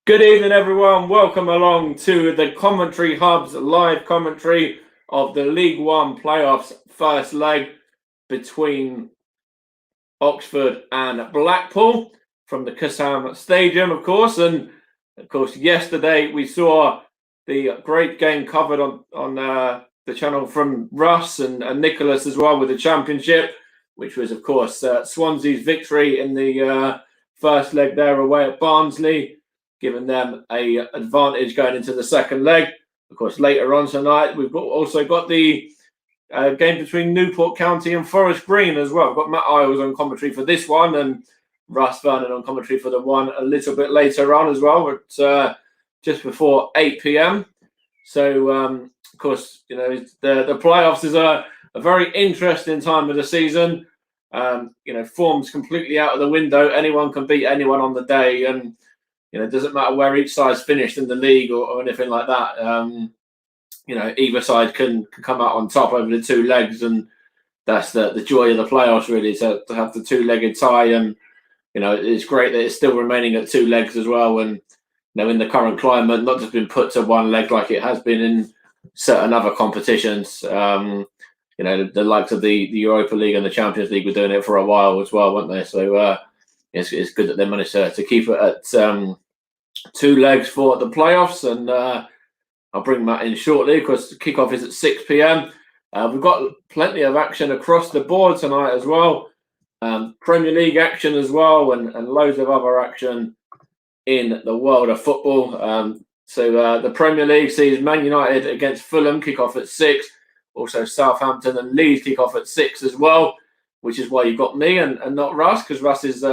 Good evening, everyone. Welcome along to the Commentary Hub's live commentary of the League One playoffs first leg between Oxford and Blackpool from the Cusham Stadium, of course. And of course, yesterday we saw the great game covered on the channel from Russ and Nicholas as well with the championship, which was, of course, Swansea's victory in the first leg there away at Barnsley, giving them an advantage going into the second leg. Of course, later on tonight, we've also got the game between Newport County and Forest Green as well. We've got Matt Isles on commentary for this one and Russ Vernon on commentary for the one a little bit later on as well, at just before 8 p.m. So, of course, you know, the playoffs is a very interesting time of the season. Form's completely out of the window. Anyone can beat anyone on the day, and it doesn't matter where each side's finished in the league or anything like that. Either side can come out on top over the two legs, and that's the joy of the playoffs, really, to have the two-legged tie. And it's great that it's still remaining at two legs as well. And in the current climate, not just been put to one leg like it has been in certain other competitions. The likes of the Europa League and the Champions League were doing it for a while as well, weren't they? So it's good that they managed to keep it at two legs for the playoffs. And I'll bring Matt in shortly because the kickoff is at 6 p.m. We've got plenty of action across the board tonight as well. Premier League action as well, and loads of other action in the world of football. So the Premier League sees Man United against Fulham kick off at 6. Also Southampton and Leeds kick off at 6 as well, which is why you've got me and not Russ, because Russ is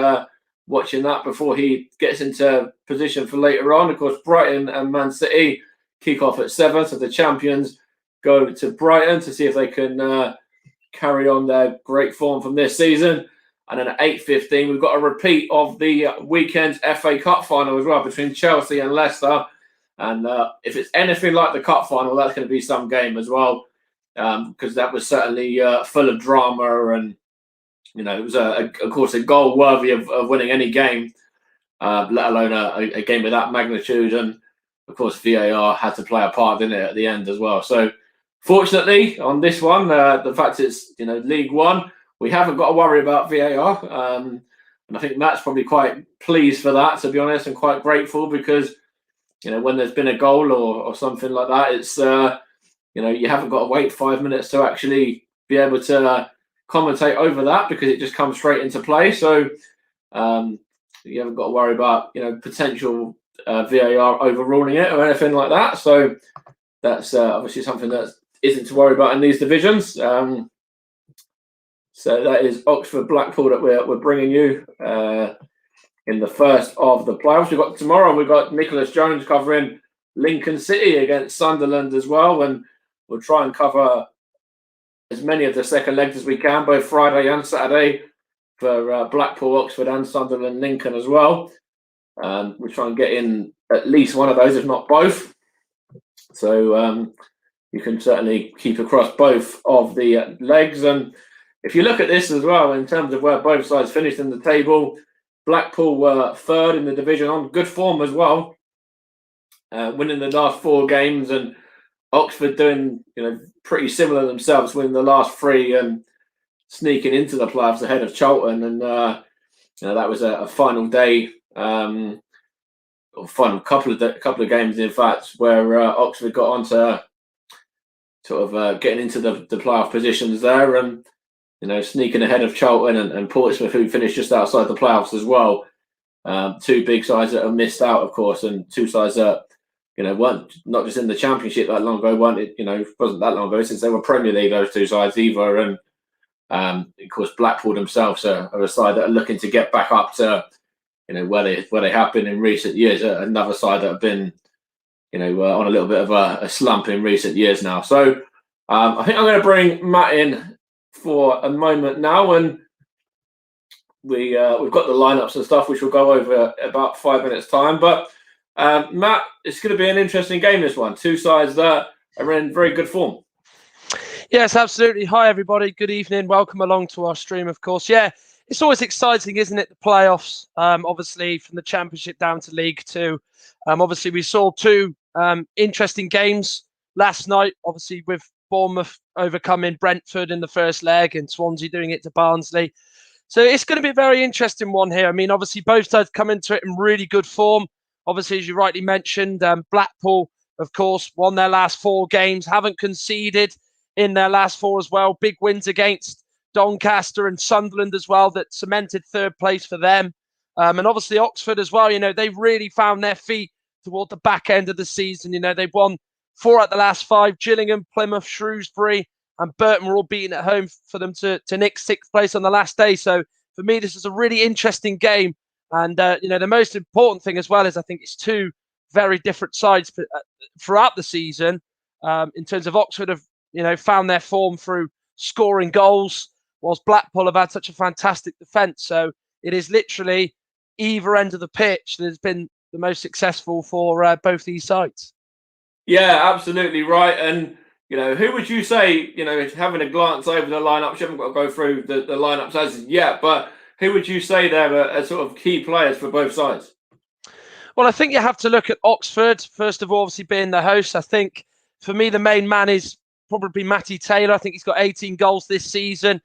watching that before he gets into position for later on. Of course, Brighton and Man City kick off at 7. So the champions go to Brighton to see if they can carry on their great form from this season. And then at 8:15, we've got a repeat of the weekend's FA Cup final as well between Chelsea and Leicester. And if it's anything like the Cup final, that's going to be some game as well, because that was certainly full of drama. And, it was, of course, a goal worthy of winning any game, let alone a game of that magnitude. And, of course, VAR had to play a part in it at the end as well. So, fortunately, on this one, the fact it's, League One, we haven't got to worry about VAR. And I think Matt's probably quite pleased for that, to be honest, and quite grateful because, when there's been a goal or something like that, it's, you haven't got to wait 5 minutes to actually be able to commentate over that because it just comes straight into play. So you haven't got to worry about, potential VAR overruling it or anything like that. So that's obviously something that isn't to worry about in these divisions. So that is Oxford Blackpool that we're bringing you in the first of the playoffs. We've got Nicholas Jones covering Lincoln City against Sunderland as well, and we'll try and cover as many of the second legs as we can, both Friday and Saturday, for Blackpool, Oxford and Sunderland, Lincoln as well. We'll try and get in at least one of those, if not both. So you can certainly keep across both of the legs. And if you look at this as well, in terms of where both sides finished in the table, Blackpool were third in the division on good form as well, winning the last 4 games, and Oxford doing pretty similar themselves, winning the last 3 and sneaking into the playoffs ahead of Charlton. And that was a final day, or final couple of games, in fact, where Oxford got on to sort of getting into the playoff positions there, and sneaking ahead of Charlton and Portsmouth, who finished just outside the playoffs as well. 2 big sides that have missed out, of course, and 2 sides that weren't not just in the Championship that long ago. Wasn't that long ago since they were Premier League, those 2 sides either. And of course, Blackpool themselves are a side that are looking to get back up to where they have been in recent years. Another side that have been on a little bit of a slump in recent years now. So I think I'm going to bring Matt in for a moment now, and we've got the lineups and stuff, which we'll go over about 5 minutes time. But Matt, it's going to be an interesting game, this one. 2 sides that are in very good form. Yes, absolutely. Hi, everybody. Good evening. Welcome along to our stream, of course. Yeah, it's always exciting, isn't it? The playoffs, obviously from the Championship down to League Two. Obviously, we saw two interesting games last night. Obviously, with Bournemouth overcoming Brentford in the first leg and Swansea doing it to Barnsley. So it's going to be a very interesting one here. I mean, obviously, both sides come into it in really good form. Obviously, as you rightly mentioned, Blackpool, of course, won their last 4 games, haven't conceded in their last 4 as well. Big wins against Doncaster and Sunderland as well that cemented third place for them. And obviously, Oxford as well, they've really found their feet toward the back end of the season. They've won 4 out the last 5. Gillingham, Plymouth, Shrewsbury, and Burton were all beaten at home for them to nick 6th place on the last day. So for me, this is a really interesting game. And, the most important thing as well is I think it's 2 very different sides throughout the season. In terms of Oxford have, found their form through scoring goals, whilst Blackpool have had such a fantastic defence. So it is literally either end of the pitch that has been the most successful for both these sides. Yeah, absolutely right. And who would you say, having a glance over the lineups, you haven't got to go through the lineups as yet, but who would you say there are sort of key players for both sides? Well, I think you have to look at Oxford, first of all, obviously being the host. I think for me, the main man is probably Matty Taylor. I think he's got 18 goals this season,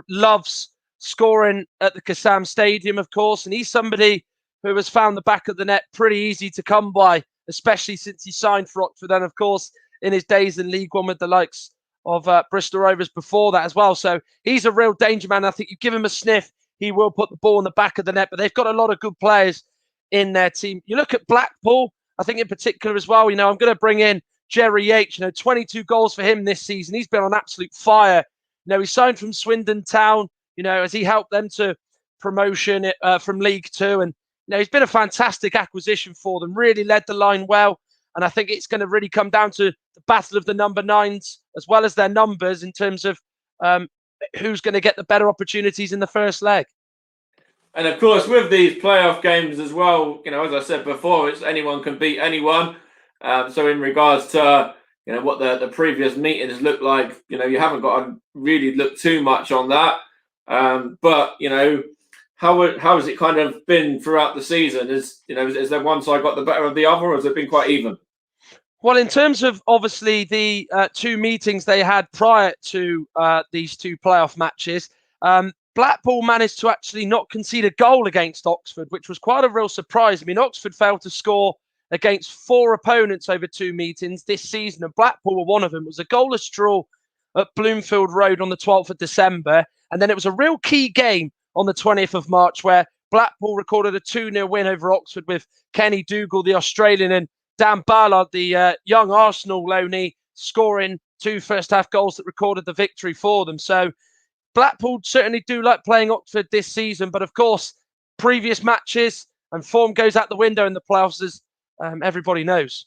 loves scoring at the Kassam Stadium, of course. And he's somebody who has found the back of the net pretty easy to come by, especially since he signed for Oxford. And of course, in his days in League One with the likes of Bristol Rovers before that as well. So he's a real danger man. I think you give him a sniff, he will put the ball in the back of the net. But they've got a lot of good players in their team. You look at Blackpool, I think in particular as well, I'm going to bring in Jerry Yates, 22 goals for him this season. He's been on absolute fire. He signed from Swindon Town, as he helped them to promotion from League Two. And, he's been a fantastic acquisition for them, really led the line well. And I think it's going to really come down to the battle of the number 9s as well as their numbers in terms of who's going to get the better opportunities in the first leg. And of course, with these playoff games as well, as I said before, it's anyone can beat anyone. So in regards to what the previous meetings look like, you haven't got to really look too much on that. But how has it kind of been throughout the season? Is there one side got the better of the other, or has it been quite even? Well, in terms of obviously the 2 meetings they had prior to these 2 playoff matches, Blackpool managed to actually not concede a goal against Oxford, which was quite a real surprise. I mean, Oxford failed to score against 4 opponents over 2 meetings this season, and Blackpool were one of them. It was a goalless draw at Bloomfield Road on the 12th of December, and then it was a real key game on the 20th of March where Blackpool recorded a 2-0 win over Oxford with Kenny Dougal, the Australian, and Dan Ballard, the young Arsenal loanee, scoring 2 first-half goals that recorded the victory for them. So Blackpool certainly do like playing Oxford this season, but of course, previous matches and form goes out the window in the playoffs, as everybody knows.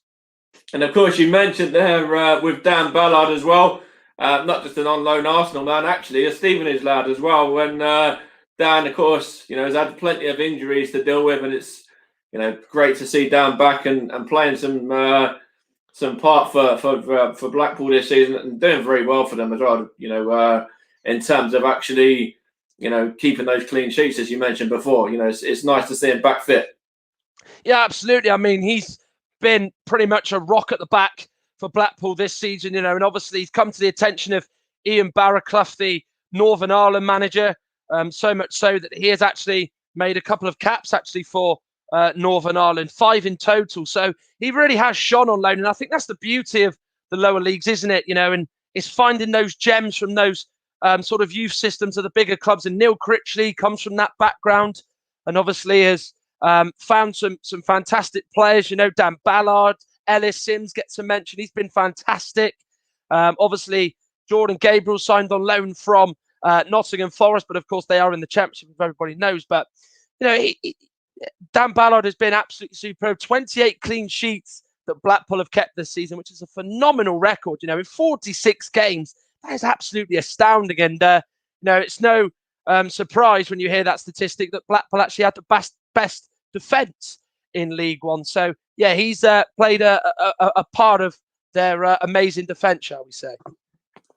And of course, you mentioned there with Dan Ballard as well, not just an on-loan Arsenal man, actually a Stevenage lad as well. When Dan, of course, has had plenty of injuries to deal with, and it's great to see Dan back and playing some part for Blackpool this season and doing very well for them as well. In terms of actually, keeping those clean sheets, as you mentioned before. It's nice to see him back fit. Yeah, absolutely. I mean, he's been pretty much a rock at the back for Blackpool this season, and obviously he's come to the attention of Ian Barraclough, the Northern Ireland manager, so much so that he has actually made a couple of caps actually for Northern Ireland, 5 in total. So he really has shone on loan, and I think that's the beauty of the lower leagues, isn't it? And it's finding those gems from those sort of youth systems of the bigger clubs. And Neil Critchley comes from that background, and obviously has found some fantastic players. Dan Ballard, Ellis Sims gets a mention. He's been fantastic. Obviously, Jordan Gabriel signed on loan from Nottingham Forest, but of course they are in the Championship, if everybody knows. But Dan Ballard has been absolutely superb. 28 clean sheets that Blackpool have kept this season, which is a phenomenal record. In 46 games, that is absolutely astounding. And it's no surprise when you hear that statistic that Blackpool actually had the best defence in League One. So yeah, he's played a part of their amazing defence, shall we say.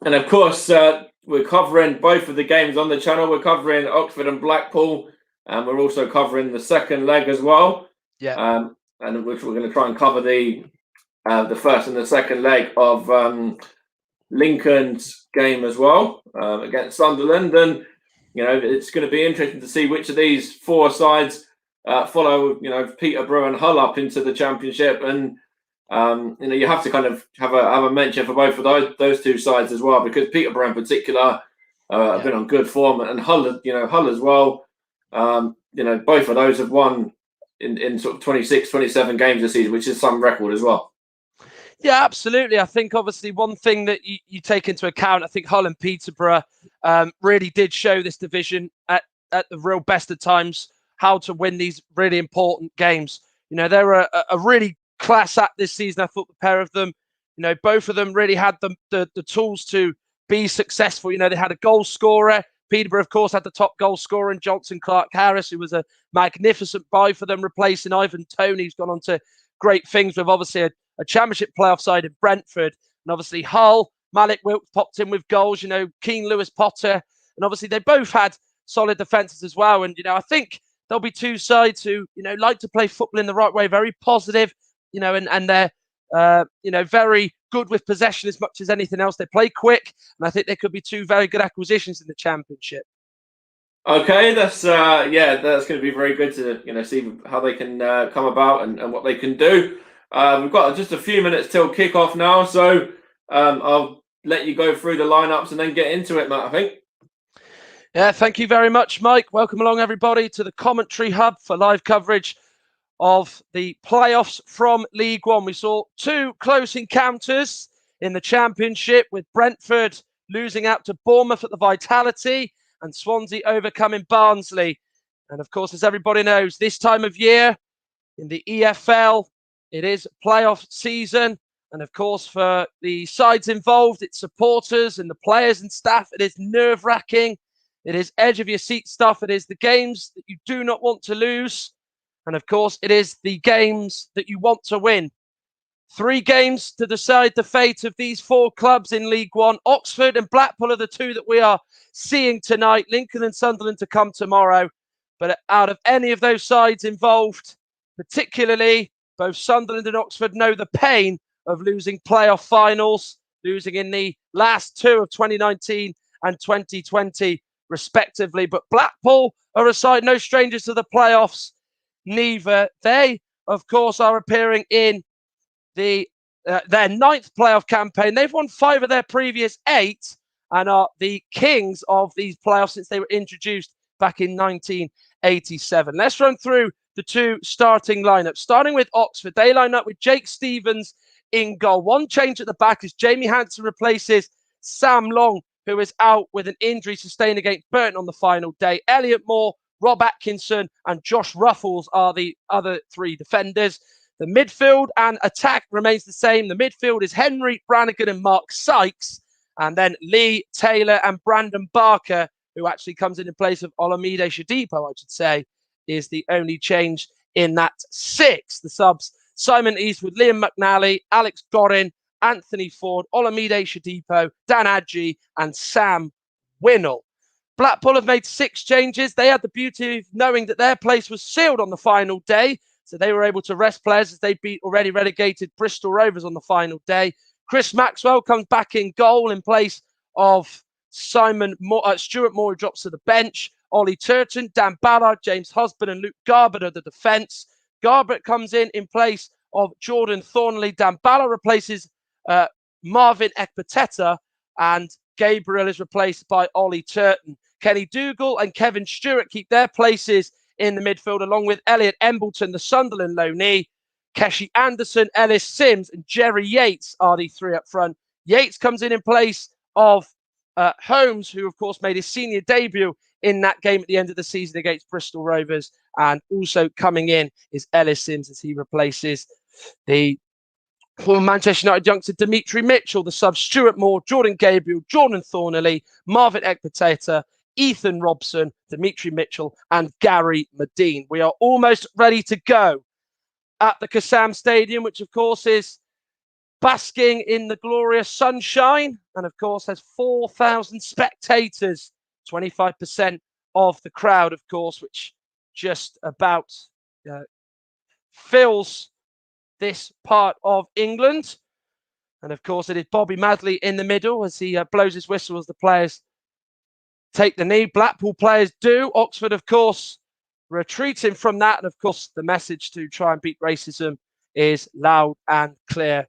And of course, we're covering both of the games on the channel. We're covering Oxford and Blackpool, and we're also covering the second leg as well. Yeah. And which we're going to try and cover the first and the second leg of Lincoln's game as well against Sunderland. And it's going to be interesting to see which of these four sides follow Peterborough and Hull up into the Championship. And you have to kind of have a mention for both of those two sides as well, because Peterborough in particular have been on good form, and Hull as well. Both of those have won in sort of 26, 27 games this season, which is some record as well. Yeah, absolutely. I think obviously one thing that you take into account, I think Hull and Peterborough really did show this division at the real best of times how to win these really important games. They were a really class act this season. I thought the pair of them, both of them really had the tools to be successful. They had a goal scorer. Peterborough, of course, had the top goal scorer in Johnson Clark-Harris, who was a magnificent buy for them, replacing Ivan Toney, who's gone on to great things with obviously a Championship playoff side in Brentford. And obviously Hull, Malik Wilkes popped in with goals, Keane Lewis Potter. And obviously they both had solid defences as well. And, I think there'll be two sides who, like to play football in the right way, very positive, and they're, very good with possession as much as anything else. They play quick. And I think there could be two very good acquisitions in the Championship. Okay, that's going to be very good to see how they can come about and what they can do. We've got just a few minutes till kickoff now, so I'll let you go through the lineups and then get into it, Matt, I think. Yeah, thank you very much, Mike. Welcome along, everybody, to the commentary hub for live coverage of the playoffs from League One. We saw two close encounters in the Championship, with Brentford losing out to Bournemouth at the Vitality and Swansea overcoming Barnsley. And of course, as everybody knows, this time of year in the EFL, it is playoff season. And of course, for the sides involved, its supporters and the players and staff, it is nerve-wracking. It is edge of your seat stuff. It is the games that you do not want to lose. And of course, it is the games that you want to win. 3 games to decide the fate of these 4 clubs in League One. Oxford and Blackpool are the 2 that we are seeing tonight. Lincoln and Sunderland to come tomorrow. But out of any of those sides involved, particularly both Sunderland and Oxford know the pain of losing playoff finals, losing in the last 2 of 2019 and 2020, respectively. But Blackpool are a side no strangers to the playoffs. Neither. They, of course, are appearing in their 9th playoff campaign. They've won 5 of their previous 8 and are the kings of these playoffs since they were introduced back in 1987. Let's run through the 2 starting lineups. Starting with Oxford, they line up with Jake Stevens in goal. One change at the back as Jamie Hansen replaces Sam Long, who is out with an injury sustained against Burton on the final day. Elliot Moore, Rob Atkinson and Josh Ruffles are the other 3 defenders. The midfield and attack remains the same. The midfield is Henry Brannigan and Mark Sykes. And then Lee Taylor and Brandon Barker, who actually comes in place of Olamide Shadipo, I should say, is the only change in that 6. The subs, Simon Eastwood, Liam McNally, Alex Gorin, Anthony Ford, Olamide Shadipo, Dan Adji and Sam Winnell. Blackpool have made 6 changes. They had the beauty of knowing that their place was sealed on the final day. So they were able to rest players as they beat already relegated Bristol Rovers on the final day. Chris Maxwell comes back in goal in place of Stuart Moore, who drops to the bench. Ollie Turton, Dan Ballard, James Husband and Luke Garbutt are the defence. Garbutt comes in place of Jordan Thornley. Dan Ballard replaces Marvin Ekpateta and Gabriel is replaced by Ollie Turton. Kenny Dougal and Kevin Stewart keep their places in the midfield, along with Elliot Embleton, the Sunderland loanee. Keshi Anderson, Ellis Sims, and Jerry Yates are the 3 up front. Yates comes in place of Holmes, who, of course, made his senior debut in that game at the end of the season against Bristol Rovers. And also coming in is Ellis Sims as he replaces the former Manchester United youngster Dimitri Mitchell, the sub Stuart Moore, Jordan Gabriel, Jordan Thornley, Marvin Ekpateta, Ethan Robson, Dimitri Mitchell, and Gary Medine. We are almost ready to go at the Kassam Stadium, which, of course, is basking in the glorious sunshine. And of course, there's 4,000 spectators, 25% of the crowd, of course, which just about fills this part of England. And of course, it is Bobby Madley in the middle as he blows his whistle as the players take the knee. Blackpool players do. Oxford, of course, retreating from that. And of course, the message to try and beat racism is loud and clear.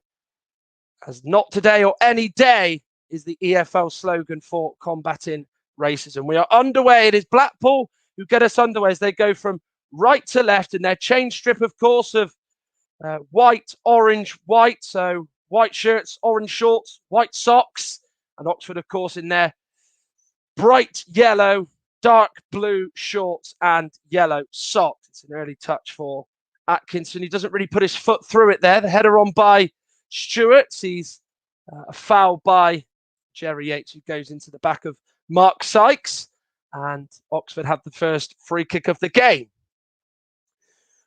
As not today or any day is the EFL slogan for combating racism. We are underway. It is Blackpool who get us underway as they go from right to left in their change strip, of course, of white, orange, white. So white shirts, orange shorts, white socks. And Oxford, of course, in their bright yellow, dark blue shorts and yellow socks. It's an early touch for Atkinson. He doesn't really put his foot through it there. The header on by Stewart sees a foul by Jerry Yates, who goes into the back of Mark Sykes. And Oxford have the first free kick of the game.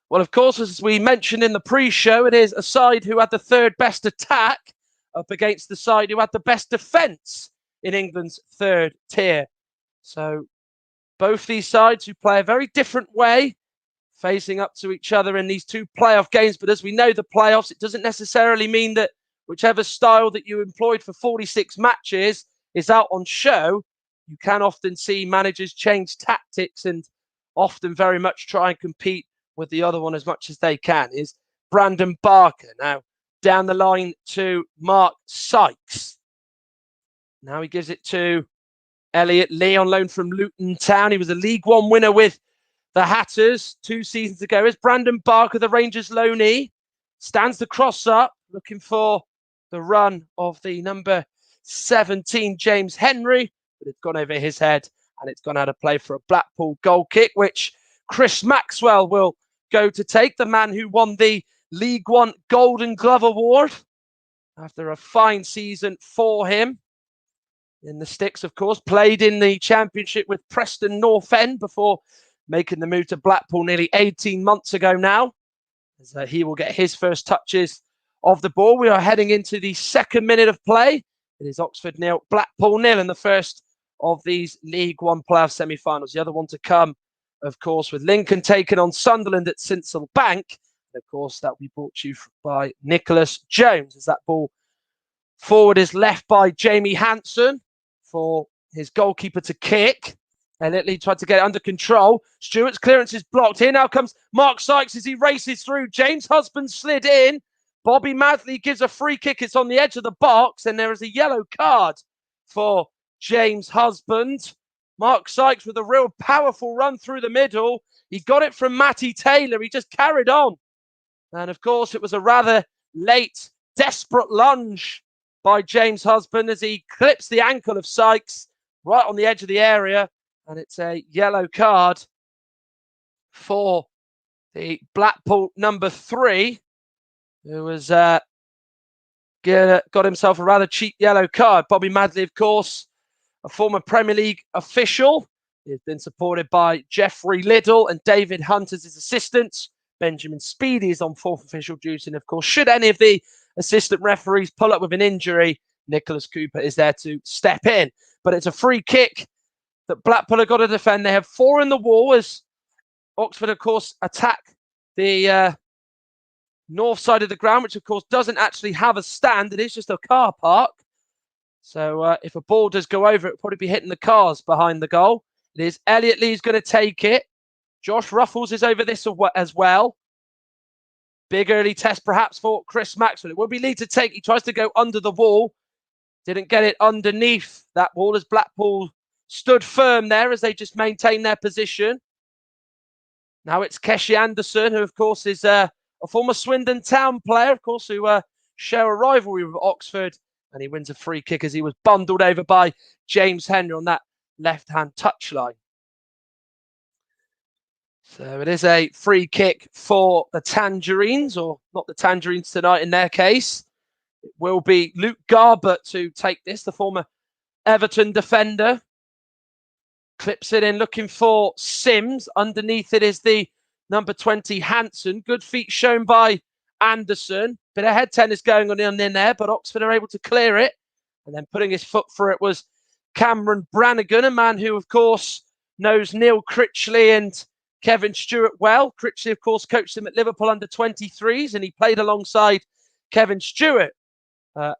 Well, of course, as we mentioned in the pre-show, it is a side who had the third best attack up against the side who had the best defence in England's third tier. So both these sides who play a very different way, facing up to each other in these two playoff games. But as we know, the playoffs, it doesn't necessarily mean that whichever style that you employed for 46 matches is out on show. You can often see managers change tactics and often very much try and compete with the other one as much as they can. Is Brandon Barker now down the line to Mark Sykes. Now he gives it to Elliot Lee on loan from Luton Town. He was a League One winner with the Hatters 2 seasons ago. Is Brandon Barker, the Rangers loanee, stands the cross up, looking for the run of the number 17, James Henry, but it's gone over his head and it's gone out of play for a Blackpool goal kick, which Chris Maxwell will go to take, the man who won the League One Golden Glove Award after a fine season for him. In the sticks, of course, played in the Championship with Preston North End before making the move to Blackpool nearly 18 months ago now. As he will get his first touches of the ball. We are heading into the second minute of play. It is Oxford 0, Blackpool 0 in the first of these League One playoff semi-finals. The other one to come, of course, with Lincoln taking on Sunderland at Sincil Bank. And of course, that will be brought to you by Nicholas Jones as that ball forward is left by Jamie Hanson for his goalkeeper to kick. Elliot Lee tried to get it under control. Stewart's clearance is blocked. Here now comes Mark Sykes as he races through. James Husband slid in. Bobby Madley gives a free kick. It's on the edge of the box, and there is a yellow card for James Husband. Mark Sykes with a real powerful run through the middle. He got it from Matty Taylor. He just carried on. And of course, it was a rather late, desperate lunge by James Husband as he clips the ankle of Sykes right on the edge of the area. And it's a yellow card for the Blackpool number 3, who has got himself a rather cheap yellow card. Bobby Madley, of course, a former Premier League official. He's been supported by Jeffrey Liddell and David Hunt as his assistants. Benjamin Speedy is on 4th official duty. And of course, should any of the assistant referees pull up with an injury, Nicholas Cooper is there to step in. But it's a free kick that Blackpool have got to defend. They have 4 in the wall as Oxford, of course, attack the north side of the ground, which, of course, doesn't actually have a stand. It is just a car park. So if a ball does go over, it'll probably be hitting the cars behind the goal. It is Elliot Lee who's going to take it. Josh Ruffles is over this as well. Big early test perhaps for Chris Maxwell. It will be Lee to take. He tries to go under the wall. Didn't get it underneath that wall as Blackpool stood firm there as they just maintain their position. Now it's Keshi Anderson, who, of course, is a former Swindon Town player, of course, who share a rivalry with Oxford. And he wins a free kick as he was bundled over by James Henry on that left-hand touchline. So it is a free kick for the Tangerines, or not the Tangerines tonight in their case. It will be Luke Garbett to take this, the former Everton defender. Clips it in, looking for Sims. Underneath it is the number 20, Hanson. Good feet shown by Anderson. Bit of head tennis going on in there, but Oxford are able to clear it. And then putting his foot through it was Cameron Brannigan, a man who, of course, knows Neil Critchley and Kevin Stewart well. Critchley, of course, coached him at Liverpool under-23s, and he played alongside Kevin Stewart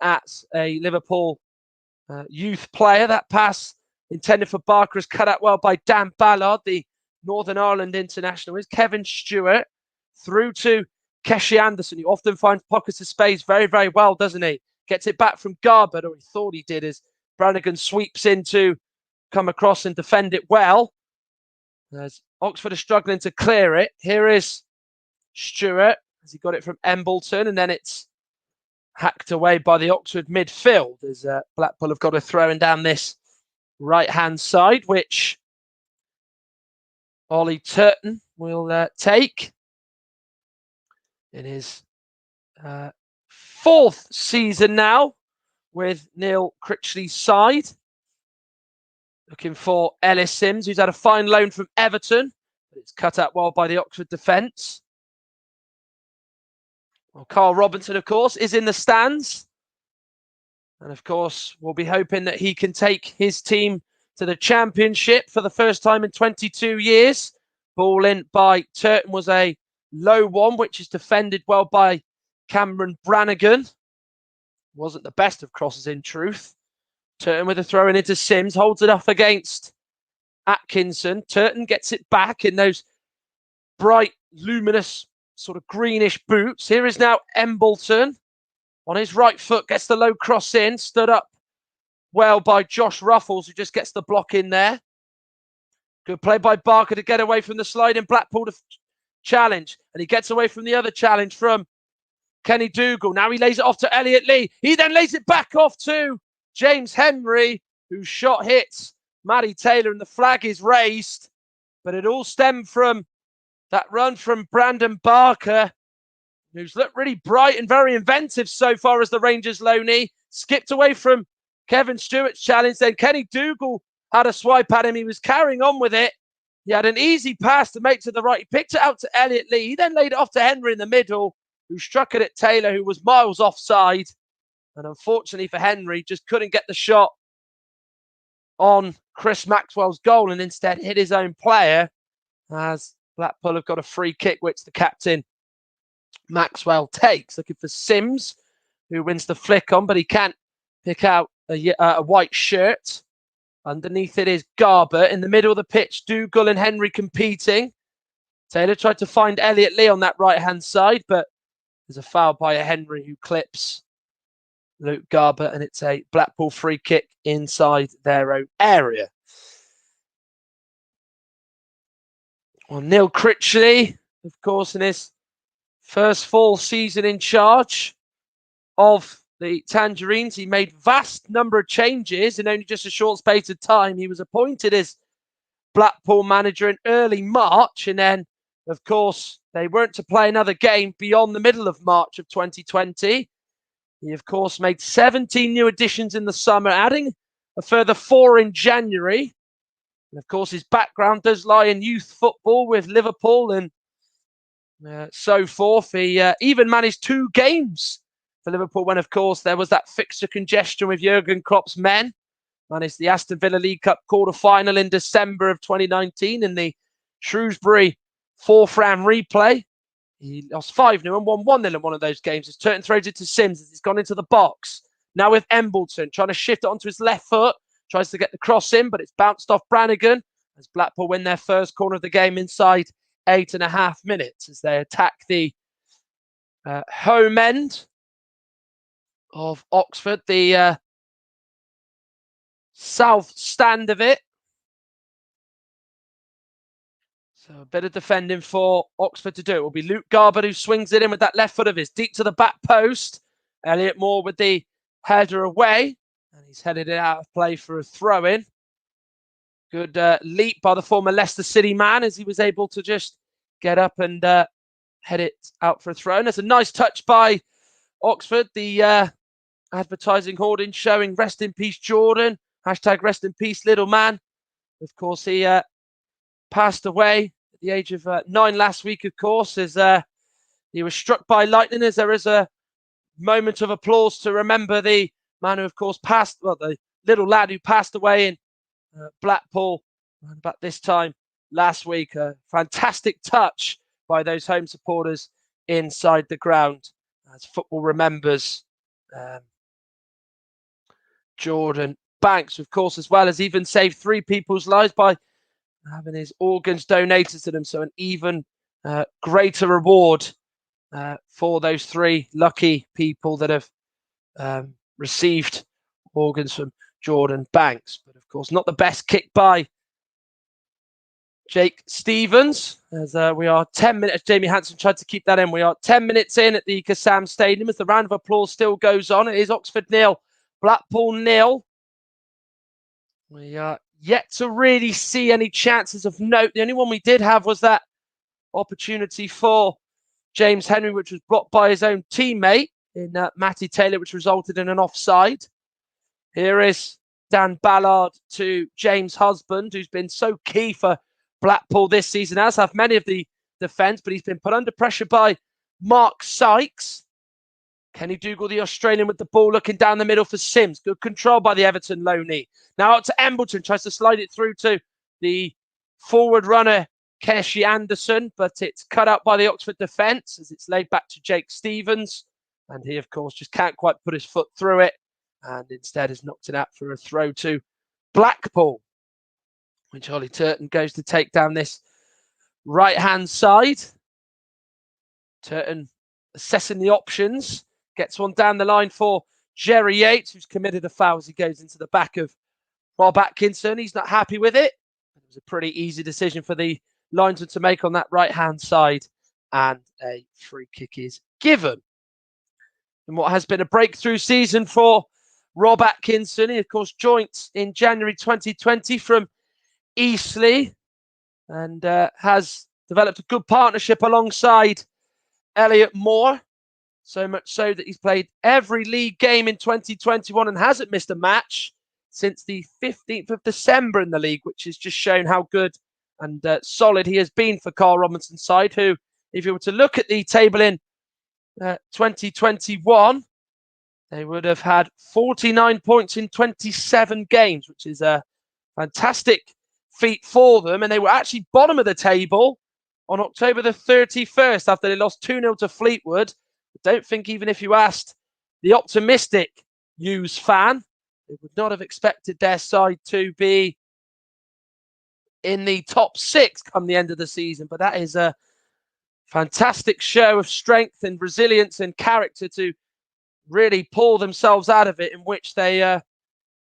as a Liverpool youth player. That pass intended for Barker is cut out well by Dan Ballard, the Northern Ireland international. Is Kevin Stewart through to Keshi Anderson, who often finds pockets of space very, very well, doesn't he? Gets it back from Garbutt, or he thought he did, as Brannigan sweeps in to come across and defend it well. As Oxford are struggling to clear it. Here is Stewart, as he got it from Embleton, and then it's hacked away by the Oxford midfield, as Blackpool have got a throwing down this right-hand side, which Ollie Turton will take in his fourth season now with Neil Critchley's side. Looking for Ellis Sims, who's had a fine loan from Everton, but it's cut out well by the Oxford defence. Well, Carl Robinson, of course, is in the stands. And, of course, we'll be hoping that he can take his team to the Championship for the first time in 22 years. Ball in by Turton was a low one, which is defended well by Cameron Brannigan. Wasn't the best of crosses, in truth. Turton with a throw in into Sims, holds it off against Atkinson. Turton gets it back in those bright, luminous, sort of greenish boots. Here is now Embleton on his right foot, gets the low cross in, stood up well by Josh Ruffles, who just gets the block in there. Good play by Barker to get away from the slide in Blackpool to challenge. And he gets away from the other challenge from Kenny Dougal. Now he lays it off to Elliot Lee. He then lays it back off to James Henry, whose shot hits Matty Taylor, and the flag is raised. But it all stemmed from that run from Brandon Barker, who's looked really bright and very inventive so far as the Rangers loanee. Skipped away from Kevin Stewart's challenge. Then Kenny Dougal had a swipe at him. He was carrying on with it. He had an easy pass to make to the right. He picked it out to Elliot Lee. He then laid it off to Henry in the middle, who struck it at Taylor, who was miles offside. And unfortunately for Henry, just couldn't get the shot on Chris Maxwell's goal and instead hit his own player, as Blackpool have got a free kick, which the captain, Maxwell, takes. Looking for Sims, who wins the flick on, but he can't pick out a white shirt. Underneath it is Garbutt. In the middle of the pitch, Dougal and Henry competing. Taylor tried to find Elliot Lee on that right-hand side, but there's a foul by a Henry who clips Luke Garbutt, and it's a Blackpool free kick inside their own area. Well, Neil Critchley, of course, in his first full season in charge of the Tangerines, he made vast number of changes in only just a short space of time. He was appointed as Blackpool manager in early March, and then, of course, they weren't to play another game beyond the middle of March of 2020. He, of course, made 17 new additions in the summer, adding a further 4 in January. And, of course, his background does lie in youth football with Liverpool and so forth. He even managed 2 games for Liverpool when, of course, there was that fixture congestion with Jurgen Klopp's men. Managed the Aston Villa League Cup quarter-final in December of 2019 in the Shrewsbury 4th round replay. He lost 5-0 and won 1-0 in one of those games. As Turton throws it to Sims as he's gone into the box. Now with Embleton, trying to shift it onto his left foot. Tries to get the cross in, but it's bounced off Brannigan. As Blackpool win their first corner of the game inside 8.5 minutes. As they attack the home end of Oxford. The south stand of it. So a bit of defending for Oxford to do. It will be Luke Garbutt who swings it in with that left foot of his, deep to the back post. Elliot Moore with the header away. And he's headed it out of play for a throw-in. Good leap by the former Leicester City man as he was able to just get up and head it out for a throw. And there's a nice touch by Oxford. The advertising hoarding showing rest in peace Jordan. Hashtag rest in peace little man. Of course, he passed away at the age of 9 last week, of course, as he was struck by lightning, as there is a moment of applause to remember the man who, of course, the little lad who passed away in Blackpool about this time last week. A fantastic touch by those home supporters inside the ground, as football remembers Jordan Banks, of course, as well as even saved 3 people's lives by having his organs donated to them. So an even greater reward for those 3 lucky people that have received organs from Jordan Banks. But of course, not the best kick by Jake Stevens, as we are 10 minutes. Jamie Hansen tried to keep that in. We are 10 minutes in at the Kassam Stadium as the round of applause still goes on. It is Oxford 0, Blackpool 0. We are yet to really see any chances of note. The only one we did have was that opportunity for James Henry, which was blocked by his own teammate in Matty Taylor, which resulted in an offside. Here is Dan Ballard to James Husband, who's been so key for Blackpool this season, as have many of the defence, but he's been put under pressure by Mark Sykes. Kenny Dougal, the Australian, with the ball looking down the middle for Sims. Good control by the Everton loanee. Now out to Embleton, tries to slide it through to the forward runner, Keshi Anderson, but it's cut out by the Oxford defence as it's laid back to Jake Stevens. And he, of course, just can't quite put his foot through it, and instead has knocked it out for a throw to Blackpool, which Ollie Turton goes to take down this right-hand side. Turton assessing the options, gets one down the line for Jerry Yates, who's committed a foul as he goes into the back of Rob Atkinson. He's not happy with it. It was a pretty easy decision for the linesman to make on that right-hand side, and a free kick is given. And what has been a breakthrough season for Rob Atkinson, he, of course, joined in January 2020 from Eastleigh, and has developed a good partnership alongside Elliot Moore. So much so that he's played every league game in 2021 and hasn't missed a match since the 15th of December in the league, which has just shown how good and solid he has been for Carl Robinson's side, who, if you were to look at the table in 2021, they would have had 49 points in 27 games, which is a fantastic feat for them. And they were actually bottom of the table on October the 31st after they lost 2-0 to Fleetwood. I don't think even if you asked the optimistic Hughes fan, they would not have expected their side to be in the top 6 come the end of the season. But that is a fantastic show of strength and resilience and character to really pull themselves out of it, in which they,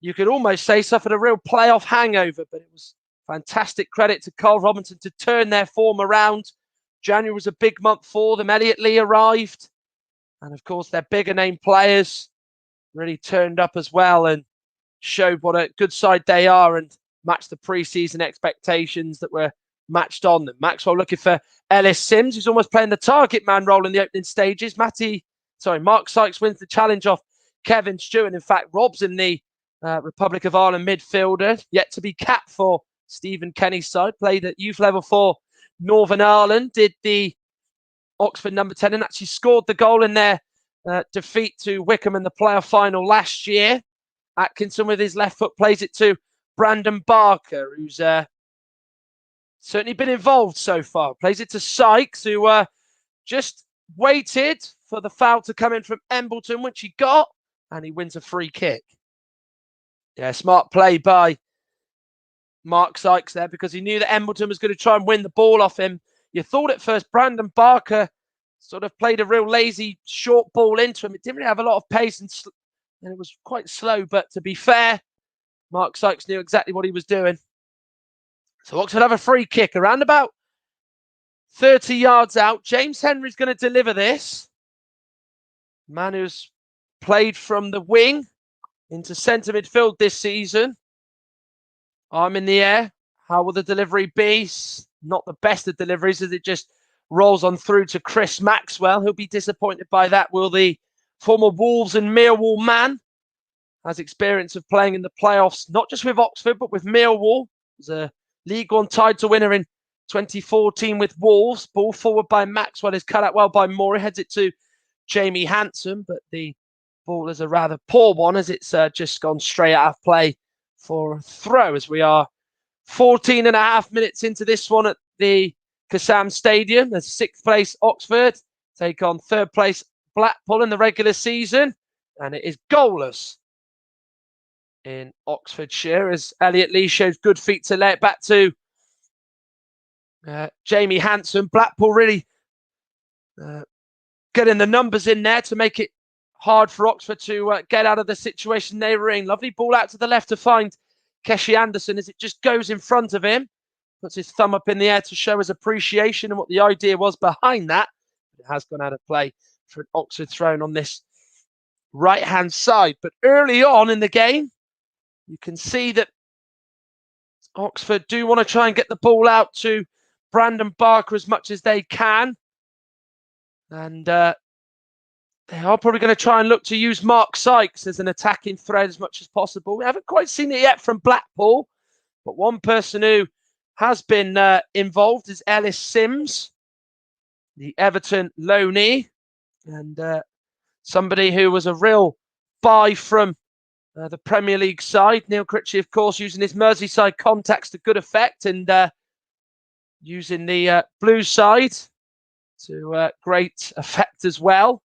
you could almost say, suffered a real playoff hangover. But it was fantastic credit to Carl Robinson to turn their form around. January was a big month for them. Elliot Lee arrived. And of course, their bigger name players really turned up as well and showed what a good side they are and matched the pre-season expectations that were matched on them. Maxwell looking for Ellis Sims, who's almost playing the target man role in the opening stages. Mark Sykes wins the challenge off Kevin Stewart. In fact, Rob's in the Republic of Ireland midfielder, yet to be capped for Stephen Kenny's side. Played at youth level for Northern Ireland, did the Oxford number 10, and actually scored the goal in their defeat to Wickham in the playoff final last year. Atkinson with his left foot plays it to Brandon Barker, who's certainly been involved so far. Plays it to Sykes, who just waited for the foul to come in from Embleton, which he got, and he wins a free kick. Yeah, smart play by Mark Sykes there, because he knew that Embleton was going to try and win the ball off him. You thought at first Brandon Barker sort of played a real lazy short ball into him. It didn't really have a lot of pace and it was quite slow. But to be fair, Mark Sykes knew exactly what he was doing. So Oxford have a free kick around about 30 yards out. James Henry's going to deliver this. Man who's played from the wing into centre midfield this season. Arm in the air. How will the delivery be? Not the best of deliveries, as it just rolls on through to Chris Maxwell. He'll be disappointed by that, will the former Wolves and Millwall man. Has experience of playing in the playoffs, not just with Oxford, but with Millwall. Was a League One title winner in 2014 with Wolves. Ball forward by Maxwell is cut out well by Moore. He heads it to Jamie Hanson, but the ball is a rather poor one as it's just gone straight out of play for a throw as we are 14 and a half minutes into this one at the Kassam Stadium. There's 6th place Oxford take on 3rd place Blackpool in the regular season, and it is goalless in Oxfordshire as Elliot Lee shows good feet to lay it back to Jamie Hanson. Blackpool really getting the numbers in there to make it hard for Oxford to get out of the situation they were in. Lovely ball out to the left to find Keshi Anderson as it just goes in front of him. Puts his thumb up in the air to show his appreciation and what the idea was behind that. It has gone out of play for an Oxford thrown on this right-hand side. But early on in the game, you can see that Oxford do want to try and get the ball out to Brandon Barker as much as they can. And they are probably going to try and look to use Mark Sykes as an attacking threat as much as possible. We haven't quite seen it yet from Blackpool, but one person who has been involved is Ellis Sims, the Everton loanee, and somebody who was a real buy from the Premier League side. Neil Critchley, of course, using his Merseyside contacts to good effect and using the Blues side to great effect as well.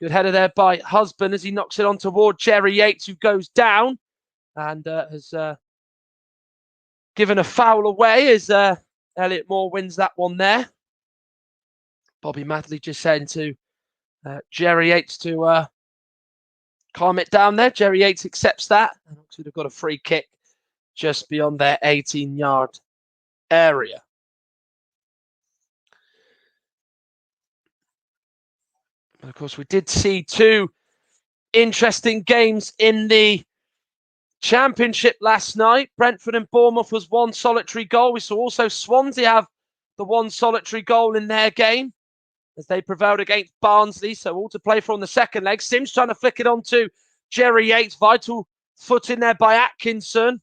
Good header there by Husband as he knocks it on toward Jerry Yates, who goes down and has given a foul away as Elliot Moore wins that one there. Bobby Madley just saying to Jerry Yates to calm it down there. Jerry Yates accepts that. And Oxford have got a free kick just beyond their 18-yard area. And of course, we did see 2 interesting games in the Championship last night. Brentford and Bournemouth was 1 solitary goal. We saw also Swansea have the 1 solitary goal in their game as they prevailed against Barnsley. So all to play for on the second leg. Sims trying to flick it on to Jerry Yates. Vital foot in there by Atkinson.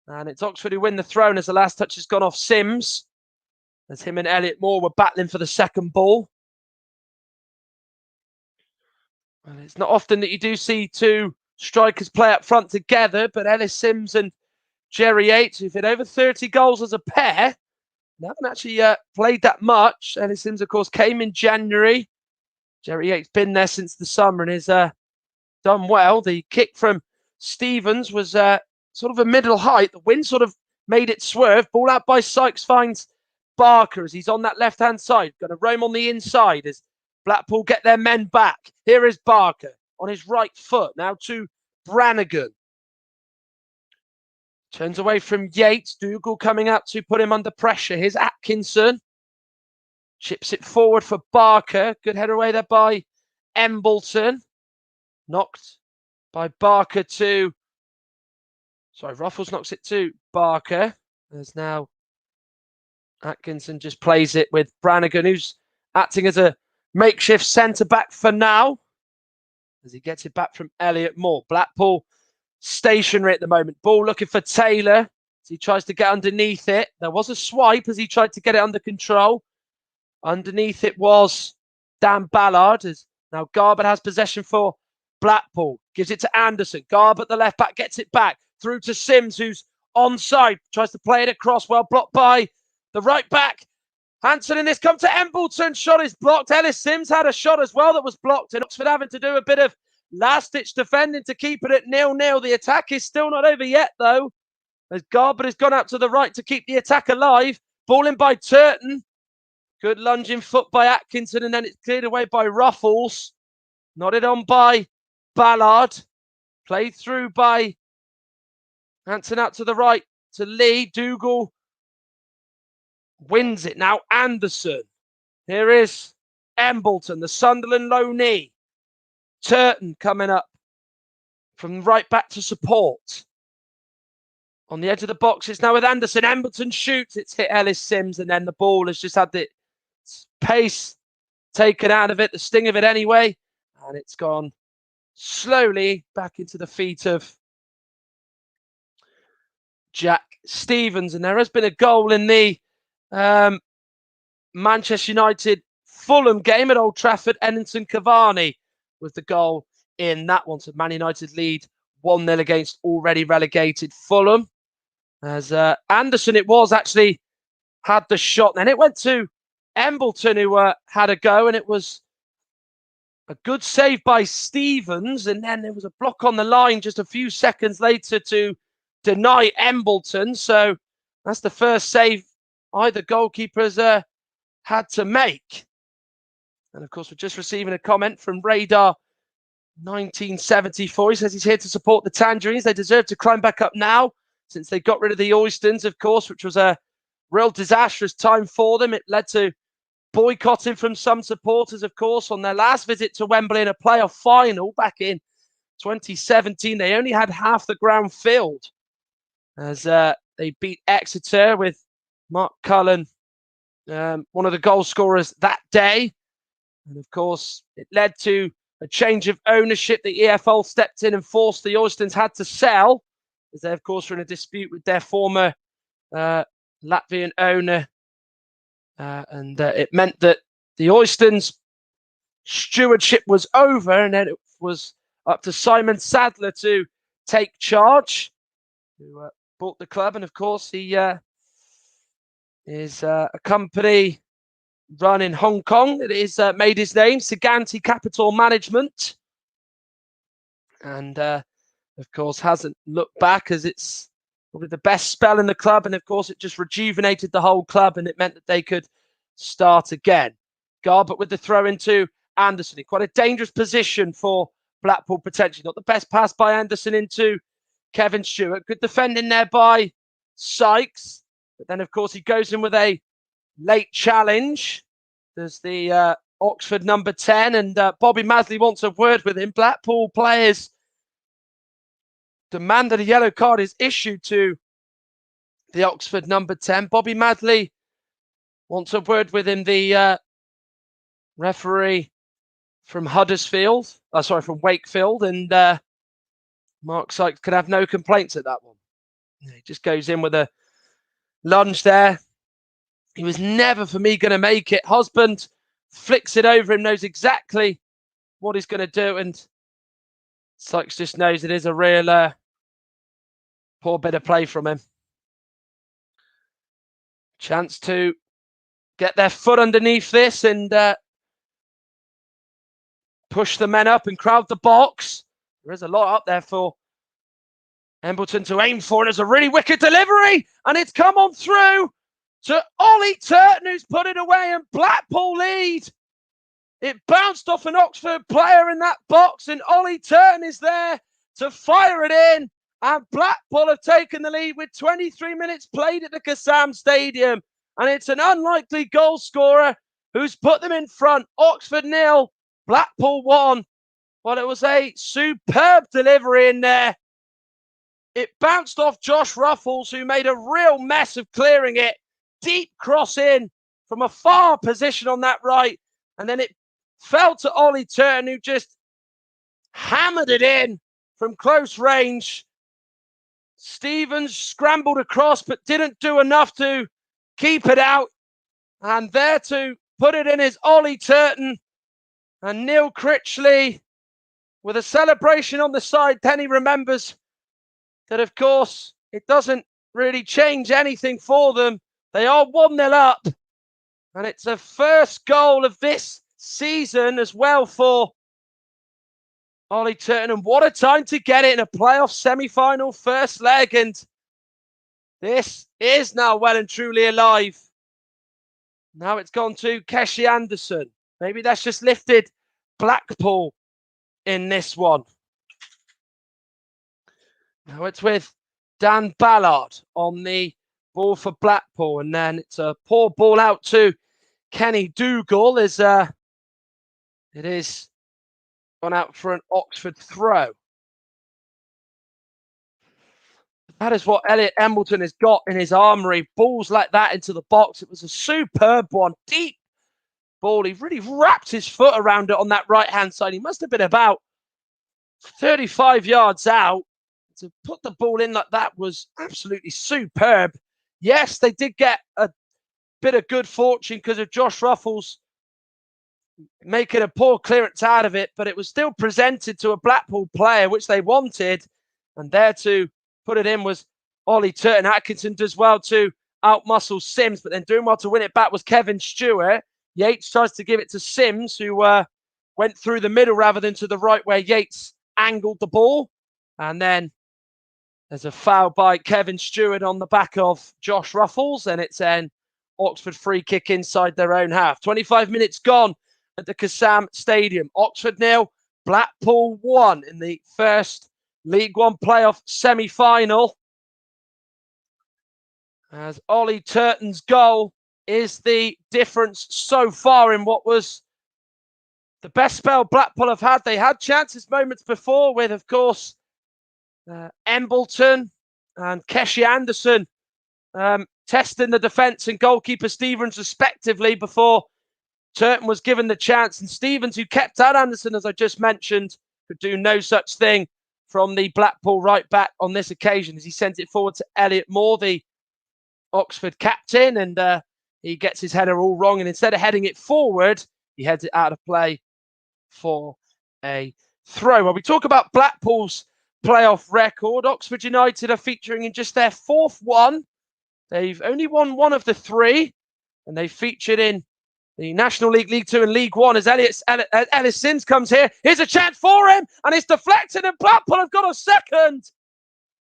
And it's Oxford who win the throw as the last touch has gone off Sims, as him and Elliot Moore were battling for the second ball. And it's not often that you do see 2 strikers play up front together, but Ellis Sims and Jerry Yates, who've hit over 30 goals as a pair, they haven't actually played that much. Ellis Sims, of course, came in January. Jerry Yates been there since the summer and has done well. The kick from Stevens was sort of a middle height. The wind sort of made it swerve. Ball out by Sykes finds Barker as he's on that left-hand side. Going to roam on the inside as Blackpool get their men back. Here is Barker on his right foot. Now to Brannigan. Turns away from Yates. Dougal coming out to put him under pressure. Here's Atkinson. Chips it forward for Barker. Good header away there by Embleton. Knocked by Barker to... Sorry, Ruffles knocks it to Barker. There's now Atkinson just plays it with Brannigan, who's acting as a makeshift centre-back for now, as he gets it back from Elliot Moore. Blackpool stationary at the moment. Ball looking for Taylor as he tries to get underneath it. There was a swipe as he tried to get it under control. Underneath it was Dan Ballard, as now Garbutt has possession for Blackpool. Gives it to Anderson. Garbutt, the left back, gets it back through to Sims, who's onside. Tries to play it across. Well blocked by the right back. Hanson in this come to Embleton. Shot is blocked. Ellis Sims had a shot as well that was blocked. And Oxford having to do a bit of last-ditch defending to keep it at 0-0. The attack is still not over yet, though, as Garbutt has gone out to the right to keep the attack alive. Ball in by Turton. Good lunging foot by Atkinson, and then it's cleared away by Ruffles. Nodded on by Ballard. Played through by Hanson out to the right to Lee. Dougal wins it. Now Anderson. Here is Embleton, the Sunderland loanee. Turton coming up from right back to support. On the edge of the box, it's now with Anderson. Embleton shoots. It's hit Ellis Sims, and then the ball has just had the pace taken out of it, the sting of it anyway, and it's gone slowly back into the feet of Jack Stevens. And there has been a goal in the Manchester United Fulham game at Old Trafford. Edinson Cavani was the goal in that one. So Man United lead 1-0 against already relegated Fulham. As Anderson, it was actually had the shot. Then it went to Embleton, who had a go, and it was a good save by Stevens. And then there was a block on the line just a few seconds later to deny Embleton. So that's the first save either goalkeepers had to make. And of course, we're just receiving a comment from Radar 1974. He says he's here to support the Tangerines. They deserve to climb back up now since they got rid of the Oystons, of course, which was a real disastrous time for them. It led to boycotting from some supporters, of course, on their last visit to Wembley in a playoff final back in 2017. They only had half the ground filled as they beat Exeter with Mark Cullen, one of the goal scorers that day. And of course, it led to a change of ownership. The EFL stepped in and forced the Oystons had to sell, as they, of course, were in a dispute with their former Latvian owner. And it meant that the Oystons' stewardship was over, and then it was up to Simon Sadler to take charge, who bought the club. And of course, he is a company run in Hong Kong. It is made his name, Siganti Capital Management. And of course, hasn't looked back, as it's probably the best spell in the club. And of course, it just rejuvenated the whole club, and it meant that they could start again. Garbutt with the throw into Anderson. In quite a dangerous position for Blackpool, potentially. Not the best pass by Anderson into Kevin Stewart. Good defending there by Sykes. But then, of course, he goes in with a late challenge. There's the Oxford number 10, and Bobby Masley wants a word with him. Blackpool players demand that a yellow card is issued to the Oxford number 10. Bobby Masley wants a word with him. The referee from from Wakefield, and Mark Sykes could have no complaints at that one. He just goes in with a lunge there. He was never, for me, going to make it. Husband flicks it over him, knows exactly what he's going to do, and Sykes just knows it is a real poor bit of play from him. Chance to get their foot underneath this and push the men up and crowd the box. There is a lot up there for Embleton to aim for, and it's a really wicked delivery, and it's come on through to Ollie Turton, who's put it away, and Blackpool lead. It bounced off an Oxford player in that box, and Ollie Turton is there to fire it in, and Blackpool have taken the lead with 23 minutes played at the Kassam Stadium, and it's an unlikely goal scorer who's put them in front. Oxford 0, Blackpool 1. Well, it was a superb delivery in there. It bounced off Josh Ruffles, who made a real mess of clearing it. Deep cross in from a far position on that right. And then it fell to Ollie Turton, who just hammered it in from close range. Stevens scrambled across, but didn't do enough to keep it out. And there to put it in is Ollie Turton. And Neil Critchley with a celebration on the side. Then he remembers that, of course, it doesn't really change anything for them. They are 1-0 up. And it's a first goal of this season as well for Ollie Turton. And what a time to get it in a playoff semi-final first leg. And this is now well and truly alive. Now it's gone to Keshi Anderson. Maybe that's just lifted Blackpool in this one. Now it's with Dan Ballard on the ball for Blackpool. And then it's a poor ball out to Kenny Dougal as it is gone out for an Oxford throw. That is what Elliot Embleton has got in his armoury. Balls like that into the box. It was a superb one. Deep ball. He really wrapped his foot around it on that right-hand side. He must have been about 35 yards out. To put the ball in like that was absolutely superb. Yes, they did get a bit of good fortune because of Josh Ruffles making a poor clearance out of it, but it was still presented to a Blackpool player, which they wanted. And there to put it in was Ollie Turton. Atkinson does well to outmuscle Sims, but then doing well to win it back was Kevin Stewart. Yates tries to give it to Sims, who went through the middle rather than to the right where Yates angled the ball. And then there's a foul by Kevin Stewart on the back of Josh Ruffles, and it's an Oxford free kick inside their own half. 25 minutes gone at the Kassam Stadium. Oxford 0, Blackpool 1 in the first League One playoff semi-final. As Ollie Turton's goal is the difference so far in what was the best spell Blackpool have had. They had chances moments before with, of course, Embleton and Keshi Anderson testing the defence and goalkeeper Stevens respectively before Turton was given the chance. And Stevens, who kept out Anderson, as I just mentioned, could do no such thing from the Blackpool right back on this occasion as he sent it forward to Elliot Moore, the Oxford captain, and he gets his header all wrong. And instead of heading it forward, he heads it out of play for a throw. Well, we talk about Blackpool's playoff record. Oxford United are featuring in just their fourth one. They've only won one of the three, and they featured in the National League, League Two, and League One as Ellis Sims comes here. Here's a chance for him, and it's deflected, and Blackpool have got a second.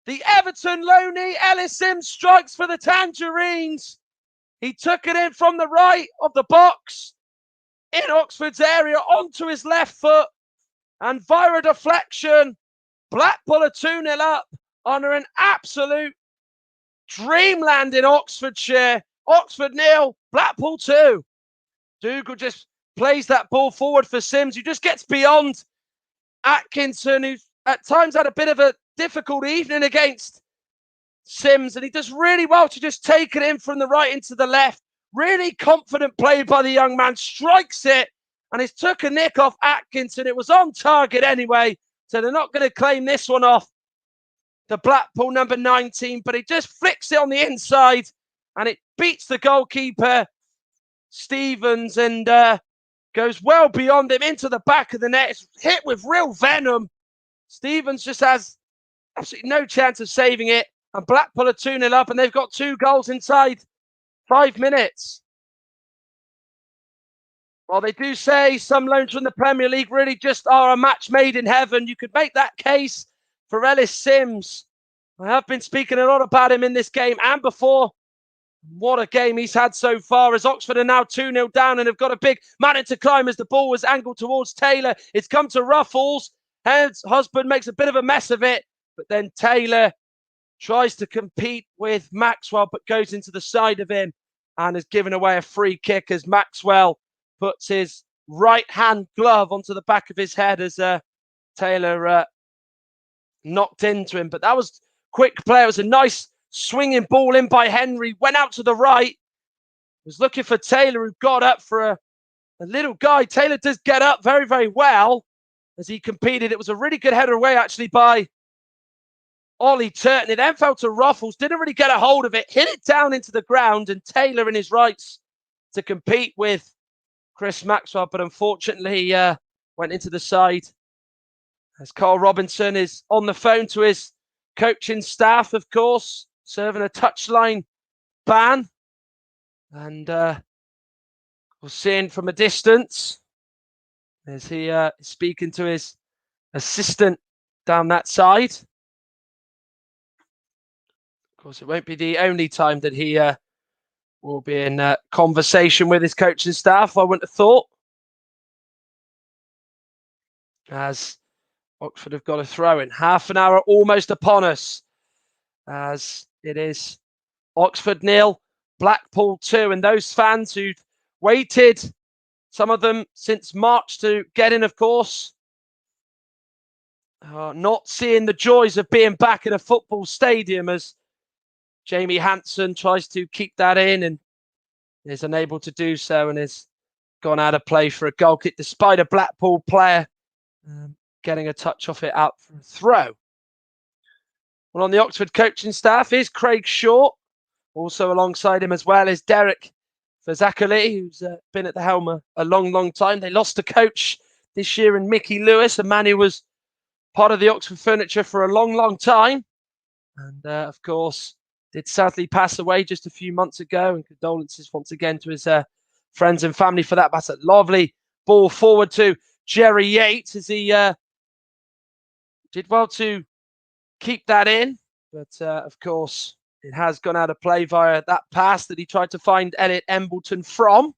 The Everton loanee Ellis Sims strikes for the Tangerines. He took it in from the right of the box in Oxford's area onto his left foot, and via a deflection, Blackpool are 2-0 up under an absolute dreamland in Oxfordshire. Oxford 0, Blackpool 2. Dougal just plays that ball forward for Sims, who just gets beyond Atkinson, who at times had a bit of a difficult evening against Sims, and he does really well to just take it in from the right into the left. Really confident play by the young man, strikes it, and it's took a nick off Atkinson. It was on target anyway, so they're not going to claim this one off the Blackpool number 19, but he just flicks it on the inside, and it beats the goalkeeper, Stevens, and goes well beyond him into the back of the net. It's hit with real venom. Stevens just has absolutely no chance of saving it, and Blackpool are 2-0 up, and they've got 2 goals inside 5 minutes. While they do say some loans from the Premier League really just are a match made in heaven, you could make that case for Ellis Sims. I have been speaking a lot about him in this game and before. What a game he's had so far, as Oxford are now 2-0 down and have got a big mountain to climb as the ball was angled towards Taylor. It's come to Ruffles. Husband makes a bit of a mess of it, but then Taylor tries to compete with Maxwell, but goes into the side of him and has given away a free kick as Maxwell puts his right-hand glove onto the back of his head as Taylor knocked into him. But that was quick play. It was a nice swinging ball in by Henry, went out to the right, was looking for Taylor, who got up for a little guy. Taylor does get up very, very well as he competed. It was a really good header away, actually, by Ollie Turton. It then fell to Ruffles, didn't really get a hold of it, hit it down into the ground, and Taylor in his rights to compete with Chris Maxwell, but unfortunately went into the side as Carl Robinson is on the phone to his coaching staff, of course, serving a touchline ban. And we're seeing from a distance as he is speaking to his assistant down that side. Of course, it won't be the only time that he will be in conversation with his coaching staff, I wouldn't have thought. As Oxford have got a throw in. Half an hour almost upon us, as it is Oxford 0, Blackpool 2. And those fans who'd waited, some of them since March, to get in, of course, are not seeing the joys of being back in a football stadium, as Jamie Hanson tries to keep that in and is unable to do so, and has gone out of play for a goal kick despite a Blackpool player getting a touch off it out for a throw. Well, on the Oxford coaching staff is Craig Short. Also alongside him as well is Derek for Zachary, who's been at the helm a long, long time. They lost a coach this year in Mickey Lewis, a man who was part of the Oxford furniture for a long, long time. And of course, did sadly pass away just a few months ago. And condolences once again to his friends and family for that. That's a lovely ball forward to Jerry Yates as he did well to keep that in. But of course, it has gone out of play via that pass that he tried to find Elliot Embleton from.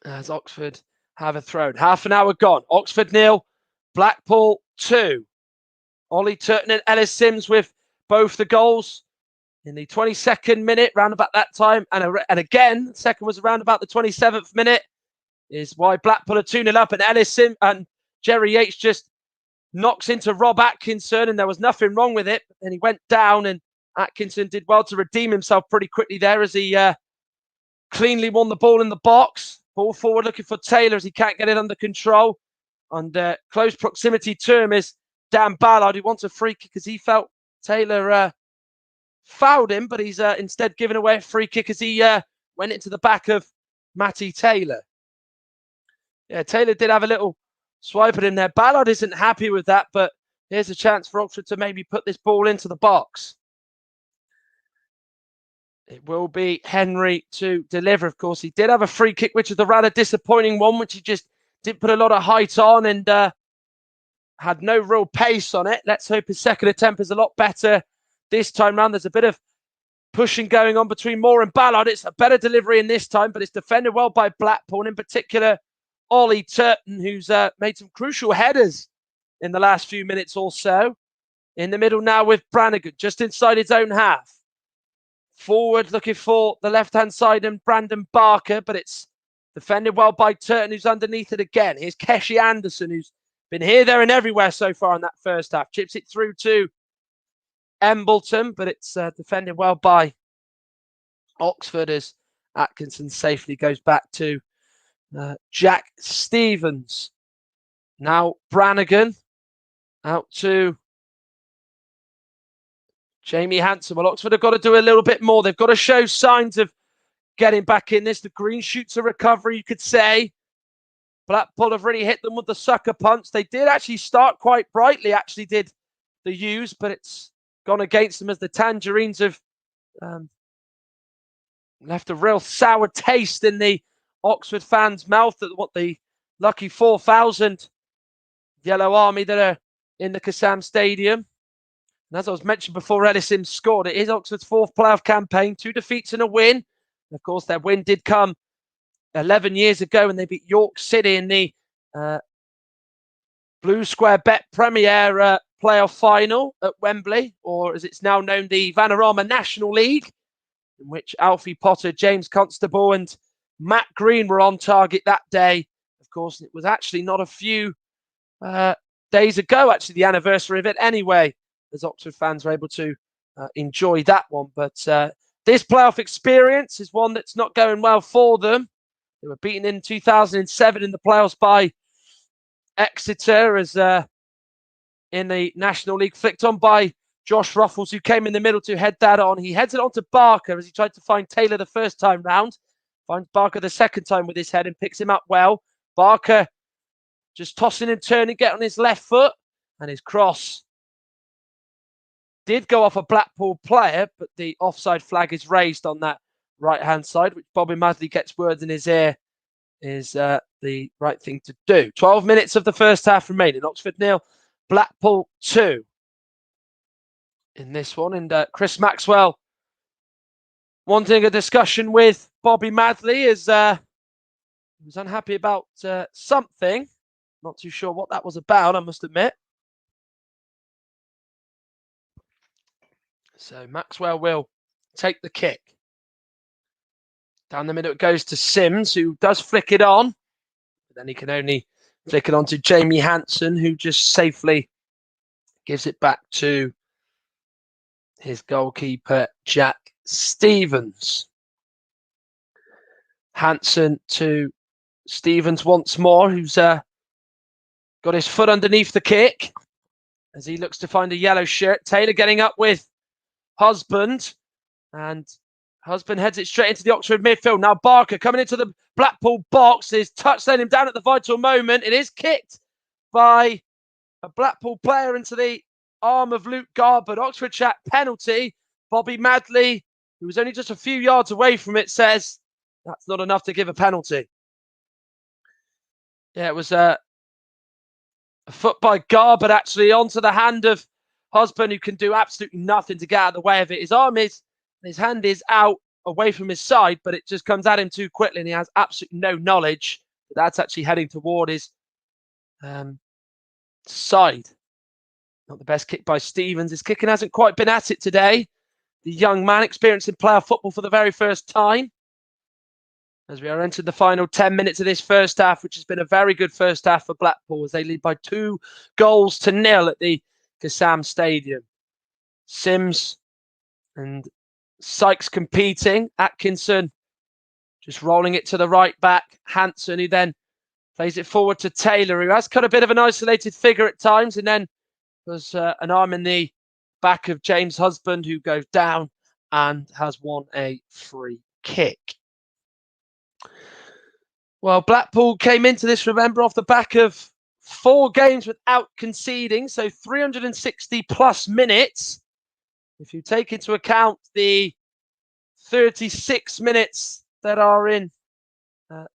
As Oxford have a throw. Half an hour gone. Oxford 0, Blackpool 2. Ollie Turton and Ellis Sims with both the goals in the 22nd minute, round about that time. And again, the second was around about the 27th minute, is why Blackpool are 2-0 up. And Ellis Sims and Jerry Yates just knocks into Rob Atkinson, and there was nothing wrong with it. But then he went down, and Atkinson did well to redeem himself pretty quickly there as he cleanly won the ball in the box. Ball forward looking for Taylor as he can't get it under control. And close proximity to him is Dan Ballard, who wants a free kick as he felt Taylor fouled him, but he's instead given away a free kick as he went into the back of Matty Taylor. Yeah, Taylor did have a little swipe at him there. Ballard isn't happy with that, but here's a chance for Oxford to maybe put this ball into the box. It will be Henry to deliver. Of course, he did have a free kick, which was the rather disappointing one, which he just didn't put a lot of height on and had no real pace on it. Let's hope his second attempt is a lot better this time round. There's a bit of pushing going on between Moore and Ballard. It's a better delivery in this time, but it's defended well by Blackpool, and in particular, Ollie Turton, who's made some crucial headers in the last few minutes or so. In the middle now with Brannigan, just inside his own half. Forward looking for the left-hand side and Brandon Barker, but it's defended well by Turton, who's underneath it again. Here's Keshi Anderson, who's been here, there and everywhere so far in that first half. Chips it through to Embleton, but it's defended well by Oxford as Atkinson safely goes back to Jack Stevens. Now Brannigan out to Jamie Hanson. Well, Oxford have got to do a little bit more. They've got to show signs of getting back in this. The green shoots a recovery, you could say. Blackpool have really hit them with the sucker punch. They did actually start quite brightly, actually did the U's, but it's gone against them as the Tangerines have left a real sour taste in the Oxford fans' mouth at what the lucky 4,000 Yellow Army that are in the Kassam Stadium. And as I was mentioned before, Ellis Sims scored. It is Oxford's fourth playoff campaign, 2 defeats and a win. And of course, their win did come 11 years ago when they beat York City in the Blue Square Bet Premier playoff final at Wembley, or as it's now known, the Vanarama National League, in which Alfie Potter, James Constable and Matt Green were on target that day. Of course, it was actually not a few days ago, actually, the anniversary of it anyway, as Oxford fans were able to enjoy that one. But this playoff experience is one that's not going well for them. They were beaten in 2007 in the playoffs by Exeter as in the National League, flicked on by Josh Ruffles, who came in the middle to head that on. He heads it on to Barker as he tried to find Taylor the first time round. Finds Barker the second time with his head and picks him up well. Barker just tossing and turning, get on his left foot, and his cross did go off a Blackpool player, but the offside flag is raised on that right-hand side, which Bobby Madley gets words in his ear is the right thing to do. 12 minutes of the first half remaining. Oxford 0, Blackpool 2 in this one. And Chris Maxwell wanting a discussion with Bobby Madley as he was unhappy about something. Not too sure what that was about, I must admit. So Maxwell will take the kick. Down the middle it goes to Sims, who does flick it on. But then he can only flick it on to Jamie Hanson, who just safely gives it back to his goalkeeper, Jack Stevens. Hanson to Stevens once more, who's got his foot underneath the kick as he looks to find a yellow shirt. Taylor getting up with Husband. And Husband heads it straight into the Oxford midfield. Now Barker coming into the Blackpool box. Is touchdown him down at the vital moment. It is kicked by a Blackpool player into the arm of Luke Garbutt. Oxford chat penalty. Bobby Madley, who was only just a few yards away from it, says that's not enough to give a penalty. Yeah, it was a foot by Garbutt actually onto the hand of Husband, who can do absolutely nothing to get out of the way of it. His arm is, his hand is out away from his side, but it just comes at him too quickly, and he has absolutely no knowledge that that's actually heading toward his side. Not the best kick by Stevens. His kicking hasn't quite been at it today. The young man experiencing playoff football for the very first time. As we are entered the final 10 minutes of this first half, which has been a very good first half for Blackpool, as they lead by 2-0 at the Kassam Stadium. Sims and Sykes competing. Atkinson just rolling it to the right back. Hanson, who then plays it forward to Taylor, who has cut a bit of an isolated figure at times, and then there's an arm in the back of James Husband, who goes down and has won a free kick. Well, Blackpool came into this, remember, off the back of 4 games without conceding, so 360 plus minutes. If you take into account the 36 minutes that are in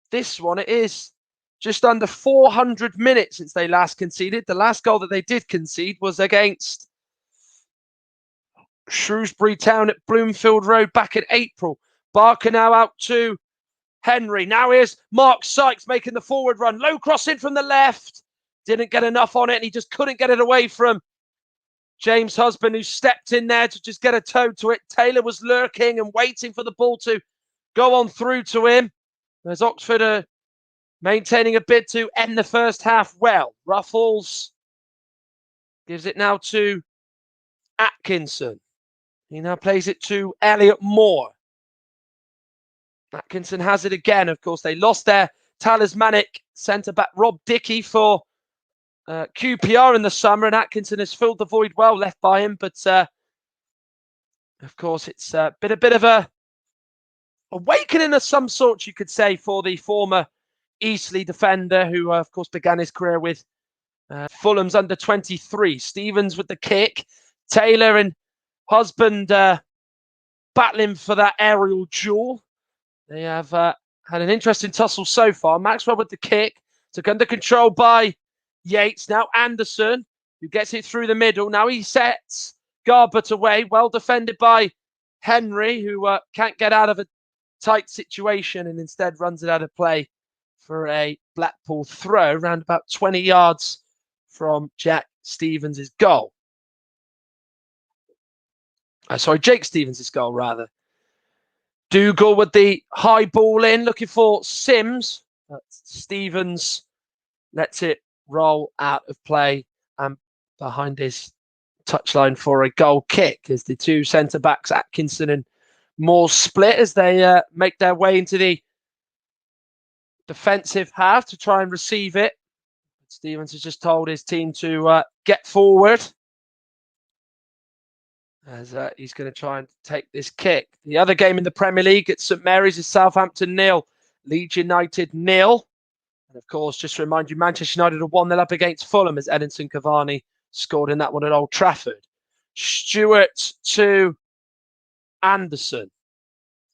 this one, it is just under 400 minutes since they last conceded. The last goal that they did concede was against Shrewsbury Town at Bloomfield Road back in April. Barker now out to Henry. Now here's Mark Sykes making the forward run. Low cross in from the left. Didn't get enough on it, and he just couldn't get it away from James Husband, who stepped in there to just get a toe to it. Taylor was lurking and waiting for the ball to go on through to him. As Oxford are maintaining a bid to end the first half well. Ruffles gives it now to Atkinson. He now plays it to Elliot Moore. Atkinson has it again. Of course, they lost their talismanic centre-back Rob Dickey for QPR in the summer, and Atkinson has filled the void well left by him. But of course, it's been a bit of a awakening of some sort, you could say, for the former Eastleigh defender, who of course began his career with Fulham's under-23. Stevens with the kick. Taylor and Husband battling for that aerial duel. They have had an interesting tussle so far. Maxwell with the kick. Took under control by Yates. Now Anderson, who gets it through the middle. Now he sets Garbutt away. Well defended by Henry, who can't get out of a tight situation and instead runs it out of play for a Blackpool throw around about 20 yards from Jack Stevens' goal. Jake Stevens' goal, rather. Dougal with the high ball in, looking for Sims. But Stevens lets it roll out of play and behind his touchline for a goal kick as the two centre-backs, Atkinson and Moore, split as they make their way into the defensive half to try and receive it. Stevens has just told his team to get forward as he's going to try and take this kick. The other game in the Premier League at St Mary's is Southampton 0, Leeds United 0. And of course, just to remind you, Manchester United have 1-0 up against Fulham as Edinson Cavani scored in that one at Old Trafford. Stewart to Anderson.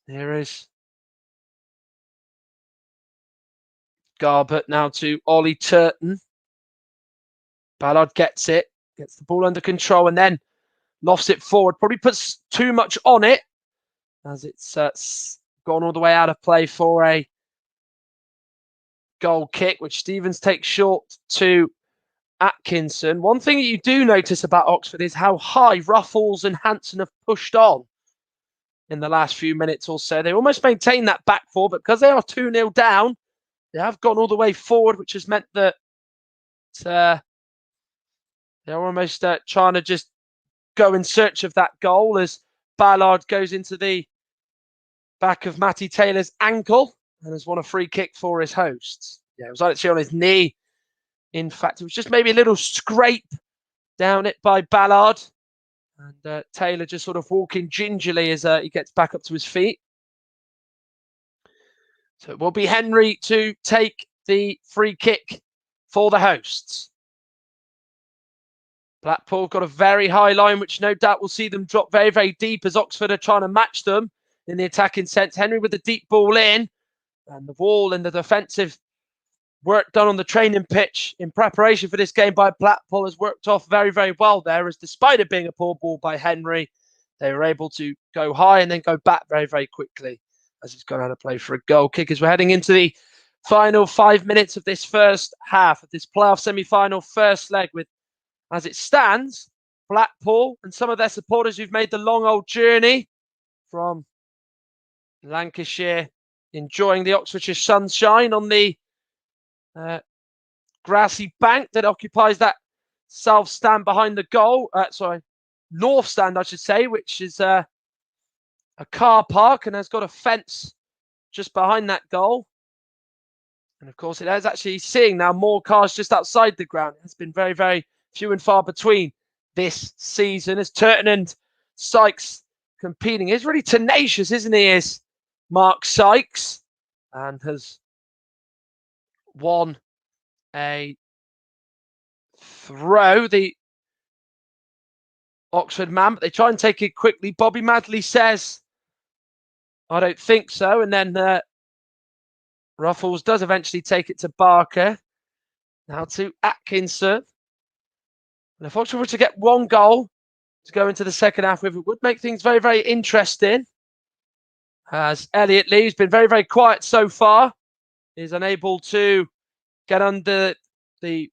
There is Garbutt now to Ollie Turton. Ballard gets it, gets the ball under control, and then lofts it forward. Probably puts too much on it as it's gone all the way out of play for a goal kick, which Stevens takes short to Atkinson. One thing that you do notice about Oxford is how high Ruffles and Hanson have pushed on in the last few minutes or so. They almost maintain that back four, but because they are 2-0 down, they have gone all the way forward, which has meant that they're almost trying to just go in search of that goal as Ballard goes into the back of Matty Taylor's ankle and has won a free kick for his hosts. Yeah, it was actually on his knee. In fact, it was just maybe a little scrape down it by Ballard. And Taylor just sort of walking gingerly as he gets back up to his feet. So it will be Henry to take the free kick for the hosts. Blackpool got a very high line, which no doubt will see them drop very, very deep as Oxford are trying to match them in the attacking sense. Henry with the deep ball in, and the wall and the defensive work done on the training pitch in preparation for this game by Blackpool has worked off very, very well there, as despite it being a poor ball by Henry, they were able to go high and then go back very, very quickly as it's gone out of play for a goal kick. As we're heading into the final 5 minutes of this first half of this playoff semi-final first leg, with, as it stands, Blackpool and some of their supporters who've made the long old journey from Lancashire enjoying the Oxfordshire sunshine on the grassy bank that occupies that south stand behind the goal. North stand, I should say, which is a car park and has got a fence just behind that goal. And of course, it is actually seeing now more cars just outside the ground. It has been very, very few and far between this season as Turton and Sykes competing. He's really tenacious, isn't he, is Mark Sykes, and has won a throw, the Oxford man, but they try and take it quickly. Bobby Madley says, I don't think so. And then Ruffles does eventually take it to Barker. Now to Atkinson. And if Oxford were to get one goal to go into the second half with, it would make things very, very interesting. As Elliot Lee, who's been very, very quiet so far, is unable to get under the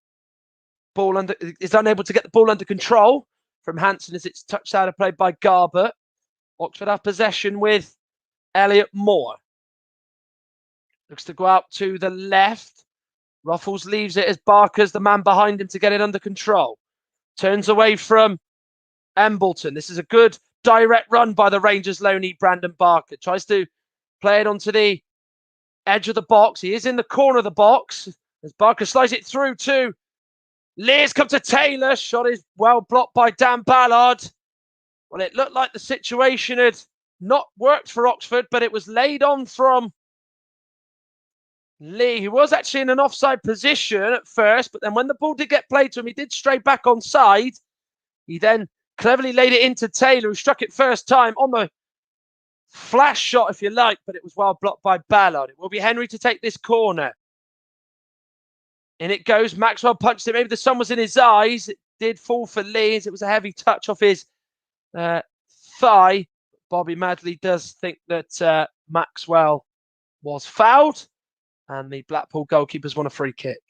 ball is unable to get the ball under control from Hanson as it's touched out of play by Garbutt. Oxford have possession with Elliot Moore. Looks to go out to the left. Ruffles leaves it as Barker's the man behind him to get it under control. Turns away from Embleton. This is a good direct run by the Rangers loanee Brandon Barker. Tries to play it onto the edge of the box. He is in the corner of the box as Barker slides it through to Lears. Come to Taylor. Shot is well blocked by Dan Ballard. Well, it looked like the situation had not worked for Oxford, but it was laid on from Lee, who was actually in an offside position at first, but then when the ball did get played to him, he did stray back onside. He then cleverly laid it into Taylor, who struck it first time on the flash shot, if you like, but it was well blocked by Ballard. It will be Henry to take this corner. In it goes. Maxwell punched it. Maybe the sun was in his eyes. It did fall for Lee as it was a heavy touch off his thigh. Bobby Madley does think that Maxwell was fouled, and the Blackpool goalkeepers want a free kick.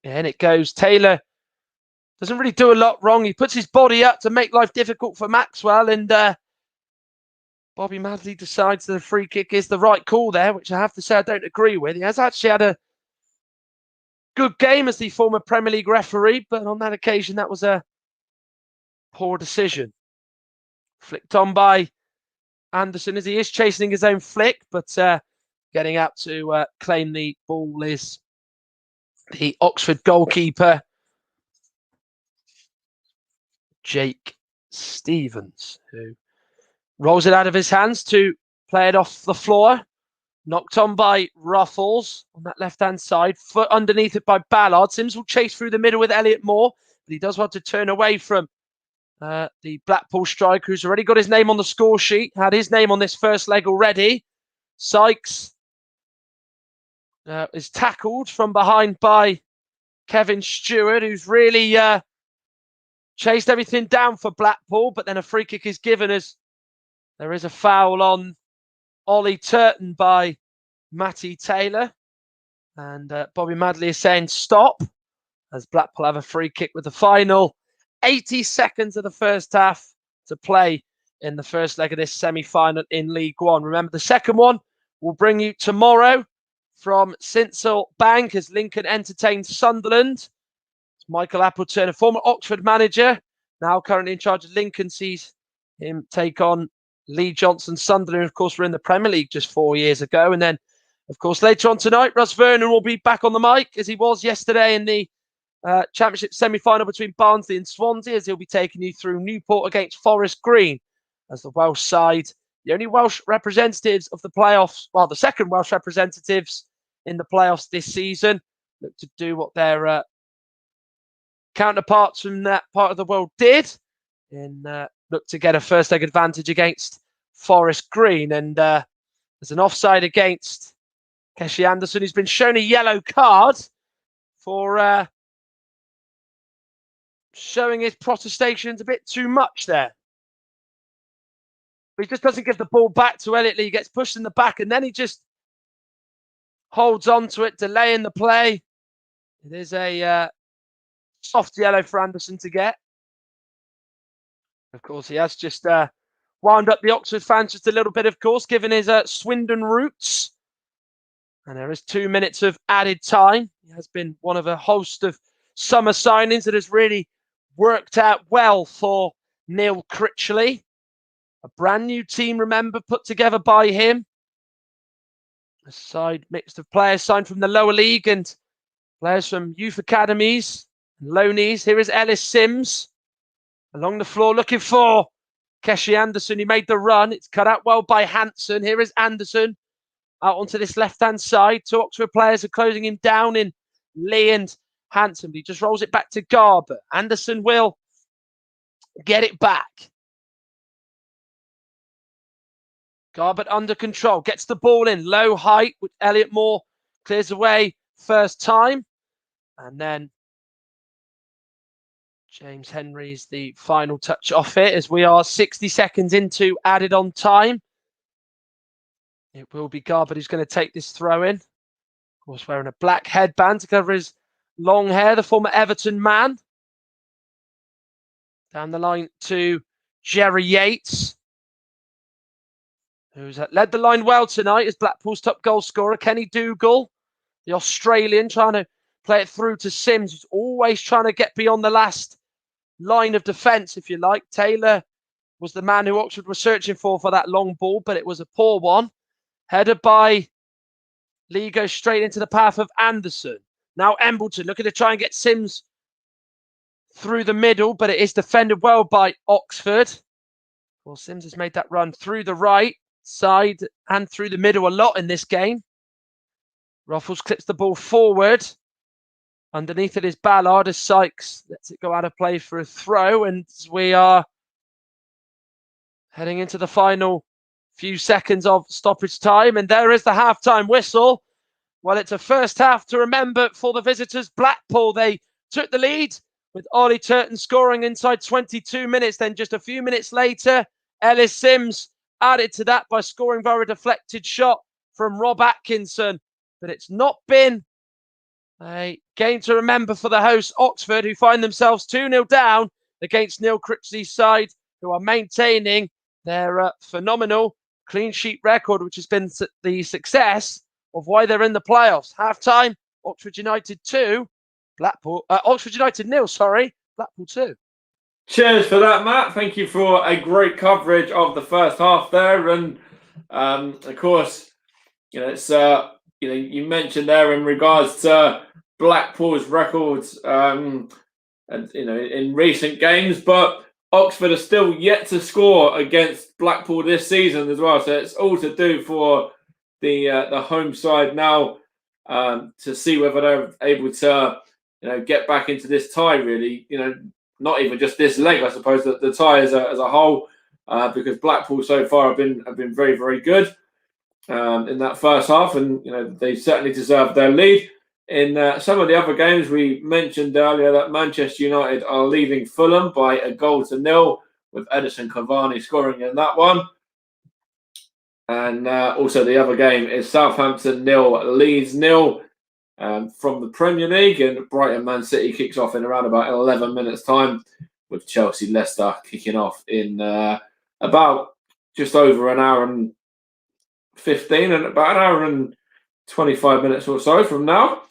And it goes. Taylor doesn't really do a lot wrong. He puts his body up to make life difficult for Maxwell, and Bobby Madley decides that a free kick is the right call there, which I have to say I don't agree with. He has actually had a good game as the former Premier League referee, but on that occasion, that was a poor decision. Flicked on by Anderson as he is chasing his own flick, but getting out to claim the ball is the Oxford goalkeeper, Jake Stevens, who rolls it out of his hands to play it off the floor. Knocked on by Ruffles on that left-hand side. Foot underneath it by Ballard. Sims will chase through the middle with Elliot Moore, but he does want to turn away from the Blackpool striker, who's already got his name on the score sheet. Had his name on this first leg already. Sykes is tackled from behind by Kevin Stewart, who's really chased everything down for Blackpool, but then a free kick is given as there is a foul on Ollie Turton by Matty Taylor. And Bobby Madley is saying stop as Blackpool have a free kick with the final 80 seconds of the first half to play in the first leg of this semi-final in League One. Remember, the second one will bring you tomorrow from Sincil Bank as Lincoln entertains Sunderland. It's Michael Appleton, a former Oxford manager, now currently in charge of Lincoln, sees him take on Lee Johnson. Sunderland, of course, were in the Premier League just 4 years ago. And then, of course, later on tonight, Russ Vernon will be back on the mic as he was yesterday in the Championship semi-final between Barnsley and Swansea, as he'll be taking you through Newport against Forest Green as the Welsh side. The only Welsh representatives of the playoffs, well, the second Welsh representatives in the playoffs this season, look to do what their counterparts from that part of the world did and look to get a first leg advantage against Forest Green. And there's an offside against Keshi Anderson, who's been shown a yellow card for showing his protestations a bit too much there. But he just doesn't give the ball back to Elliot Lee. He gets pushed in the back and then he just holds on to it, delaying the play. It is a soft yellow for Anderson to get. Of course, he has just wound up the Oxford fans just a little bit, of course, given his Swindon roots. And there is 2 minutes of added time. He has been one of a host of summer signings that has really worked out well for Neil Critchley. A brand new team, remember, put together by him. A side mixed of players signed from the lower league and players from youth academies and loanees. Here is Ellis Sims along the floor looking for Keshi Anderson. He made the run. It's cut out well by Hanson. Here is Anderson out onto this left-hand side. 2 Oxford players are closing him down in Lee and Hanson. But he just rolls it back to Garbutt. Anderson will get it back. Garbutt under control. Gets the ball in. Low height, which Elliot Moore clears away first time. And then James Henry's the final touch off it as we are 60 seconds into added on time. It will be Garbutt who's going to take this throw in. Of course, wearing a black headband to cover his long hair, the former Everton man. Down the line to Jerry Yates, who's led the line well tonight as Blackpool's top goal scorer. Kenny Dougal, the Australian, trying to play it through to Sims, who's always trying to get beyond the last line of defence, if you like. Taylor was the man who Oxford was searching for that long ball, but it was a poor one. Headed by Lee, goes straight into the path of Anderson. Now Embleton looking to try and get Sims through the middle, but it is defended well by Oxford. Well, Sims has made that run through the right side and through the middle a lot in this game. Ruffles clips the ball forward. Underneath it is Ballard as Sykes lets it go out of play for a throw. And we are heading into the final few seconds of stoppage time. And there is the halftime whistle. Well, it's a first half to remember for the visitors. Blackpool, they took the lead with Ollie Turton scoring inside 22 minutes. Then just a few minutes later, Ellis Sims added to that by scoring via a deflected shot from Rob Atkinson. But it's not been a game to remember for the hosts, Oxford, who find themselves 2-0 down against Neil Critchley's side, who are maintaining their phenomenal clean sheet record, which has been the success of why they're in the playoffs. Half-time, Oxford United 2, Oxford United 0, Blackpool 2. Cheers for that, Matt. Thank you for a great coverage of the first half there. And of course, it's you mentioned there in regards to Blackpool's records, and in recent games, but Oxford are still yet to score against Blackpool this season as well. So it's all to do for the home side now to see whether they're able to get back into this tie. Really, not even just this leg, I suppose, the tie as a whole, because Blackpool so far have been very, very good in that first half, and they certainly deserve their lead. In some of the other games, we mentioned earlier that Manchester United are leading Fulham by 1-0 with Edison Cavani scoring in that one. And also the other game is Southampton 0, Leeds 0 from the Premier League, and Brighton Man City kicks off in around about 11 minutes time, with Chelsea Leicester kicking off in about just over an hour and 15 and about an hour and 25 minutes or so from now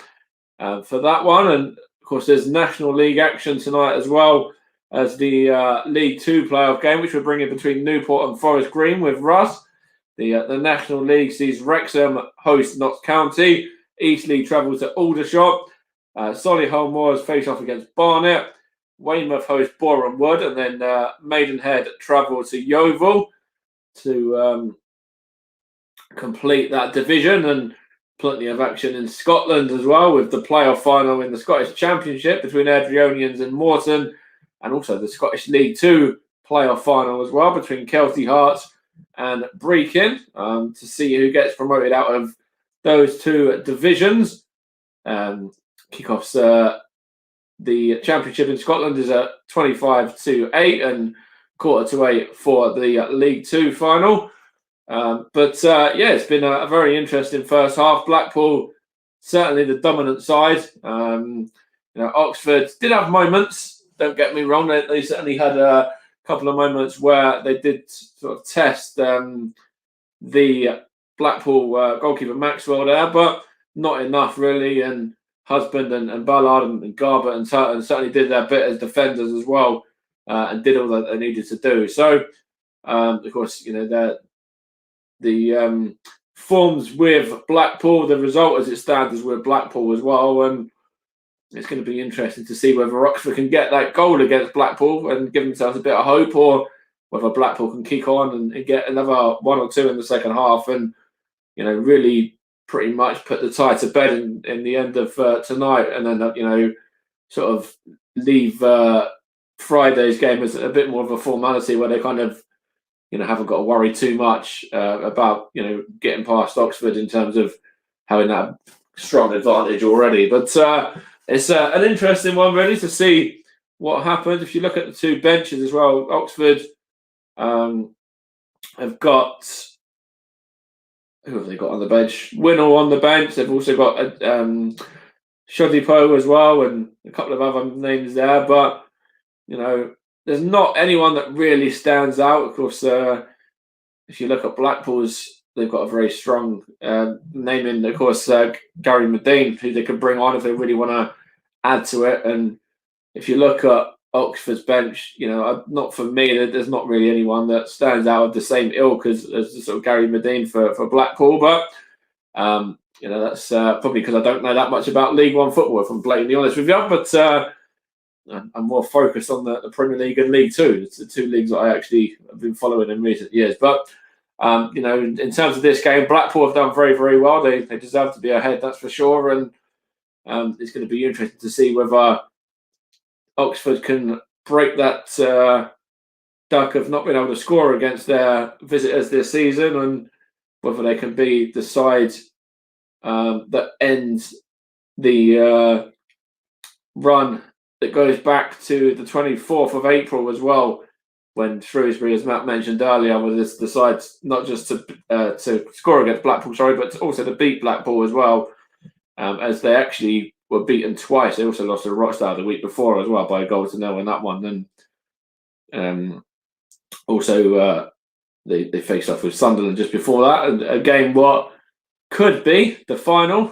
for that one. And of course, there's National League action tonight as well as the League 2 playoff game, which we're bringing between Newport and Forest Green with Russ. The National League sees Wrexham host Notts County. Eastleigh travels to Aldershot. Solihull Moors face off against Barnet. Weymouth host Boreham Wood, and then Maidenhead travel to Yeovil to complete that division, and plenty of action in Scotland as well, with the playoff final in the Scottish Championship between Airdrieonians and Morton, and also the Scottish League Two playoff final as well between Kelty Hearts and Brechin, to see who gets promoted out of those two divisions. Kickoffs. The championship in Scotland is at 25-8 and 7:45 for the League Two final. It's been a very interesting first half. Blackpool certainly the dominant side. Oxford did have moments. Don't get me wrong; they certainly had a couple of moments where they did sort of test the Blackpool goalkeeper Maxwell there, but not enough really. And Husband and Ballard and Garbutt and Turton certainly did their bit as defenders as well, and did all that they needed to do. So, of course, the forms with Blackpool, the result as it stands is with Blackpool as well, and it's going to be interesting to see whether Oxford can get that goal against Blackpool and give themselves a bit of hope, or whether Blackpool can kick on and get another one or two in the second half, and really pretty much put the tie to bed in the end of tonight, and then sort of leave Friday's game as a bit more of a formality, where they kind of haven't got to worry too much about getting past Oxford in terms of having that strong advantage already. But it's an interesting one really to see what happens. If you look at the two benches as well, Oxford have got, who have they got on the bench? Winnell on the bench. They've also got Shodipo as well, and a couple of other names there. But there's not anyone that really stands out. Of course, if you look at Blackpool's, they've got a very strong name in, of course, Gary Medine, who they could bring on if they really want to add to it. And if you look at Oxford's bench, not for me, there's not really anyone that stands out of the same ilk as sort of Gary Medine for Blackpool. But that's probably because I don't know that much about League One football, if I'm blatantly honest with you. But I'm more focused on the Premier League and League Two. It's the two leagues that I actually have been following in recent years. But in terms of this game, Blackpool have done very, very well. They deserve to be ahead, that's for sure. And it's going to be interesting to see whether Oxford can break that duck of not being able to score against their visitors this season, and whether they can be the side that ends the run that goes back to the 24th of April as well, when Shrewsbury, as Matt mentioned earlier, was decides not just to score against Blackpool, but also to beat Blackpool as well, as they actually were beaten twice. They also lost to Rochdale the week before as well by a goal to nil in that one. And also they faced off with Sunderland just before that, and a game what could be the final,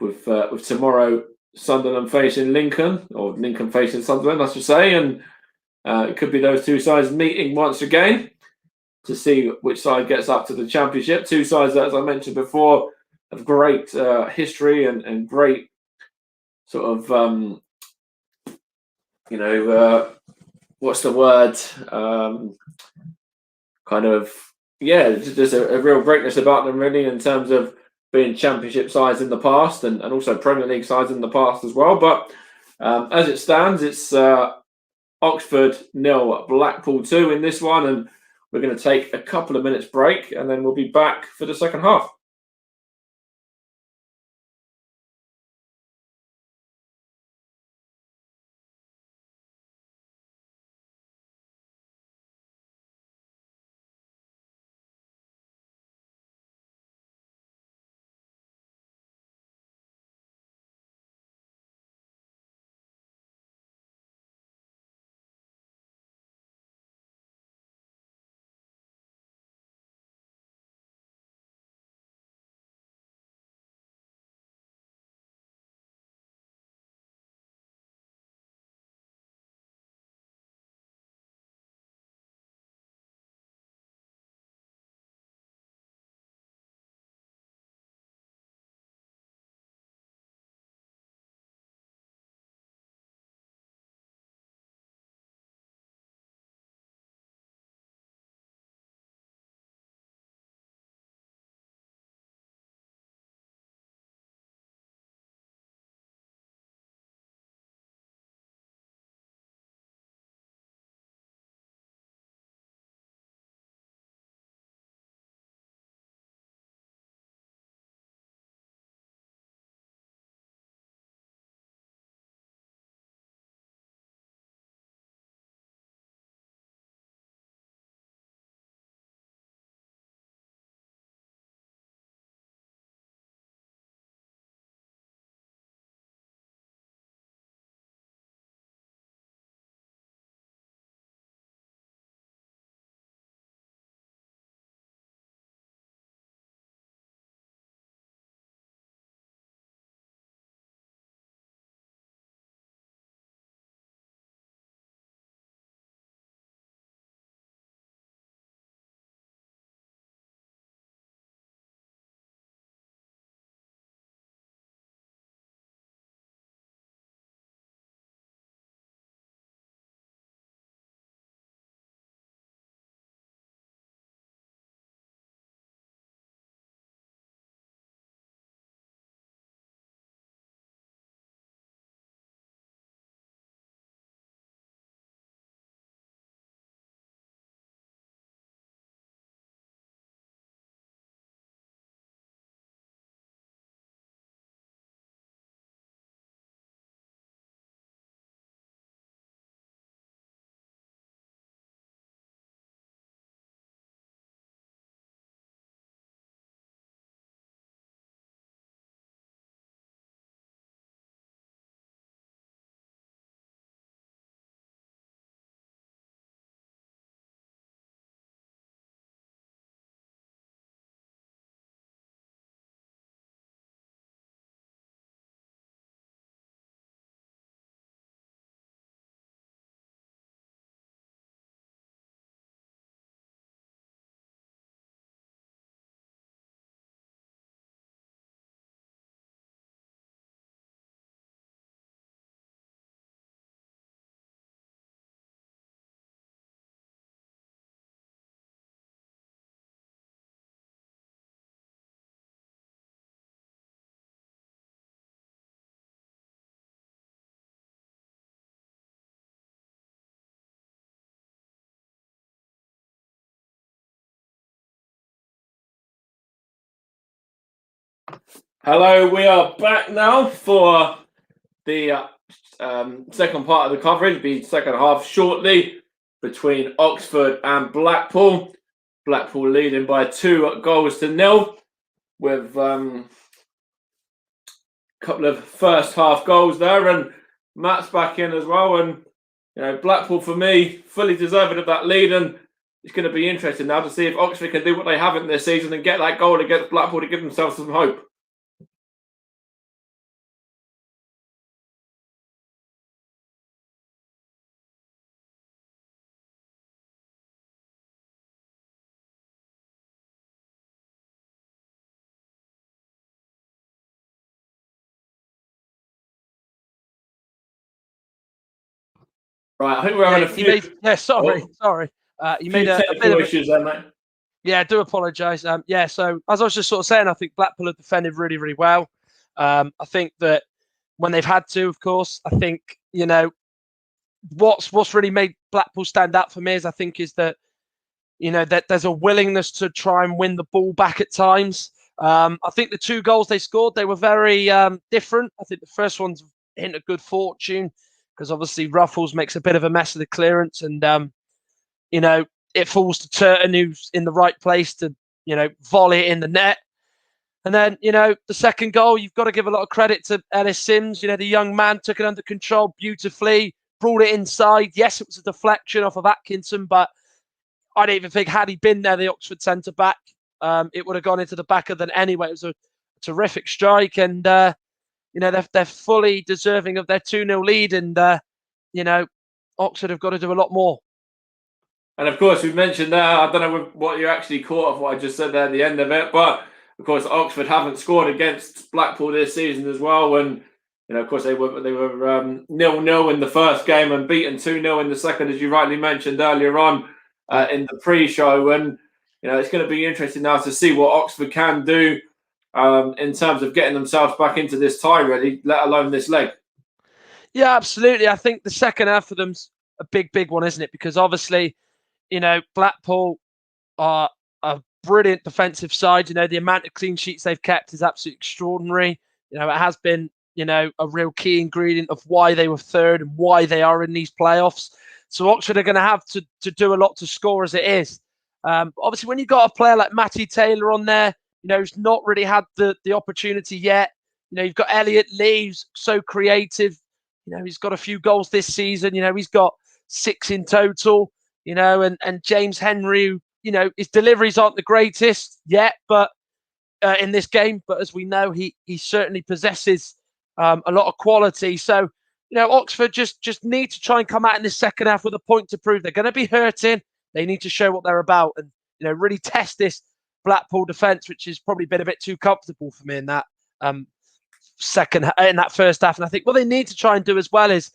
with tomorrow Sunderland facing Lincoln, or Lincoln facing Sunderland, I should say, and it could be those two sides meeting once again to see which side gets up to the championship. Two sides that, as I mentioned before, have great history and great sort of what's the word? There's a real greatness about them, really, in terms of being championship sides in the past and also Premier League sides in the past as well. But as it stands, it's Oxford 0, Blackpool 2 in this one, and we're going to take a couple of minutes break, and then we'll be back for the second half. Hello, we are back now for the second part of the coverage, the second half shortly between Oxford and Blackpool. Blackpool leading by 2-0 with a couple of first half goals there, and Matt's back in as well. And Blackpool for me fully deserving of that lead, and it's going to be interesting now to see if Oxford can do what they haven't this season and get that goal against Blackpool to give themselves some hope. Right, I think we're having a few. Sorry. You made a technical bit of issues there, mate. Yeah, I do apologise. So as I was just sort of saying, I think Blackpool have defended really, really well. I think that when they've had to, of course, I think what's really made Blackpool stand out for me is that that there's a willingness to try and win the ball back at times. I think the 2 goals they scored, they were very different. I think the first one's a hint of good fortune because obviously Ruffles makes a bit of a mess of the clearance, and it falls to Turton, who's in the right place to volley it in the net. And then the second goal, you've got to give a lot of credit to Ellis Sims. The young man took it under control beautifully, brought it inside. Yes, it was a deflection off of Atkinson, but I don't even think had he been there, the Oxford centre back, it would have gone into the back of the net anyway. It was a terrific strike, and they're fully deserving of their 2-0 lead, and Oxford have got to do a lot more. And of course, we've mentioned there, I don't know what you actually caught of what I just said there at the end of it, but of course, Oxford haven't scored against Blackpool this season as well. And of course, they were 0-0 in the first game and beaten 2-0 in the second, as you rightly mentioned earlier on in the pre-show. And it's going to be interesting now to see what Oxford can do in terms of getting themselves back into this tie, really, let alone this leg. Yeah, absolutely. I think the second half for them's a big one, isn't it? Because obviously, Blackpool are a brilliant defensive side. The amount of clean sheets they've kept is absolutely extraordinary. It has been, a real key ingredient of why they were third and why they are in these playoffs. So Oxford are going to have to do a lot to score as it is. Obviously, when you've got a player like Matty Taylor on there, who's not really had the opportunity yet. You've got Elliot Lee, who's so creative. He's got a few goals this season. He's got 6 in total. And James Henry, his deliveries aren't the greatest yet, but in this game, but as we know, he certainly possesses a lot of quality. So, Oxford just need to try and come out in the second half with a point to prove. They're going to be hurting. They need to show what they're about and really test this Blackpool defence, which has probably been a bit too comfortable for me in that first half. And I think what they need to try and do as well is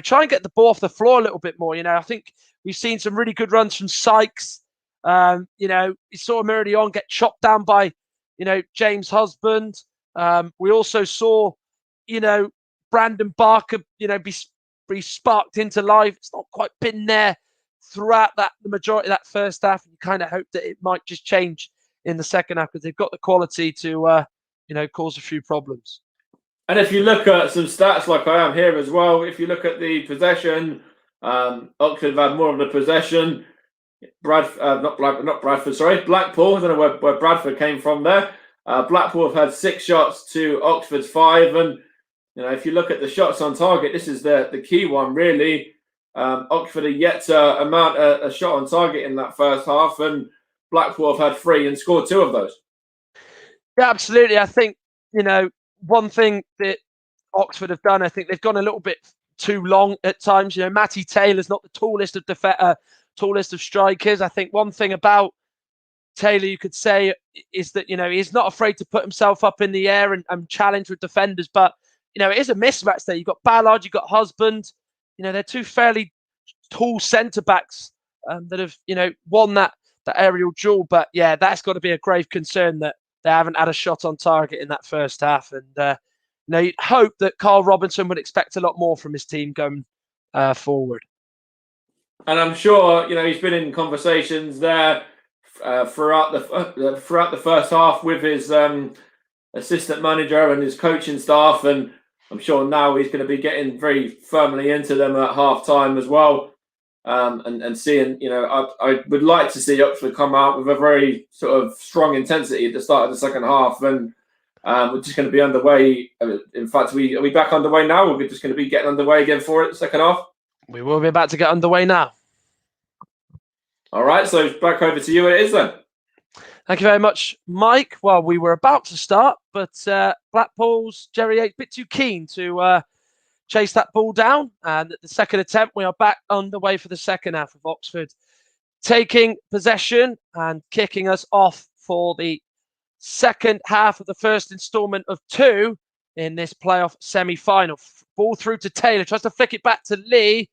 try and get the ball off the floor a little bit more. I think we've seen some really good runs from Sykes. You saw him early on get chopped down by James Husband. We also saw Brandon Barker be sparked into life. It's not quite been there throughout the majority of that first half. You kind of hope that it might just change in the second half because they've got the quality to cause a few problems. And if you look at some stats like I am here as well, if you look at the possession, Oxford have had more of the possession. Blackpool. I don't know where Bradford came from there. Blackpool have had 6 shots to Oxford's 5. And, if you look at the shots on target, this is the key one, really. Oxford are yet to amount a shot on target in that first half. And Blackpool have had 3 and scored 2 of those. Yeah, absolutely. I think, one thing that Oxford have done, I think they've gone a little bit too long at times. Matty Taylor's not the tallest of strikers. I think one thing about Taylor you could say is that he's not afraid to put himself up in the air and challenge with defenders. But it is a mismatch there. You've got Ballard, you've got Husband. They're 2 fairly tall centre backs that have won that aerial duel. But yeah, that's got to be a grave concern that they haven't had a shot on target in that first half. And you'd hope that Carl Robinson would expect a lot more from his team going forward. And I'm sure he's been in conversations there throughout the first half with his assistant manager and his coaching staff, and I'm sure now he's going to be getting very firmly into them at half time as well. And seeing, I would like to see Oxford come out with a very sort of strong intensity at the start of the second half, and we're just going to be underway. In fact, are we back underway now, or we're just going to be getting underway again for it, second half? We will be about to get underway now. All right, so back over to you. It is then. Thank you very much, Mike. Well, we were about to start, but Blackpool's Jerry Yates a bit too keen to chase that ball down. And at the second attempt, we are back underway for the second half of Oxford taking possession and kicking us off for the second half of the first instalment of 2 in this playoff semi-final. Ball through to Taylor, tries to flick it back to Lee,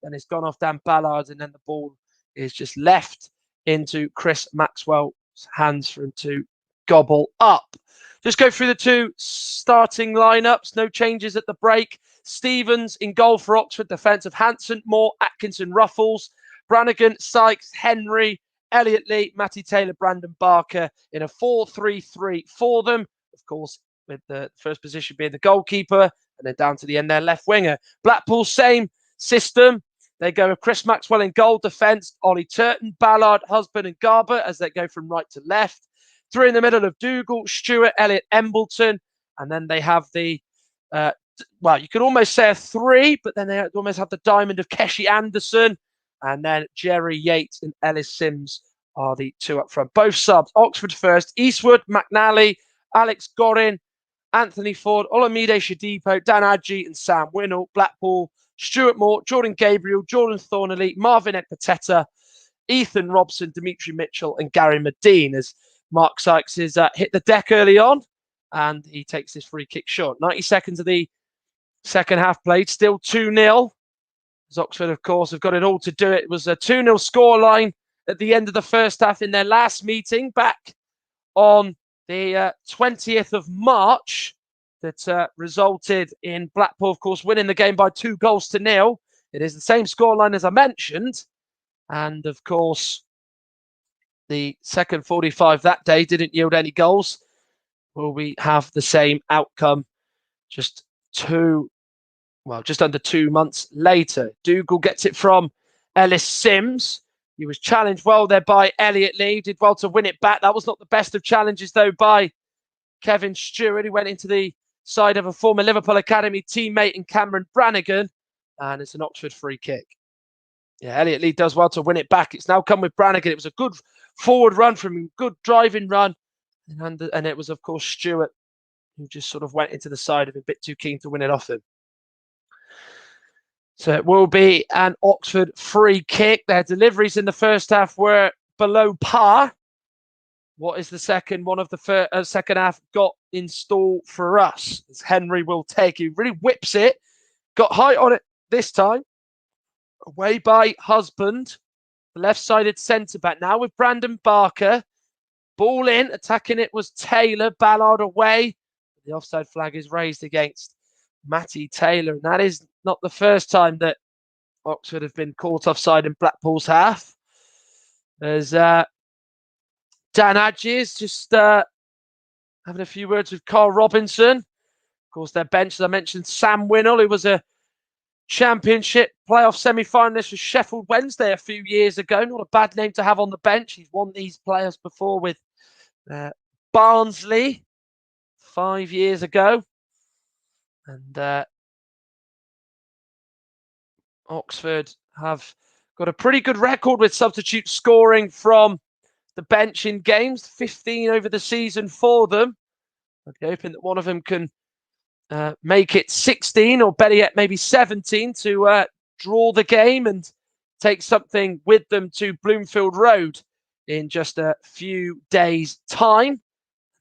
then it's gone off Dan Ballard, and then the ball is just left into Chris Maxwell's hands for him to gobble up. Just go through the 2 starting lineups. No changes at the break. Stevens in goal for Oxford. Defence of Hanson, Moore, Atkinson, Ruffles, Brannigan, Sykes, Henry, Elliot Lee, Matty Taylor, Brandon Barker in a 4-3-3 for them. Of course, with the first position being the goalkeeper, and then down to the end their left winger. Blackpool, same system. They go with Chris Maxwell in goal, defence, Ollie Turton, Ballard, Husband and Garber as they go from right to left. 3 in the middle of Dougal, Stewart, Elliot, Embleton. And then they have the, you could almost say a 3, but then they almost have the diamond of Keshi Anderson. And then Jerry Yates and Ellis Sims are the 2 up front. Both subs. Oxford first. Eastwood, McNally, Alex Gorin, Anthony Ford, Olamide Shadipo, Dan Adji and Sam Winnell. Blackpool, Stuart Moore, Jordan Gabriel, Jordan Thornley, Marvin Ekpateta, Ethan Robson, Dimitri Mitchell and Gary Medine, as Mark Sykes has hit the deck early on and he takes this free kick short. 90 seconds of the second half played, still 2-0. As Oxford, of course, have got it all to do it. It was a 2-0 scoreline at the end of the first half in their last meeting back on the 20th of March that resulted in Blackpool, of course, winning the game by 2-0. It is the same scoreline as I mentioned. And, of course, the second 45 that day didn't yield any goals. Will we have the same outcome just under 2 months later? Dougal gets it from Ellis Sims. He was challenged well there by Elliot Lee. Did well to win it back. That was not the best of challenges, though, by Kevin Stewart, who went into the side of a former Liverpool Academy teammate in Cameron Brannigan. And it's an Oxford free kick. Yeah, Elliot Lee does well to win it back. It's now come with Brannigan. It was a good forward run from him, good driving run. And it was, of course, Stewart who just sort of went into the side of him, a bit too keen to win it off him. So it will be an Oxford free kick. Their deliveries in the first half were below par. What is the second one of the second half got in store for us? As Henry will take. He really whips it. Got height on it this time. Away by Husband. The left-sided centre-back. Now with Brandon Barker. Ball in. Attacking it was Taylor. Ballard away. The offside flag is raised against Matty Taylor. And that is not the first time that Oxford have been caught offside in Blackpool's half. As Dan Adji is just having a few words with Carl Robinson. Of course, their bench, as I mentioned, Sam Winnell, who was a Championship playoff semi-finalist with Sheffield Wednesday a few years ago. Not a bad name to have on the bench. He's won these players before with Barnsley 5 years ago. And Oxford have got a pretty good record with substitute scoring from the bench in games. 15 over the season for them. I'm hoping that one of them can make it 16 or better yet, maybe 17 to draw the game and take something with them to Bloomfield Road in just a few days' time.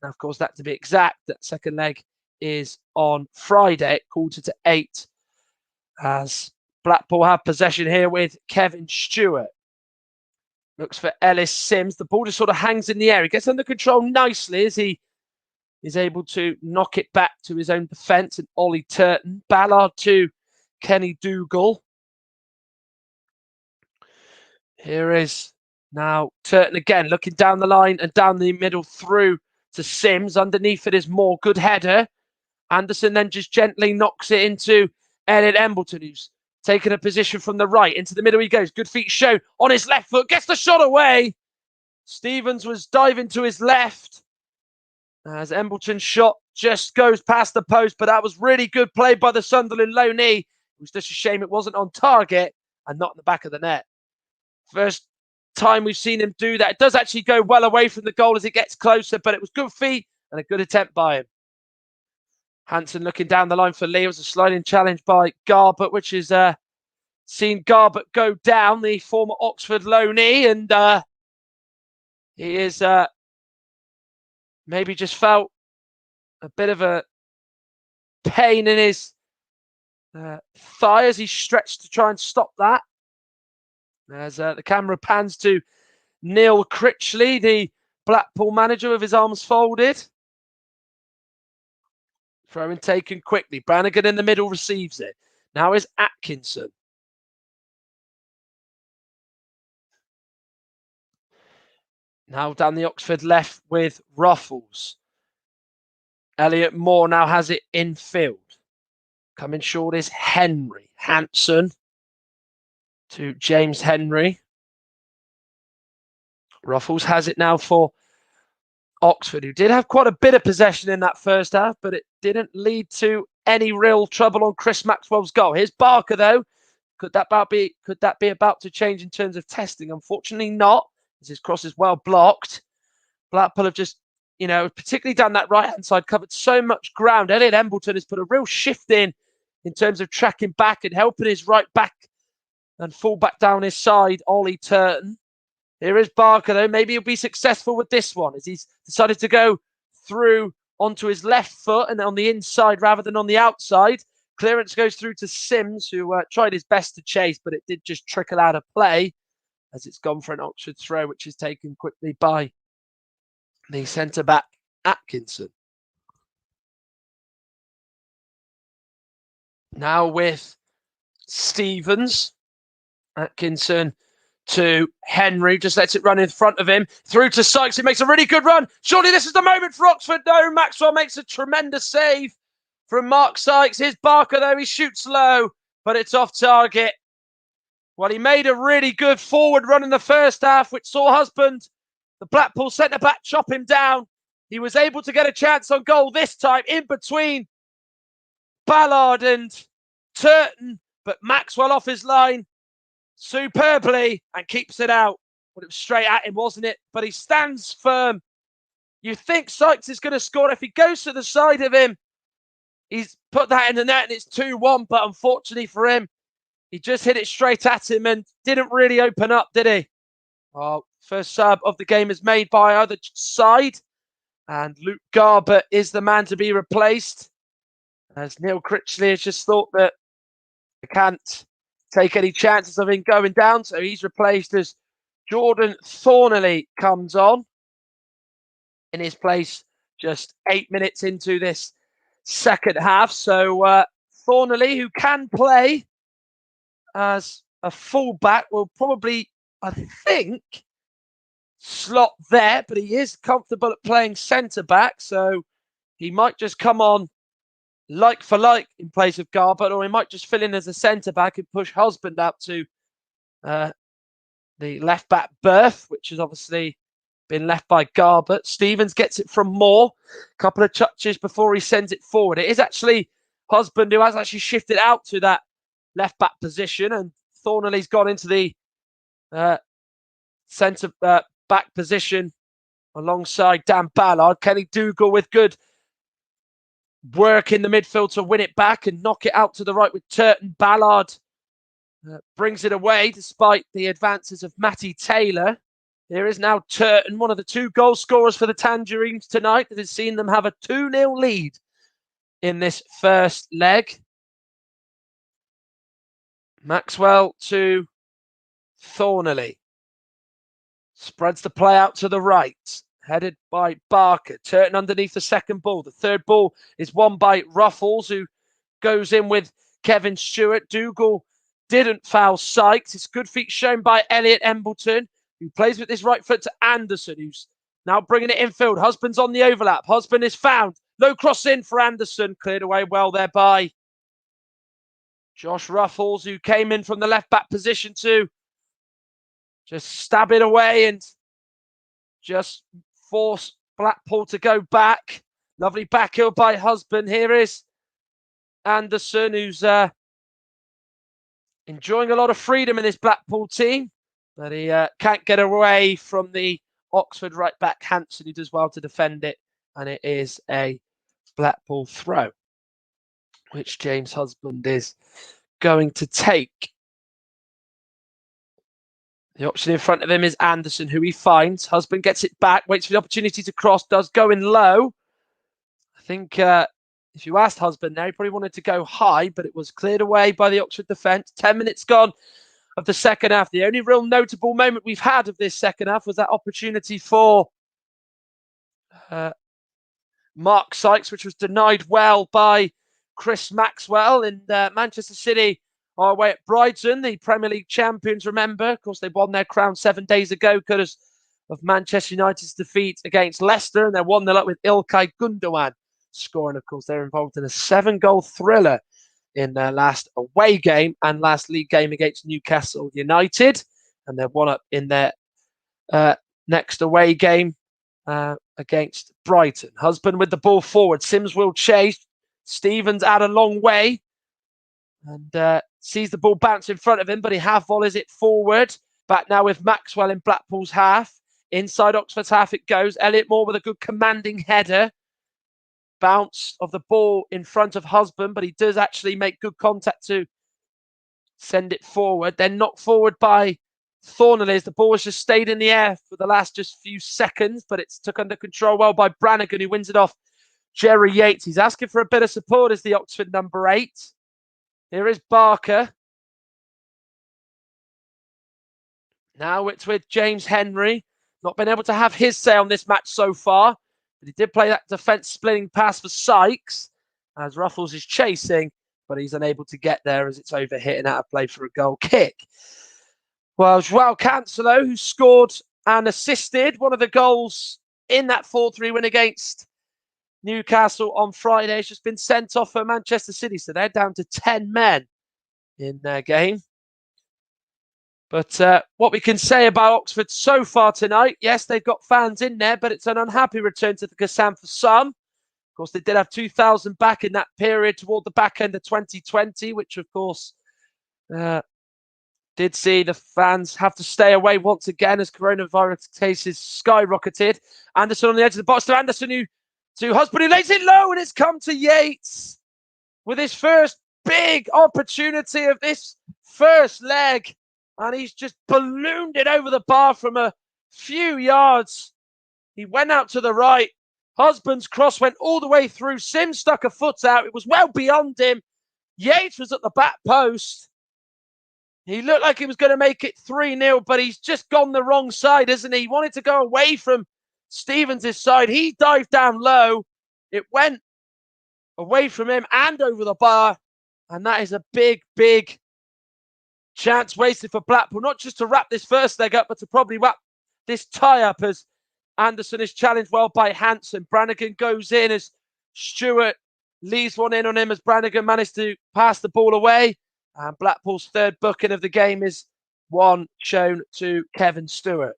And of course, that to be exact, that second leg is on Friday at 7:45 as Blackpool have possession here with Kevin Stewart. Looks for Ellis Sims. The ball just sort of hangs in the air. He gets under control nicely as he is able to knock it back to his own defence. And Ollie Turton. Ballard to Kenny Dougal. Here is now Turton again, looking down the line and down the middle through to Sims. Underneath it is Moore. Good header. Anderson then just gently knocks it into Elliot Embleton, who's taken a position from the right. Into the middle he goes. Good feet shown on his left foot. Gets the shot away. Stevens was diving to his left as Embleton's shot just goes past the post. But that was really good play by the Sunderland loanee. It was just a shame it wasn't on target and not in the back of the net. First time we've seen him do that. It does actually go well away from the goal as it gets closer, but it was good feet and a good attempt by him. Hansen looking down the line for Lee. It was a sliding challenge by Garbett, which is seen Garbett go down, the former Oxford loanee, and he is maybe just felt a bit of a pain in his thigh as he stretched to try and stop that. As the camera pans to Neil Critchley, the Blackpool manager, with his arms folded. Throw-in taken quickly. Brannigan in the middle receives it. Now is Atkinson. Now down the Oxford left with Ruffles. Elliot Moore now has it in field. Coming short is Henry. Hanson to James Henry. Ruffles has it now for Oxford, who did have quite a bit of possession in that first half, but it didn't lead to any real trouble on Chris Maxwell's goal. Here's Barker, though. Could that be about to change in terms of testing? Unfortunately not, as his cross is well blocked. Blackpool have just, particularly down that right-hand side, covered so much ground. Elliot Embleton has put a real shift in terms of tracking back and helping his right back and full back down his side, Ollie Turton. Here is Barker, though. Maybe he'll be successful with this one, as he's decided to go through onto his left foot and on the inside rather than on the outside. Clearance goes through to Sims, who tried his best to chase, but it did just trickle out of play as it's gone for an Oxford throw, which is taken quickly by the centre-back, Atkinson. Now with Stevens. Atkinson to Henry, just lets it run in front of him. Through to Sykes, who makes a really good run. Surely this is the moment for Oxford. No, Maxwell makes a tremendous save from Mark Sykes. Here's Barker, though. He shoots low, but it's off target. Well, he made a really good forward run in the first half, which saw Husband, the Blackpool centre-back, chop him down. He was able to get a chance on goal this time in between Ballard and Turton, but Maxwell off his line superbly and keeps it out. But it was straight at him, wasn't it? But he stands firm. You think Sykes is going to score. If he goes to the side of him, he's put that in the net and it's 2-1. But unfortunately for him, he just hit it straight at him and didn't really open up, did he? Well, first sub of the game is made by either side. And Luke Garber is the man to be replaced. As Neil Critchley has just thought that I can't take any chances of him going down. So he's replaced as Jordan Thornley comes on in his place just 8 minutes into this second half. So Thornley, who can play as a fullback, will probably, I think, slot there, but he is comfortable at playing centre-back. So he might just come on like for like in place of Garbett, or he might just fill in as a centre-back and push Husband out to the left-back berth, which has obviously been left by Garbett. Stevens gets it from Moore. A couple of touches before he sends it forward. It is actually Husband who has actually shifted out to that left-back position, and Thornley's gone into the centre-back position alongside Dan Ballard. Kenny Dougal with good work in the midfield to win it back and knock it out to the right with Turton. Ballard brings it away despite the advances of Matty Taylor. Here is now Turton, one of the two goal scorers for the Tangerines tonight, that has seen them have a 2-0 lead in this first leg. Maxwell to Thornley. Spreads the play out to the right. Headed by Barker. Turton underneath the second ball. The third ball is won by Ruffles, who goes in with Kevin Stewart. Dougal didn't foul Sykes. It's good feet shown by Elliot Embleton, who plays with his right foot to Anderson, who's Now bringing it infield. Husband's on the overlap. Husband is found. Low cross in for Anderson. Cleared away well there by Josh Ruffles, who came in from the left back position to just stab it away and just force Blackpool to go back. Lovely back heel by Husband. Here is Anderson, who's enjoying a lot of freedom in this Blackpool team, but he can't get away from the Oxford right back Hanson, who does well to defend it, and it is a Blackpool throw, which James Husband is going to take. The option in front of him is Anderson, who he finds. Husband gets it back, waits for the opportunity to cross, does go in low. I think if you asked Husband there, he probably wanted to go high, but it was cleared away by the Oxford defence. 10 minutes gone of the second half. The only real notable moment we've had of this second half was that opportunity for Mark Sykes, which was denied well by Chris Maxwell. And Manchester City are away at Brighton, the Premier League champions, remember. Of course, they won their crown 7 days ago because of Manchester United's defeat against Leicester, and they're 1-0 up with Ilkay Gundogan scoring. Of course, they're involved in a 7-goal thriller in their last away game and last league game against Newcastle United, and they're 1-up in their next away game against Brighton. Husband with the ball forward. Sims will chase. Stevens out a long way and sees the ball bounce in front of him, but he half volleys it forward. Back now with Maxwell in Blackpool's half. Inside Oxford's half it goes. Elliot Moore with a good commanding header. Bounce of the ball in front of Husband, but he does actually make good contact to send it forward. Then knocked forward by Thornley as the ball has just stayed in the air for the last just few seconds, but it's took under control well by Brannigan, who wins it off Jerry Yates. He's asking for a bit of support as the Oxford number 8. Here is Barker. Now it's with James Henry. Not been able to have his say on this match so far, but he did play that defence splitting pass for Sykes as Ruffles is chasing, but he's unable to get there as it's overhit and out of play for a goal kick. Well, Joao Cancelo, who scored and assisted one of the goals in that 4-3 win against Newcastle on Friday, has just been sent off for Manchester City. So they're down to 10 men in their game. But what we can say about Oxford so far tonight, yes, they've got fans in there, but it's an unhappy return to the Kassam for some. Of course, they did have 2,000 back in that period toward the back end of 2020, which, of course, did see the fans have to stay away once again as coronavirus cases skyrocketed. Anderson on the edge of the box to Anderson, who to Husband, who lays it low, and it's come to Yates with his first big opportunity of this first leg. And he's just ballooned it over the bar from a few yards. He went out to the right. Husband's cross went all the way through. Sims stuck a foot out. It was well beyond him. Yates was at the back post. He looked like he was going to make it 3-0, but he's just gone the wrong side, isn't he? He wanted to go away from Stevens' side. He dived down low. It went away from him and over the bar. And that is a big, big chance wasted for Blackpool, not just to wrap this first leg up, but to probably wrap this tie up as Anderson is challenged well by Hanson. Brannigan goes in as Stewart leaves one in on him as Brannigan managed to pass the ball away. And Blackpool's third booking of the game is one shown to Kevin Stewart.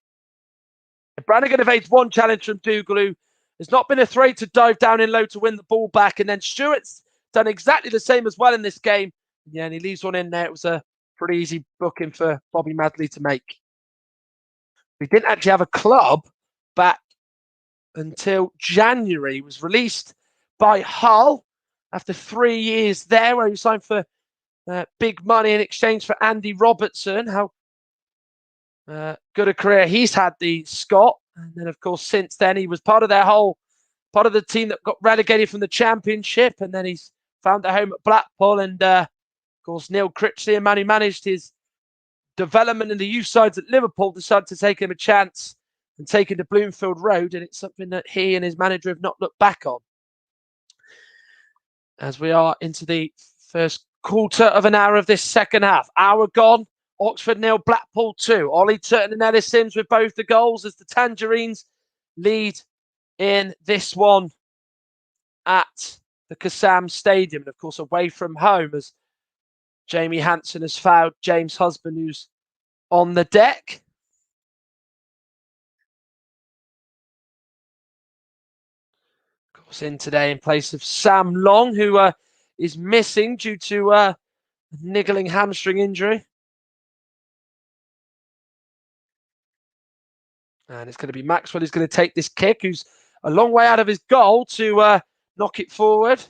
Brannigan evades one challenge from Dougal, who has not been afraid to dive down in low to win the ball back. And then Stewart's done exactly the same as well in this game. Yeah, and he leaves one in there. It was a pretty easy booking for Bobby Madley to make. We didn't actually have a club back until January. He was released by Hull after 3 years there, where he signed for big money in exchange for Andy Robertson. How good a career he's had, the Scot. And then, of course, since then, he was part of the team that got relegated from the Championship. And then he's found a home at Blackpool. And, of course, Neil Critchley, a man who managed his development in the youth sides at Liverpool, decided to take him a chance and take him to Bloomfield Road. And it's something that he and his manager have not looked back on. As we are into the first quarter of an hour of this second half. Hour gone. Oxford 0, Blackpool 2. Ollie Turton and Ellis Sims with both the goals as the Tangerines lead in this one at the Kassam Stadium, and of course away from home, as Jamie Hansen has fouled James Husband, who's on the deck. Of course, in today in place of Sam Long, who is missing due to a niggling hamstring injury. And it's going to be Maxwell who's going to take this kick, who's a long way out of his goal to knock it forward.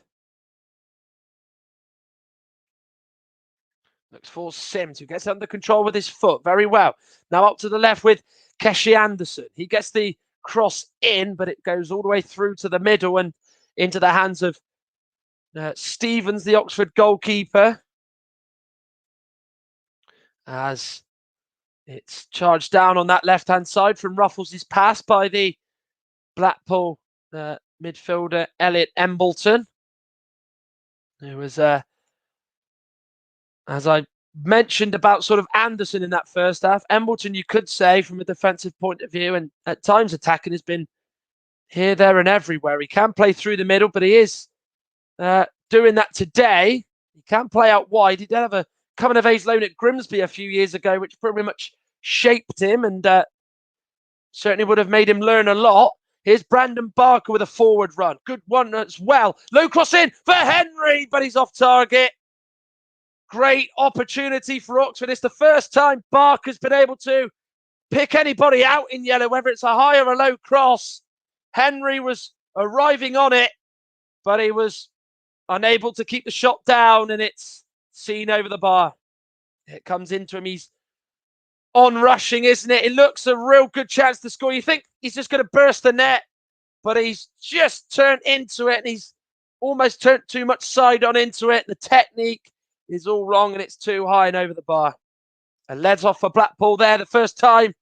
Looks for Sims, who gets under control with his foot very well. Now up to the left with Keshi Anderson. He gets the cross in, but it goes all the way through to the middle and into the hands of Stevens, the Oxford goalkeeper. As it's charged down on that left-hand side from Ruffles' pass by the Blackpool midfielder Elliot Embleton. Who was, as I mentioned about sort of Anderson in that first half, Embleton, you could say, from a defensive point of view, and at times attacking, has been here, there, and everywhere. He can play through the middle, but he is doing that today. He can play out wide. He did have a coming of age loan at Grimsby a few years ago, which pretty much shaped him and certainly would have made him learn a lot. Here's Brandon Barker with a forward run. Good one as well. Low cross in for Henry, but he's off target. Great opportunity for Oxford. It's the first time Barker's been able to pick anybody out in yellow, whether it's a high or a low cross. Henry was arriving on it, but he was unable to keep the shot down, and it's seen over the bar. It comes into him. He's on rushing, isn't it? It looks a real good chance to score. You think he's just going to burst the net, but he's just turned into it, and he's almost turned too much side on into it. The technique is all wrong, and it's too high and over the bar. And leads off for Blackpool there. The first time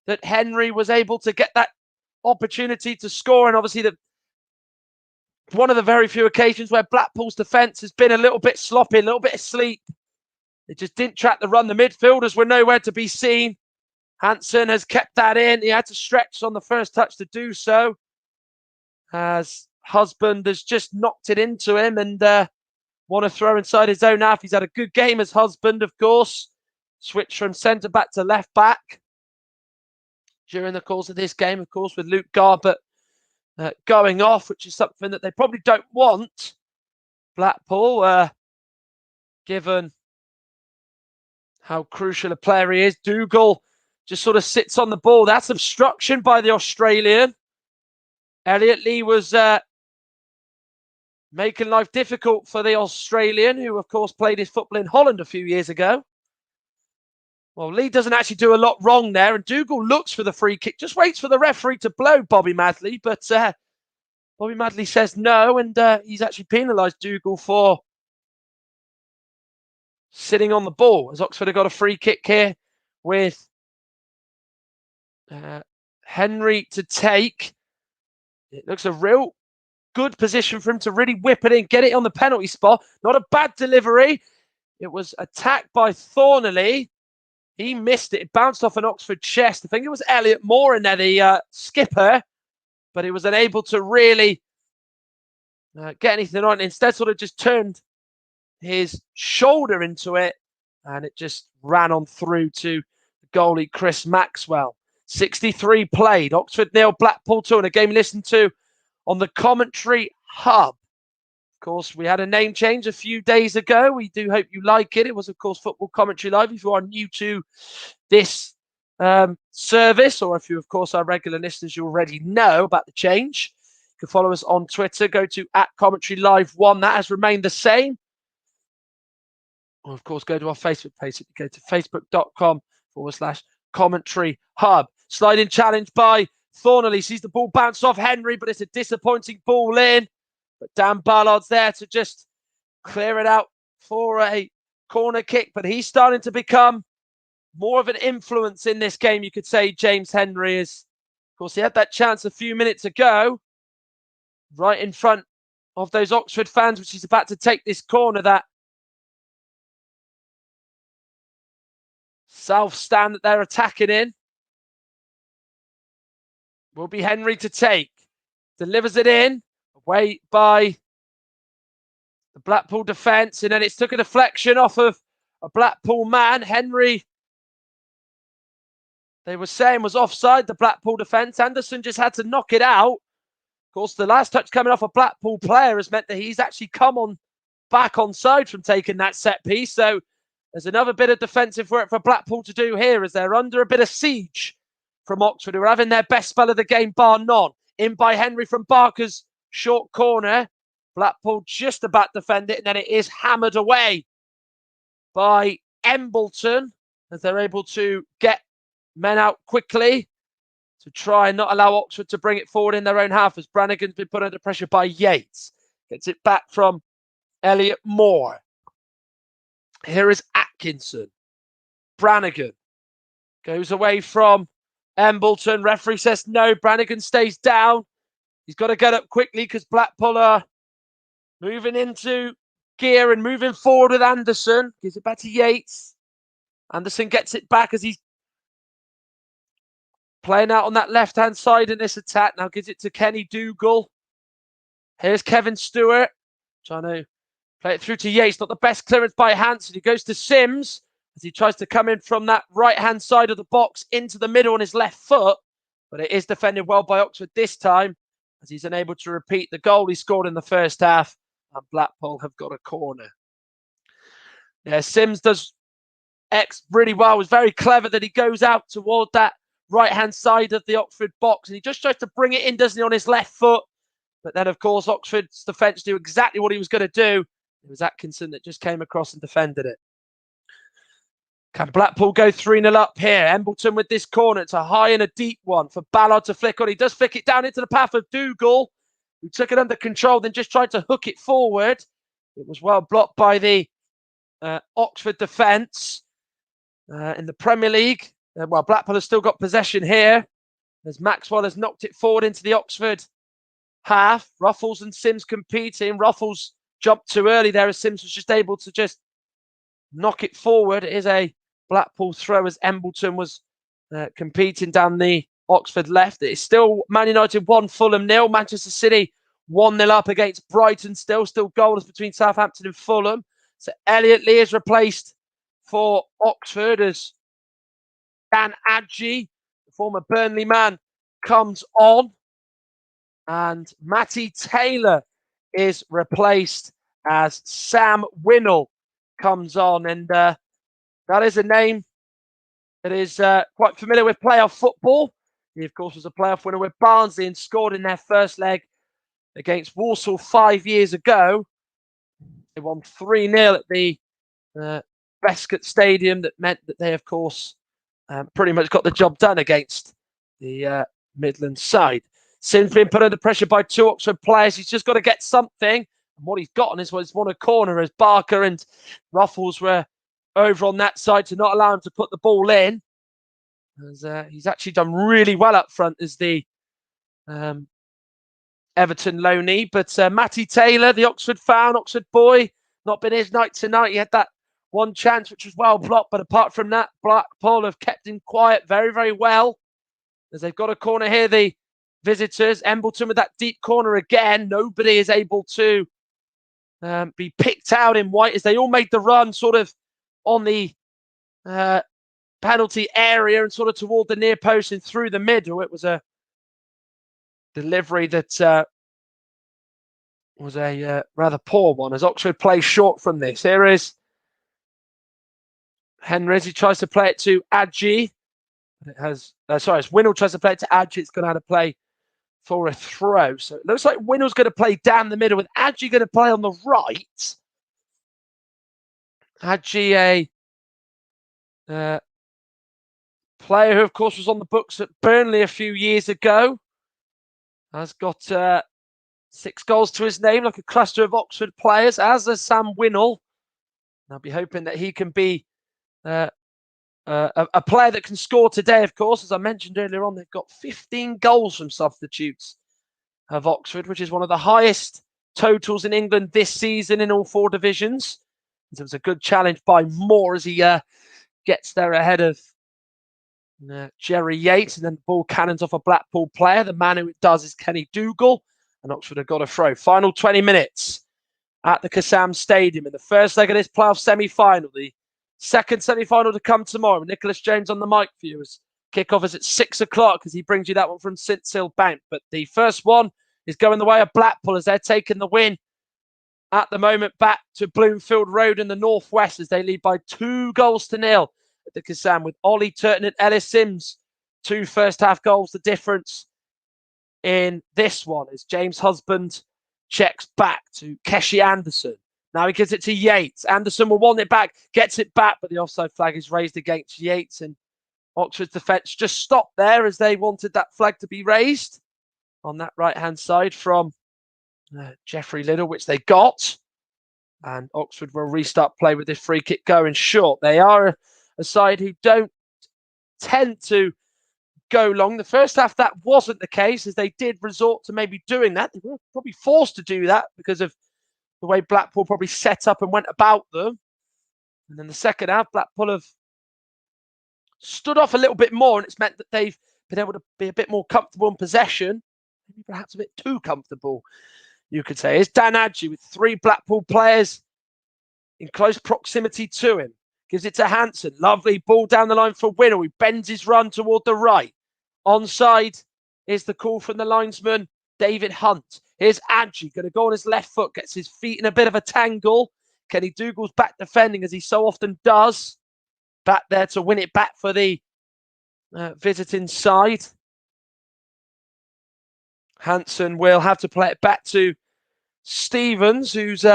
that Henry was able to get that opportunity to score, and obviously one of the very few occasions where Blackpool's defence has been a little bit sloppy, a little bit asleep. They just didn't track the run. The midfielders were nowhere to be seen. Hansen has kept that in. He had to stretch on the first touch to do so, as Husband has just knocked it into him and want to throw inside his own half. He's had a good game as Husband, of course. Switch from centre back to left back during the course of this game, of course, with Luke Garbutt going off, which is something that they probably don't want. Blackpool, given how crucial a player he is. Dougal just sort of sits on the ball. That's obstruction by the Australian. Elliot Lee was making life difficult for the Australian, who, of course, played his football in Holland a few years ago. Well, Lee doesn't actually do a lot wrong there, and Dougal looks for the free kick, just waits for the referee to blow Bobby Madley, but Bobby Madley says no, and he's actually penalised Dougal for sitting on the ball, as Oxford have got a free kick here with Henry to take. It looks a real good position for him to really whip it in, get it on the penalty spot. Not a bad delivery. It was attacked by Thornley. He missed it. It bounced off an Oxford chest. I think it was Elliot Moore in there, the skipper, but he was unable to really get anything on. Instead, sort of just turned his shoulder into it, and it just ran on through to goalie Chris Maxwell. 63 played. Oxford 0, Blackpool 2, and a game listened to on the commentary hub. Of course, we had a name change a few days ago. We do hope you like it. It was, of course, Football Commentary Live. If you are new to this service, or if you, of course, are regular listeners, you already know about the change. You can follow us on Twitter. Go to @CommentaryLive1. That has remained the same. Or, of course, go to our Facebook page. You go to facebook.com/commentary hub. Sliding challenge by Thornley. Sees the ball bounce off Henry, but it's a disappointing ball in. But Dan Ballard's there to just clear it out for a corner kick. But he's starting to become more of an influence in this game, you could say. James Henry is. Of course, he had that chance a few minutes ago, right in front of those Oxford fans, which he's about to take this corner, that south stand that they're attacking in. will be Henry to take. Delivers it in, away by the Blackpool defence, and then it's took a deflection off of a Blackpool man. Henry, they were saying, was offside, the Blackpool defence. Anderson just had to knock it out. Of course, the last touch coming off a Blackpool player has meant that he's actually come on back onside from taking that set piece. So there's another bit of defensive work for Blackpool to do here as they're under a bit of siege from Oxford, who are having their best spell of the game, bar none. In by Henry from Barker's short corner. Blackpool just about to defend it, and then it is hammered away by Embleton as they're able to get men out quickly to try and not allow Oxford to bring it forward in their own half as Brannigan's been put under pressure by Yates. Gets it back from Elliot Moore. Here is Atkinson. Brannigan goes away from Embleton. Referee says no. Brannigan stays down. He's got to get up quickly because Blackpool are moving into gear and moving forward with Anderson. Gives it back to Yates. Anderson gets it back as he's playing out on that left-hand side in this attack. Now gives it to Kenny Dougal. Here's Kevin Stewart. Trying to play it through to Yates. Not the best clearance by Hanson. He goes to Sims as he tries to come in from that right-hand side of the box into the middle on his left foot. But it is defended well by Oxford this time as he's unable to repeat the goal he scored in the first half. And Blackpool have got a corner. Yeah, Sims does X really well. It was very clever that he goes out toward that right-hand side of the Oxford box. And he just tries to bring it in, doesn't he, on his left foot. But then, of course, Oxford's defence knew exactly what he was going to do. It was Atkinson that just came across and defended it. Can Blackpool go 3-0 up here? Embleton with this corner. It's a high and a deep one for Ballard to flick on. He does flick it down into the path of Dougal, who took it under control, then just tried to hook it forward. It was well blocked by the Oxford defence. In the Premier League, Blackpool has still got possession here as Maxwell has knocked it forward into the Oxford half. Ruffles and Sims competing. Ruffles jumped too early there as Sims was just able to just knock it forward. It is a Blackpool throw as Embleton was competing down the Oxford left. It is still Man United 1, Fulham 0. Manchester City 1-0 up against Brighton. Still goalless between Southampton and Fulham. So Elliot Lee is replaced for Oxford as Dan Adji, the former Burnley man, comes on. And Matty Taylor is replaced as Sam Winnell comes on. And that is a name that is quite familiar with playoff football. He, of course, was a playoff winner with Barnsley and scored in their first leg against Walsall 5 years ago. They won 3-0 at the Bescott Stadium. That meant that they, of course, pretty much got the job done against the Midland side. Sims being put under pressure by two Oxford players. He's just got to get something. And what he's gotten is he's won a corner as Barker and Ruffles were over on that side to not allow him to put the ball in. As, he's actually done really well up front as the Everton loanee. But Matty Taylor, the Oxford fan, Oxford boy, not been his night tonight. He had that one chance which was well blocked. But apart from that, Blackpool have kept him quiet very, very well. As they've got a corner here, the visitors. Embleton with that deep corner again. Nobody is able to be picked out in white as they all made the run sort of on the penalty area and sort of toward the near post and through the middle. It was a delivery that was a rather poor one as Oxford plays short from this. Here is Henry as he tries to play it to Adji. It has, as Winnell tries to play it to Adji. It's going to have to play for a throw. So it looks like Winnell's going to play down the middle with Adji going to play on the right. Adji, a player who, of course, was on the books at Burnley a few years ago. Has got 6 goals to his name, like a cluster of Oxford players, as is Sam Winnell. I'll be hoping that he can be a player that can score today, of course. As I mentioned earlier on, they've got 15 goals from substitutes of Oxford, which is one of the highest totals in England this season in all 4 divisions. It was a good challenge by Moore as he gets there ahead of Jerry Yates, and then the ball cannons off a Blackpool player. The man who it does is Kenny Dougal, and Oxford have got a throw. Final 20 minutes at the Kassam Stadium in the first leg of this playoff semi-final. The second semi-final to come tomorrow. Nicholas James on the mic for you as kickoff is at 6 o'clock as he brings you that one from St Hill Bank. But the first one is going the way of Blackpool as they're taking the win at the moment back to Bloomfield Road in the northwest as they lead by 2-0 at the Kassam with Ollie Turton and Ellis Sims. 2 first-half goals, the difference in this one is James Husband checks back to Keshi Anderson. Now he gives it to Yates. Anderson will want it back, gets it back, but the offside flag is raised against Yates, and Oxford's defence just stopped there as they wanted that flag to be raised on that right-hand side from Jeffrey Liddell, which they got. And Oxford will restart play with this free kick going short. They are a side who don't tend to go long. The first half, that wasn't the case, as they did resort to maybe doing that. They were probably forced to do that because of the way Blackpool probably set up and went about them. And then the second half, Blackpool have stood off a little bit more, and it's meant that they've been able to be a bit more comfortable in possession, maybe perhaps a bit too comfortable, you could say. It's Dan Adji with 3 Blackpool players in close proximity to him. Gives it to Hansen. Lovely ball down the line for Winnell. He bends his run toward the right. Onside is the call from the linesman, David Hunt. Here's Adji, going to go on his left foot, gets his feet in a bit of a tangle. Kenny Dougal's back defending, as he so often does. Back there to win it back for the visiting side. Hansen will have to play it back to Stevens, who's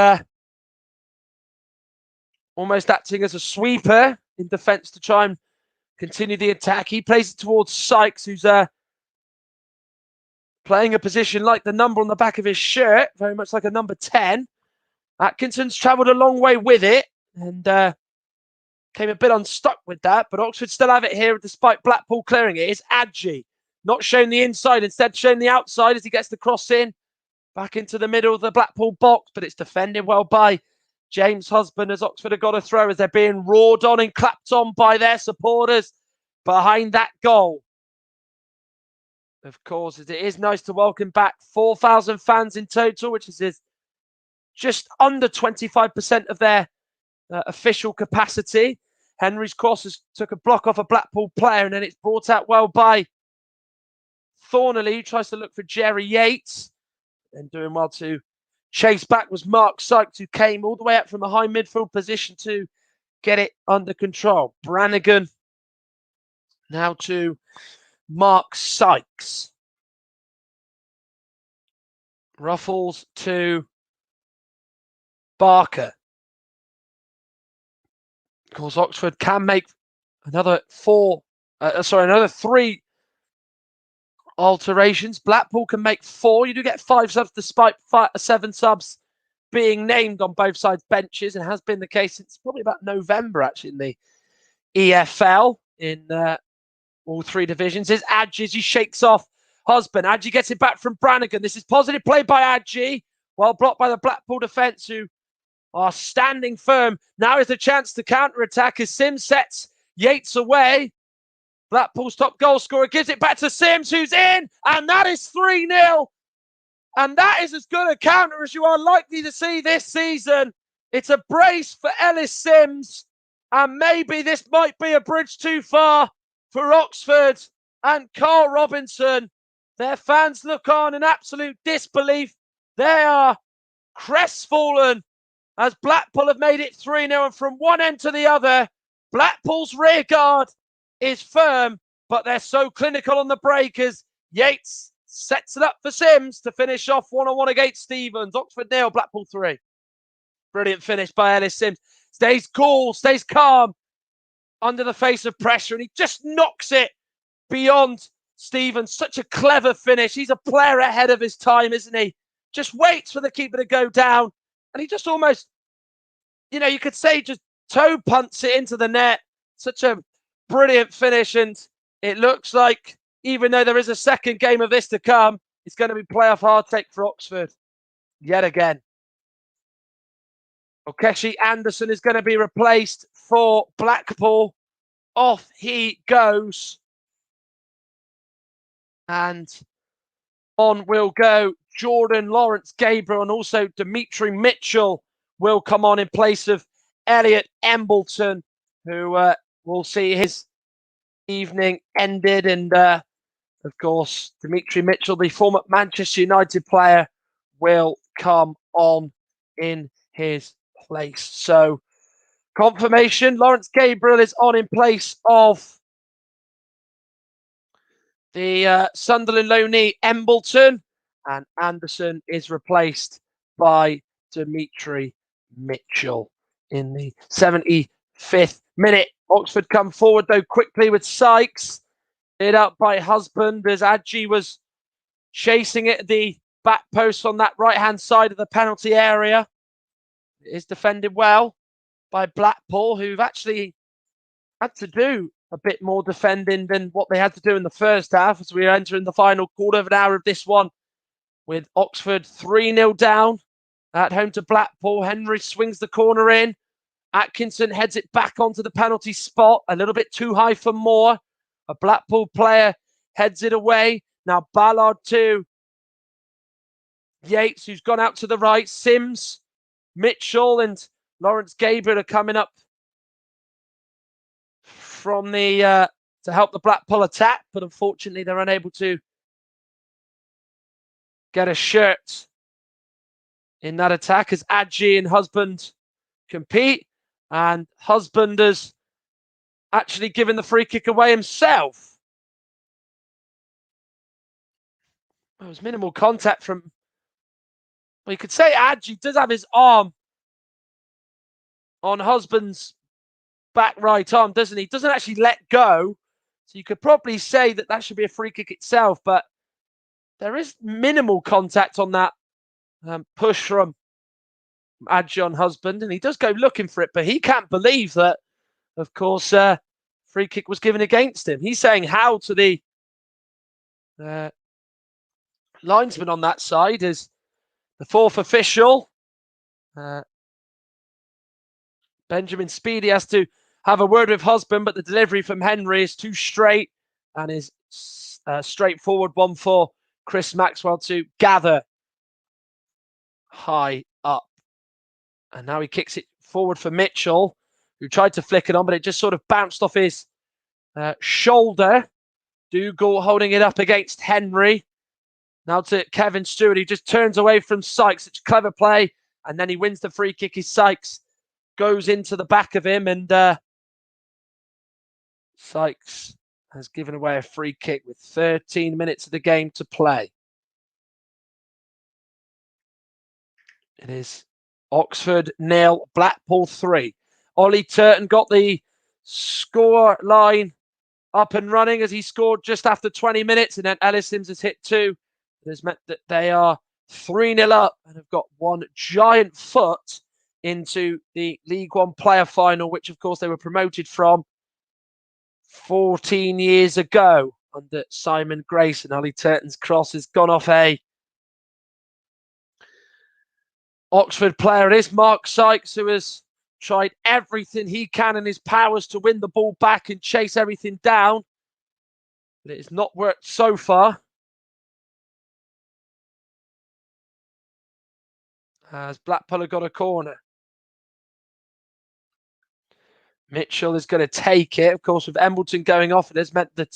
almost acting as a sweeper in defence to try and continue the attack. He plays it towards Sykes, who's playing a position like the number on the back of his shirt, very much like a number 10. Atkinson's travelled a long way with it and came a bit unstuck with that, but Oxford still have it here despite Blackpool clearing it. It's Adji, not showing the inside, instead showing the outside as he gets the cross in. Back into the middle of the Blackpool box, but it's defended well by James Husband as Oxford have got a throw as they're being roared on and clapped on by their supporters behind that goal. Of course, it is nice to welcome back 4,000 fans in total, which is just under 25% of their official capacity. Henry's cross took a block off a Blackpool player, and then it's brought out well by Thornley, who tries to look for Jerry Yates. And doing well to chase back was Mark Sykes, who came all the way up from a high midfield position to get it under control. Brannigan now to Mark Sykes. Ruffles to Barker. Of course, Oxford can make another 3 alterations. Blackpool can make 4. You do get 5 subs despite 7 subs being named on both sides' benches, and has been the case since probably about November, actually, in the EFL in all 3 divisions. Is Adji as he shakes off Husband. Adji gets it back from Brannigan. This is positive play by Adji, well blocked by the Blackpool defence, who are standing firm. Now is the chance to counter-attack as Sims sets Yates away. Blackpool's top goal scorer gives it back to Sims, who's in, and that is 3-0. And that is as good a counter as you are likely to see this season. It's a brace for Ellis Sims, and maybe this might be a bridge too far for Oxford and Carl Robinson. Their fans look on in absolute disbelief. They are crestfallen as Blackpool have made it 3-0, and from one end to the other, Blackpool's rear guard is firm, but they're so clinical on the break as Yates sets it up for Sims to finish off 1-1 against Stevens. Oxford 0, Blackpool 3. Brilliant finish by Ellis Sims. Stays cool, stays calm under the face of pressure, and he just knocks it beyond Stevens. Such a clever finish. He's a player ahead of his time, isn't he? Just waits for the keeper to go down, and he just almost, you could say just toe punts it into the net. Such a brilliant finish, and it looks like, even though there is a second game of this to come, it's going to be playoff hardtake for Oxford yet again. Okeshi Anderson is going to be replaced for Blackpool. Off he goes And on will go Jordan Lawrence Gabriel, and also Dimitri Mitchell will come on in place of Elliot Embleton, who will see his evening ended. And of course, Dimitri Mitchell, the former Manchester United player, will come on in his place. So, confirmation, Lawrence Gabriel is on in place of the Sunderland loanee Embleton, and Anderson is replaced by Dimitri Mitchell in the 75th minute. Oxford come forward though quickly with Sykes, hit up by Husband as Adji was chasing it at the back post on that right-hand side of the penalty area. It is defended well by Blackpool, who've actually had to do a bit more defending than what they had to do in the first half, as we are entering the final quarter of an hour of this one, with Oxford 3-0 down at home to Blackpool. Henry swings the corner in. Atkinson heads it back onto the penalty spot, a little bit too high for Moore. A Blackpool player heads it away. Now Ballard to Yates, who's gone out to the right. Sims, Mitchell and Lawrence Gabriel are coming up from the to help the Blackpool attack, but unfortunately they're unable to get a shirt in that attack as Adji and Husband compete, and Husband has actually given the free kick away himself. There was minimal contact from, well, you could say Adji does have his arm on Husband's back right arm, doesn't he? Doesn't actually let go. So you could probably say that that should be a free kick itself, but there is minimal contact on that push from Adji on Husband, and he does go looking for it, but he can't believe that, of course, free kick was given against him. He's saying how to the linesman on that side is the fourth official. Benjamin Speedy has to have a word with Husband, but the delivery from Henry is too straight and is straightforward one for Chris Maxwell to gather high up. And now he kicks it forward for Mitchell, who tried to flick it on, but it just sort of bounced off his shoulder. Dougal holding it up against Henry. Now to Kevin Stewart, he just turns away from Sykes. It's a clever play, and then he wins the free kick. His Sykes goes into the back of him, and Sykes has given away a free kick with 13 minutes of the game to play. It is Oxford 0, Blackpool 3. Ollie Turton got the score line up and running as he scored just after 20 minutes, and then Ellis Sims has hit 2. It has meant that they are 3-0 up and have got one giant foot into the League One player final, which of course they were promoted from 14 years ago under Simon Grace. And Ollie Turton's cross has gone off a Oxford player. It is Mark Sykes, who has tried everything he can in his powers to win the ball back and chase everything down, but it has not worked so far. As Blackpool have got a corner. Mitchell is going to take it. Of course, with Embleton going off, it has meant that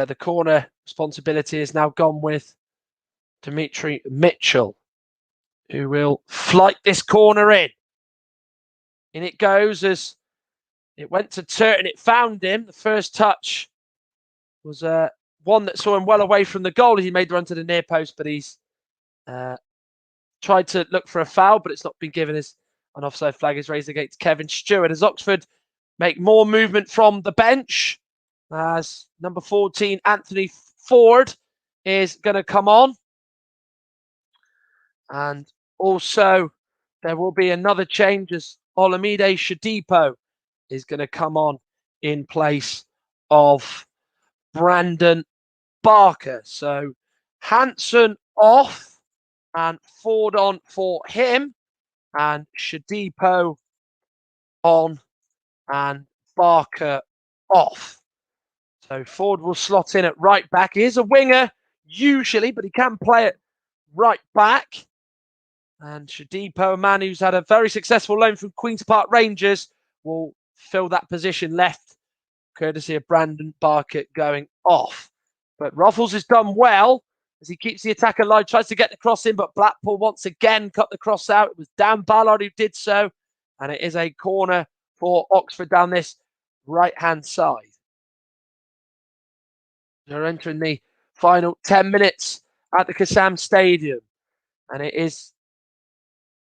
the corner responsibility is now gone with Dimitri Mitchell, who will flight this corner in. In it goes as it went to Turton. It found him. The first touch was one that saw him well away from the goal as he made the run to the near post, but he's tried to look for a foul, but it's not been given as an offside flag is raised against Kevin Stewart. As Oxford make more movement from the bench, as number 14, Anthony Ford, is going to come on. And also, there will be another change as Olamide Shadipo is going to come on in place of Brandon Barker. So Hanson off and Ford on for him, and Shadipo on and Barker off. So Ford will slot in at right back. He is a winger usually, but he can play at right back. And Shadipo, a man who's had a very successful loan from Queen's Park Rangers, will fill that position left, courtesy of Brandon Barker going off. But Ruffles has done well as he keeps the attack alive, tries to get the cross in, but Blackpool once again cut the cross out. It was Dan Ballard who did so, and it is a corner for Oxford down this right-hand side. They're entering the final 10 minutes at the Kassam Stadium, and it is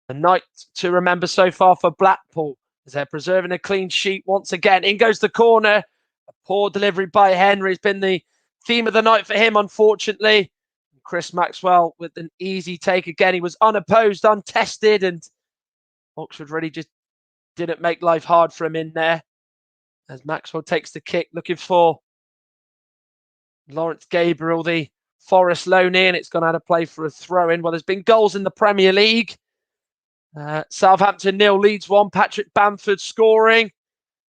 a night to remember so far for Blackpool as they're preserving a clean sheet once again. In goes the corner. A poor delivery by Henry has been the theme of the night for him, unfortunately. Chris Maxwell with an easy take again. He was unopposed, untested, and Oxford really just didn't make life hard for him in there. As Maxwell takes the kick, looking for Lawrence Gabriel, the Forest loanee, and it's gone out of play for a throw-in. Well, there's been goals in the Premier League. Southampton 0, Leeds 1, Patrick Bamford scoring.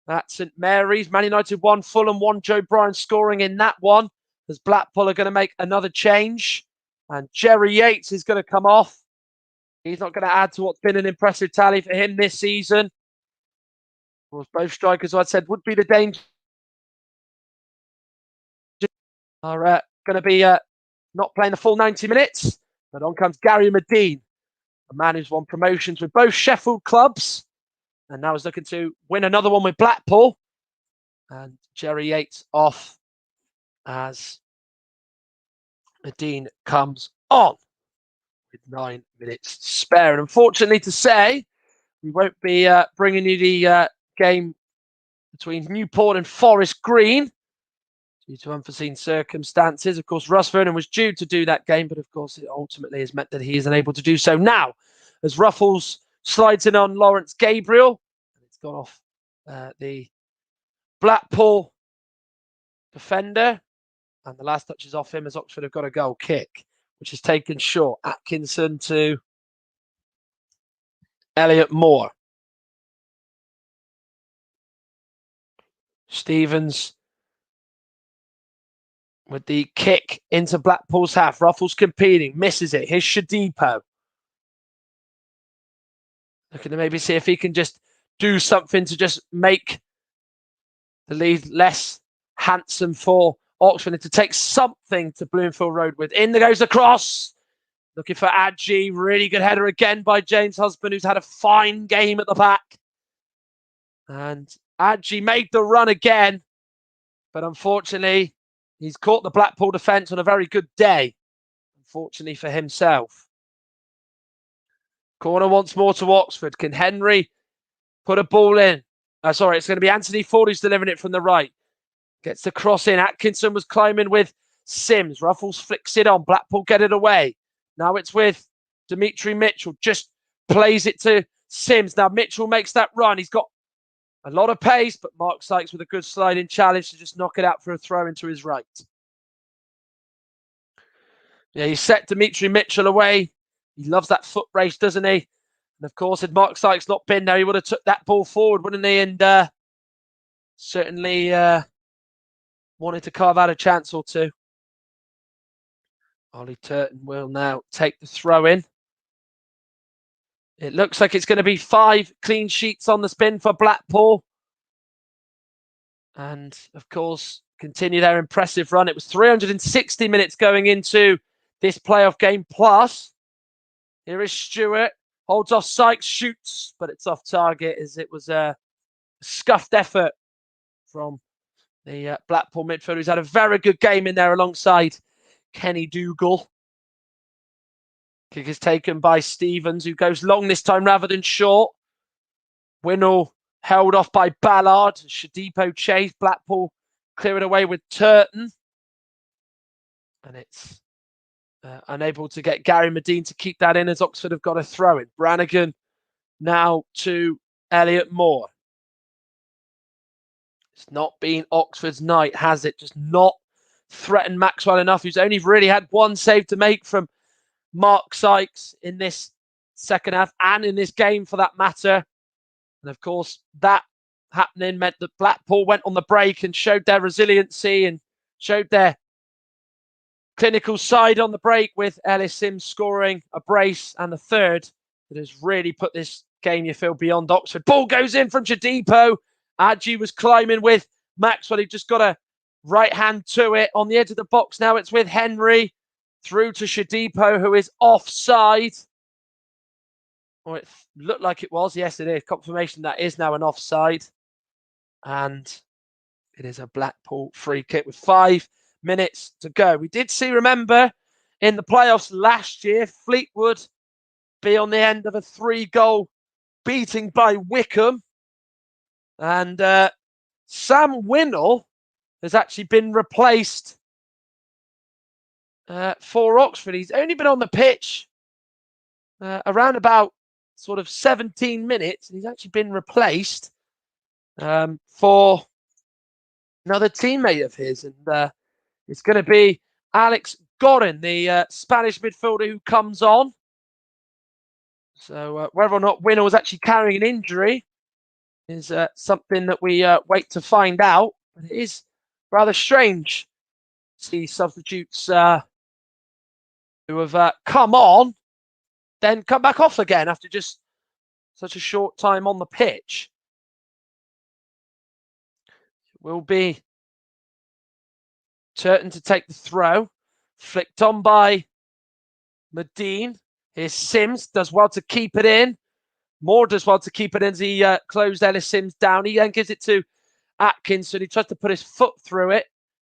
At St Mary's, Man United 1, Fulham 1, Joe Bryan scoring in that one. As Blackpool are going to make another change. And Jerry Yates is going to come off. He's not going to add to what's been an impressive tally for him this season. Of course, both strikers, I said, would be the danger. Are going to be not playing the full 90 minutes. But on comes Gary Medine, a man who's won promotions with both Sheffield clubs. And now is looking to win another one with Blackpool. And Jerry Yates off as Medine comes on with 9 minutes spare. And unfortunately to say, we won't be bringing you the game between Newport and Forest Green due to unforeseen circumstances. Of course, Russ Vernon was due to do that game, but of course it ultimately has meant that he is unable to do so now. As Ruffles slides in on Lawrence Gabriel, and it's gone off the Blackpool defender, and the last touch is off him as Oxford have got a goal kick, which is taken short. Atkinson to Elliot Moore. Stevens with the kick into Blackpool's half. Ruffles competing, misses it. Here's Shadipo. Looking to maybe see if he can just do something to just make the lead less handsome for Oxford and to take something to Bloomfield Road with. In there goes the cross. Looking for Adji. Really good header again by James Husband, who's had a fine game at the back. And Adji made the run again. But unfortunately, he's caught the Blackpool defence on a very good day. Unfortunately for himself. Corner once more to Oxford. Can Henry put a ball in? Sorry, it's going to be Anthony Ford who's delivering it from the right. Gets the cross in. Atkinson was climbing with Sims. Ruffles flicks it on. Blackpool get it away. Now it's with Dimitri Mitchell. Just plays it to Sims. Now Mitchell makes that run. He's got a lot of pace, but Mark Sykes with a good sliding challenge to just knock it out for a throw into his right. Yeah, he set Dimitri Mitchell away. He loves that foot race, doesn't he? And of course, had Mark Sykes not been there, he would have took that ball forward, wouldn't he? And certainly wanted to carve out a chance or two. Ollie Turton will now take the throw in. It looks like it's going to be 5 clean sheets on the spin for Blackpool. And of course, continue their impressive run. It was 360 minutes going into this playoff game. Plus, here is Stewart. Holds off Sykes, shoots, but it's off target as it was a scuffed effort from the Blackpool midfielder, who's had a very good game in there alongside Kenny Dougal. Kick is taken by Stevens, who goes long this time rather than short. Winnell held off by Ballard. Shadipo chased. Blackpool clear it away with Turton. And it's unable to get Gary Medine to keep that in as Oxford have got a throw in. Brannigan now to Elliot Moore. It's not been Oxford's night, has it? Just not threatened Maxwell enough, who's only really had one save to make from Mark Sykes in this second half and in this game for that matter. And of course, that happening meant that Blackpool went on the break and showed their resiliency and showed their clinical side on the break, with Ellis Sims scoring a brace and a third that has really put this game, you feel, beyond Oxford. Ball goes in from Shadipo. Adji was climbing with Maxwell. He just got a right hand to it on the edge of the box. Now it's with Henry through to Shadipo, who is offside. Or it looked like it was. Yes, it is. Confirmation that is now an offside. And it is a Blackpool free kick with 5 minutes to go. We did see, remember, in the playoffs last year, Fleetwood be on the end of a 3-goal beating by Wickham. And Sam Winnell has actually been replaced for Oxford. He's only been on the pitch around about sort of 17 minutes. And he's actually been replaced for another teammate of his. And it's going to be Alex Gorin, the Spanish midfielder, who comes on. So whether or not Winnell was actually carrying an injury is something that we wait to find out. But it is rather strange to see substitutes who have come on, then come back off again after just such a short time on the pitch. It will be Turton to take the throw. Flicked on by Medine. Here's Sims, does well to keep it in. Moore does well to keep it in as he closed Ellis Sims down. He then gives it to Atkinson. He tries to put his foot through it,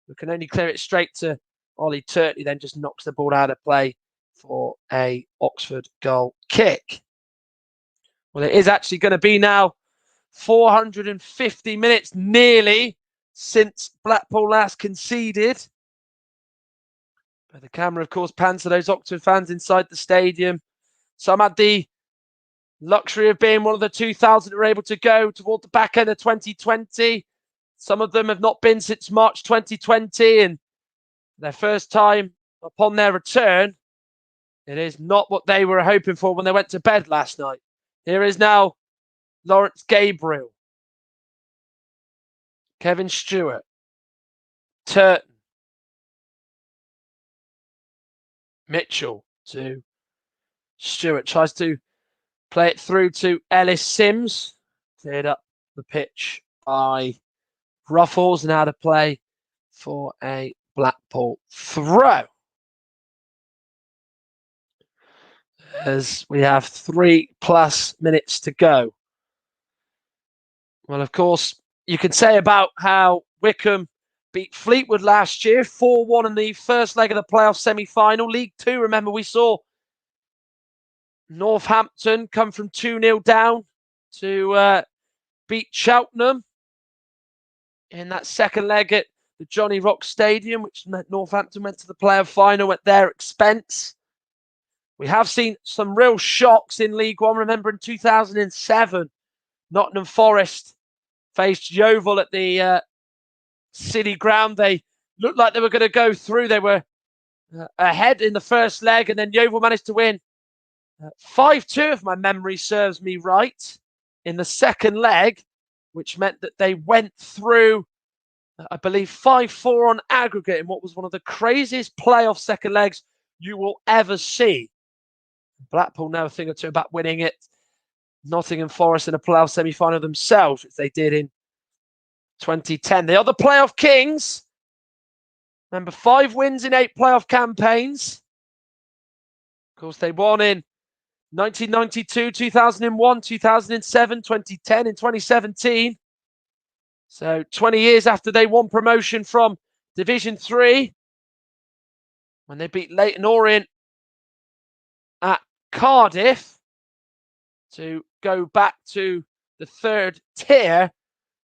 but can only clear it straight to Ollie Turton. He then just knocks the ball out of play for a Oxford goal kick. Well, it is actually going to be now 450 minutes nearly since Blackpool last conceded. But the camera, of course, pans to those Oxford fans inside the stadium. Some had the luxury of being one of the 2,000 that were able to go toward the back end of 2020. Some of them have not been since March 2020, and their first time upon their return, it is not what they were hoping for when they went to bed last night. Here is now Lawrence Gabriel, Kevin Stewart, Turton, Mitchell to Stewart, tries to play it through to Ellis Sims. Cleared up the pitch by Ruffles, and out of play for a Blackpool throw. As we have 3+ minutes to go. Well, of course, you can say about how Wickham beat Fleetwood last year, 4-1 in the first leg of the playoff semi-final. League Two, remember, we saw Northampton come from 2-0 down to beat Cheltenham in that second leg at the Johnny Rock Stadium, which meant Northampton went to the playoff final at their expense. We have seen some real shocks in League One. Remember, in 2007, Nottingham Forest faced Yeovil at the City Ground. They looked like they were going to go through. They were ahead in the first leg, and then Yeovil managed to win 5-2, if my memory serves me right, in the second leg, which meant that they went through, I believe, 5-4 on aggregate in what was one of the craziest playoff second legs you will ever see. Blackpool know a thing or two about winning it. Nottingham Forest in a playoff semi-final themselves, which they did in 2010. They are the playoff kings. Remember, 5 wins in 8 playoff campaigns. Of course, they won in 1992, 2001, 2007, 2010, and 2017. So 20 years after they won promotion from Division 3, when they beat Leyton Orient at Cardiff to go back to the third tier.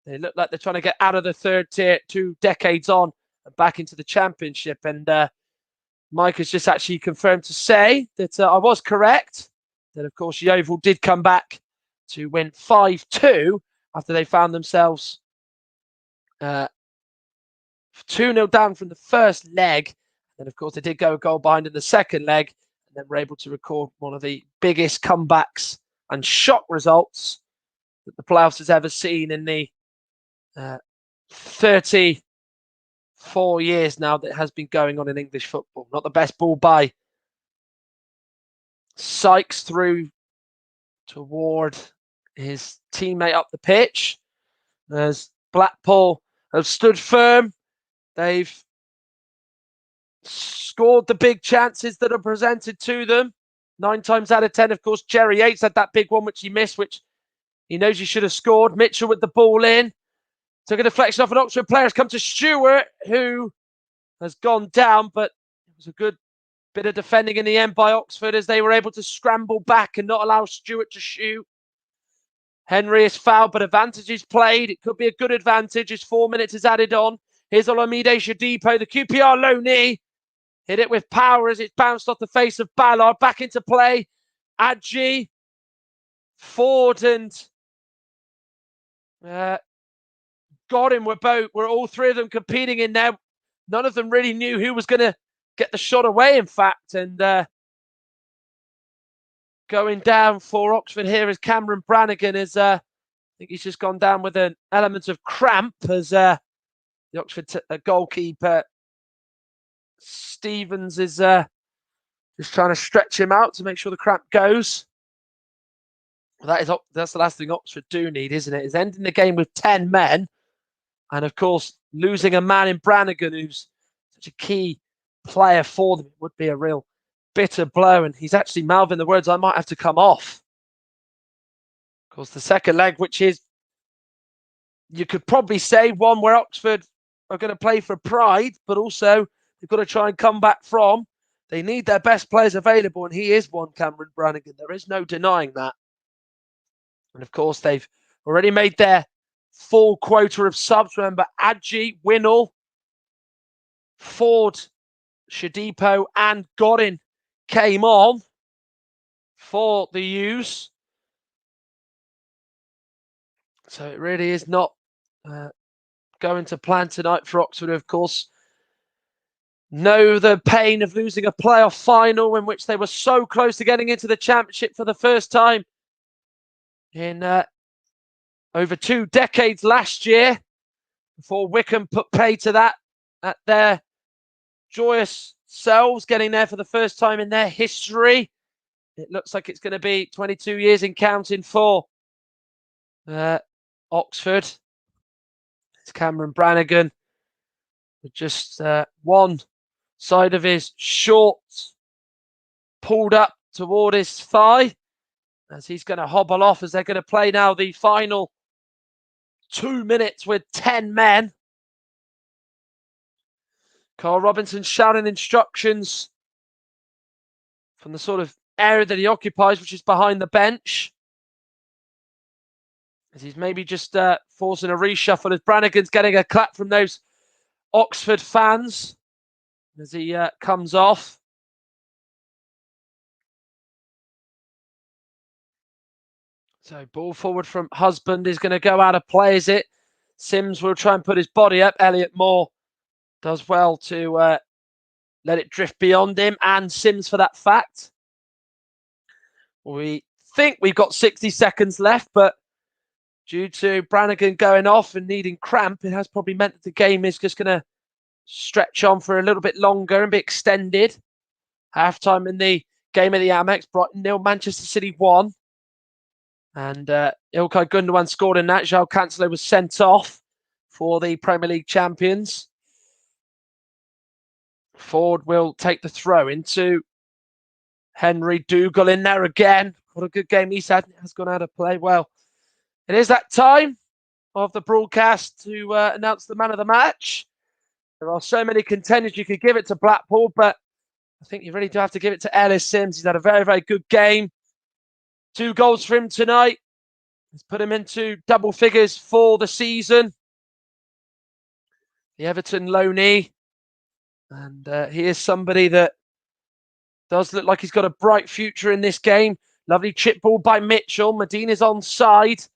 They look like they're trying to get out of the third tier 2 decades on and back into the championship. And Mike has just actually confirmed to say that I was correct. That, of course, Yeovil did come back to win 5-2 after they found themselves 2-0 down from the first leg. And, of course, they did go a goal behind in the second leg, and then were able to record one of the biggest comebacks and shock results that the playoffs has ever seen in the 34 years now that has been going on in English football. Not the best ball by Sykes through toward his teammate up the pitch. As Blackpool have stood firm, they've scored the big chances that are presented to them. 9 times out of 10, of course, Jerry Yates had that big one which he missed, which he knows he should have scored. Mitchell with the ball in. Took a deflection off an Oxford player. Has come to Stewart, who has gone down, but it was a good bit of defending in the end by Oxford as they were able to scramble back and not allow Stewart to shoot. Henry is fouled, but advantage is played. It could be a good advantage as 4 minutes is added on. Here's Olamide Shadipo, the QPR low knee. Hit it with power as it bounced off the face of Ballard. Back into play. Adji, Ford and Godin were all three of them competing in there. None of them really knew who was going to get the shot away, in fact. And going down for Oxford here is Cameron Brannigan. I think he's just gone down with an element of cramp as the Oxford goalkeeper Stevens is just trying to stretch him out to make sure the cramp goes. Well, that's the last thing Oxford do need, isn't it? Is ending the game with 10 men. And of course, losing a man in Brannigan, who's such a key player for them, would be a real bitter blow. And he's actually mouthing the words, I might have to come off. Of course, the second leg, which is, you could probably say, one where Oxford are going to play for pride, but also they've got to try and come back from. They need their best players available, and he is one, Cameron Brannigan. There is no denying that. And of course, they've already made their full quota of subs. Remember, Adji, Winnell, Ford, Shadipo, and Godin came on for the U's. So it really is not going to plan tonight for Oxford, of course. Know the pain of losing a playoff final in which they were so close to getting into the championship for the first time in over 2 decades last year, before Wycombe put pay to that at their joyous selves, getting there for the first time in their history. It looks like it's going to be 22 years in counting for Oxford. It's Cameron Brannigan with just one side of his shorts pulled up toward his thigh, as he's going to hobble off as they're going to play now the final 2 minutes with 10 men. Carl Robinson shouting instructions from the sort of area that he occupies, which is behind the bench, as he's maybe just forcing a reshuffle as Brannigan's getting a clap from those Oxford fans as he comes off. So ball forward from Husband is going to go out of play, is it? Sims will try and put his body up. Elliot Moore does well to let it drift beyond him, and Sims for that fact. We think we've got 60 seconds left, but due to Brannigan going off and needing cramp, it has probably meant that the game is just going to stretch on for a little bit longer and be extended. Half-time in the game of the Amex, Brighton 0, Manchester City 1. And Ilkay Gundogan scored in that. João Cancelo was sent off for the Premier League champions. Ford will take the throw into Henry. Dougal in there again. What a good game he's had. It has gone out of play. Well, it is that time of the broadcast to announce the man of the match. There are so many contenders. You could give it to Blackpool, but I think you really do have to give it to Ellis Sims. He's had a very, very good game. 2 goals for him tonight. Let's put him into double figures for the season. The Everton loanee. And he is somebody that does look like he's got a bright future in this game. Lovely chip ball by Mitchell. Medina's onside.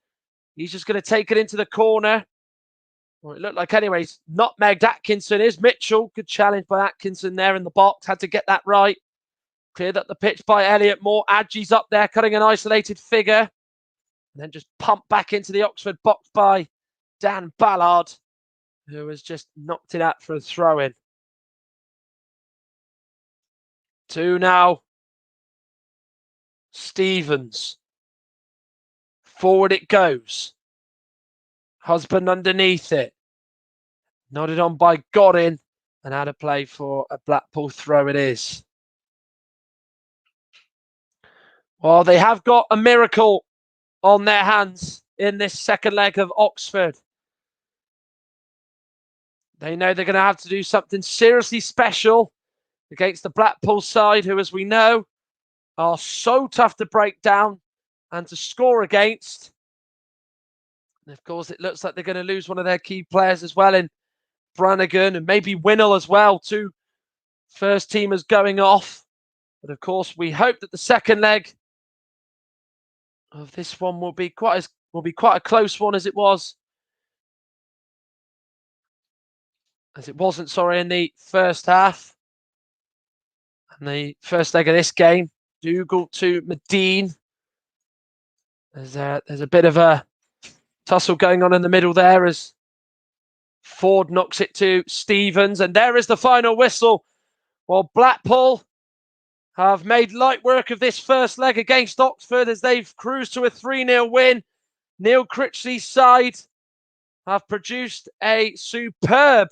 He's just going to take it into the corner. Well, it looked like anyways. Nutmegged Atkinson is Mitchell. Good challenge by Atkinson there in the box. Had to get that right. Cleared up the pitch by Elliot Moore. Adji's up there cutting an isolated figure. and then just pumped back into the Oxford box by Dan Ballard, who has just knocked it out for a throw-in. 2 now. Stevens. Forward it goes. Husband underneath it. Nodded on by Godin, and out of play for a Blackpool throw it is. Well, they have got a miracle on their hands in this second leg of Oxford. They know they're going to have to do something seriously special against the Blackpool side, who, as we know, are so tough to break down and to score against. And of course, it looks like they're going to lose one of their key players as well in Brannigan and maybe Winnell as well. 2 first teamers going off. But of course, we hope that the second leg of this one will be quite a close one as it was. As it wasn't, sorry, in the first half. And the first leg of this game, Dougal to Medine. There's a bit of a tussle going on in the middle there as Ford knocks it to Stevens. And there is the final whistle. Well, Blackpool have made light work of this first leg against Oxford as they've cruised to a 3-0 win. Neil Critchley's side have produced a superb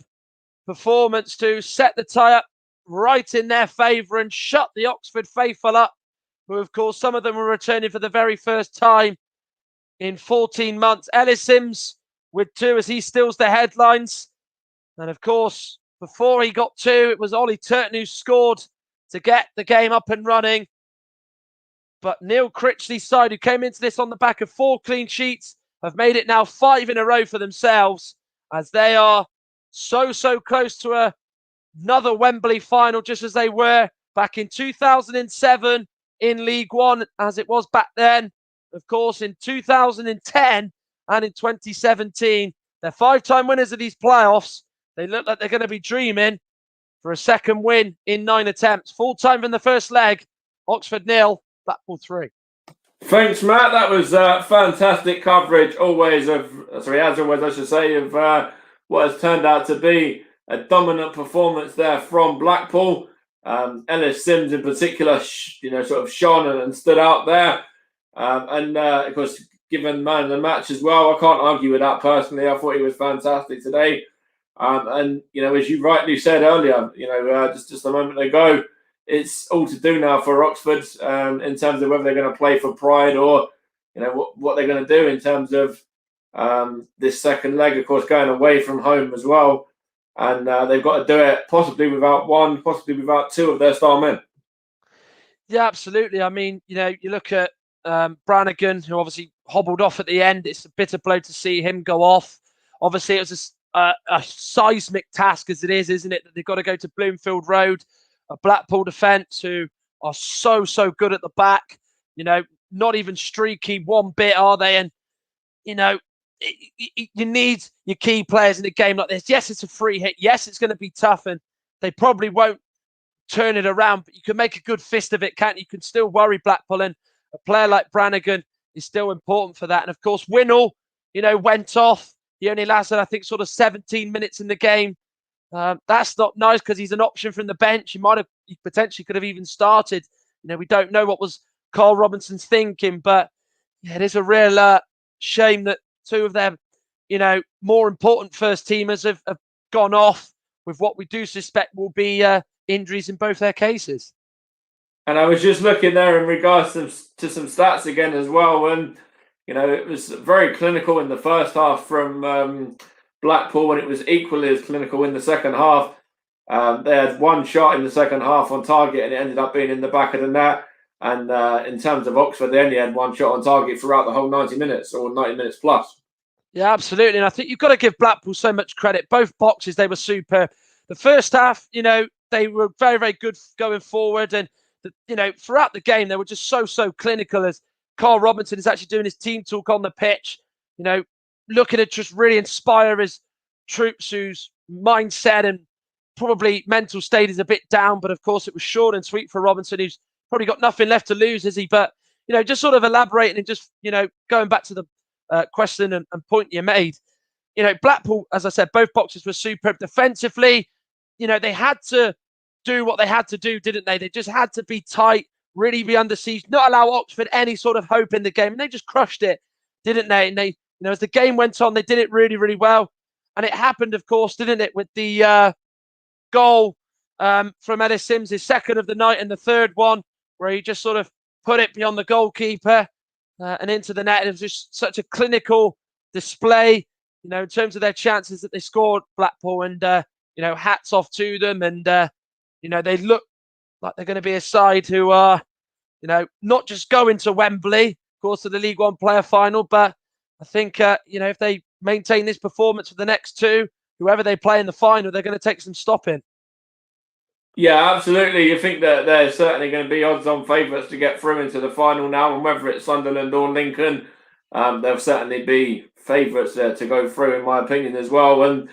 performance to set the tie up right in their favour and shut the Oxford faithful up, who, of course, some of them were returning for the very first time in 14 months. Ellis Sims with 2 as he steals the headlines. And, of course, before he got 2, it was Ollie Turton who scored to get the game up and running. But Neil Critchley's side, who came into this on the back of 4 clean sheets, have made it now 5 in a row for themselves, as they are so close to another Wembley final, just as they were back in 2007 in League One, as it was back then. Of course, in 2010 and in 2017, they're 5-time winners of these playoffs. They look like they're going to be dreaming for a second win in 9 attempts. Full time in the first leg. Oxford 0, Blackpool 3. Thanks, Matt. That was fantastic coverage, as always, I should say, of what has turned out to be a dominant performance there from Blackpool. Ellis Sims, in particular, sort of shone and stood out there. Of course, given man of the match as well, I can't argue with that personally. I thought he was fantastic today. As you rightly said earlier, just a moment ago, it's all to do now for Oxford in terms of whether they're going to play for pride or, what they're going to do in terms of this second leg, of course, going away from home as well. And they've got to do it possibly without 1, possibly without 2 of their star men. Yeah, absolutely. I mean, you look at Brannigan, who obviously hobbled off at the end. It's a bitter blow to see him go off. Obviously, it was a seismic task as it is, isn't it? That they've got to go to Bloomfield Road, a Blackpool defence who are so good at the back. Not even streaky one bit, are they? And, you need your key players in a game like this. Yes, it's a free hit. Yes, it's going to be tough, and they probably won't turn it around, but you can make a good fist of it, can't you? You can still worry Blackpool, and a player like Brannigan is still important for that. And of course, Winnell, went off. He only lasted, I think, sort of 17 minutes in the game. That's not nice because he's an option from the bench. He potentially could have even started. We don't know what was Carl Robinson's thinking, but yeah, it is a real shame that 2 of them, more important first teamers have gone off with what we do suspect will be injuries in both their cases. And I was just looking there in regards to some stats again as well, and it was very clinical in the first half from Blackpool, and it was equally as clinical in the second half. They had 1 shot in the second half on target, and it ended up being in the back of the net. And in terms of Oxford, they only had 1 shot on target throughout the whole 90 minutes or 90 minutes plus. Yeah, absolutely. And I think you've got to give Blackpool so much credit. Both boxes, they were superb. The first half, they were very good going forward. And, throughout the game, they were just so clinical as Carl Robinson is actually doing his team talk on the pitch, looking to just really inspire his troops whose mindset and probably mental state is a bit down. But, of course, it was short and sweet for Robinson, who's probably got nothing left to lose, is he? But, just sort of elaborating and just, going back to the question and point you made. Blackpool, as I said, both boxes were superb defensively. They had to do what they had to do, didn't they? They just had to be tight, really be under siege, not allow Oxford any sort of hope in the game. And they just crushed it, didn't they? And they, as the game went on, they did it really, really well. And it happened, of course, didn't it, with the goal from Ellis Sims, his second of the night, and the third one, where he just sort of put it beyond the goalkeeper and into the net. And it was just such a clinical display, in terms of their chances that they scored, Blackpool. And, hats off to them. And, they look like they're going to be a side who are, not just going to Wembley, of course, to the League One player final, but I think, if they maintain this performance for the next two, whoever they play in the final, they're going to take some stopping. Yeah, absolutely. You think that they're certainly going to be odds-on favourites to get through into the final now, and whether it's Sunderland or Lincoln, they'll certainly be favourites to go through, in my opinion, as well. And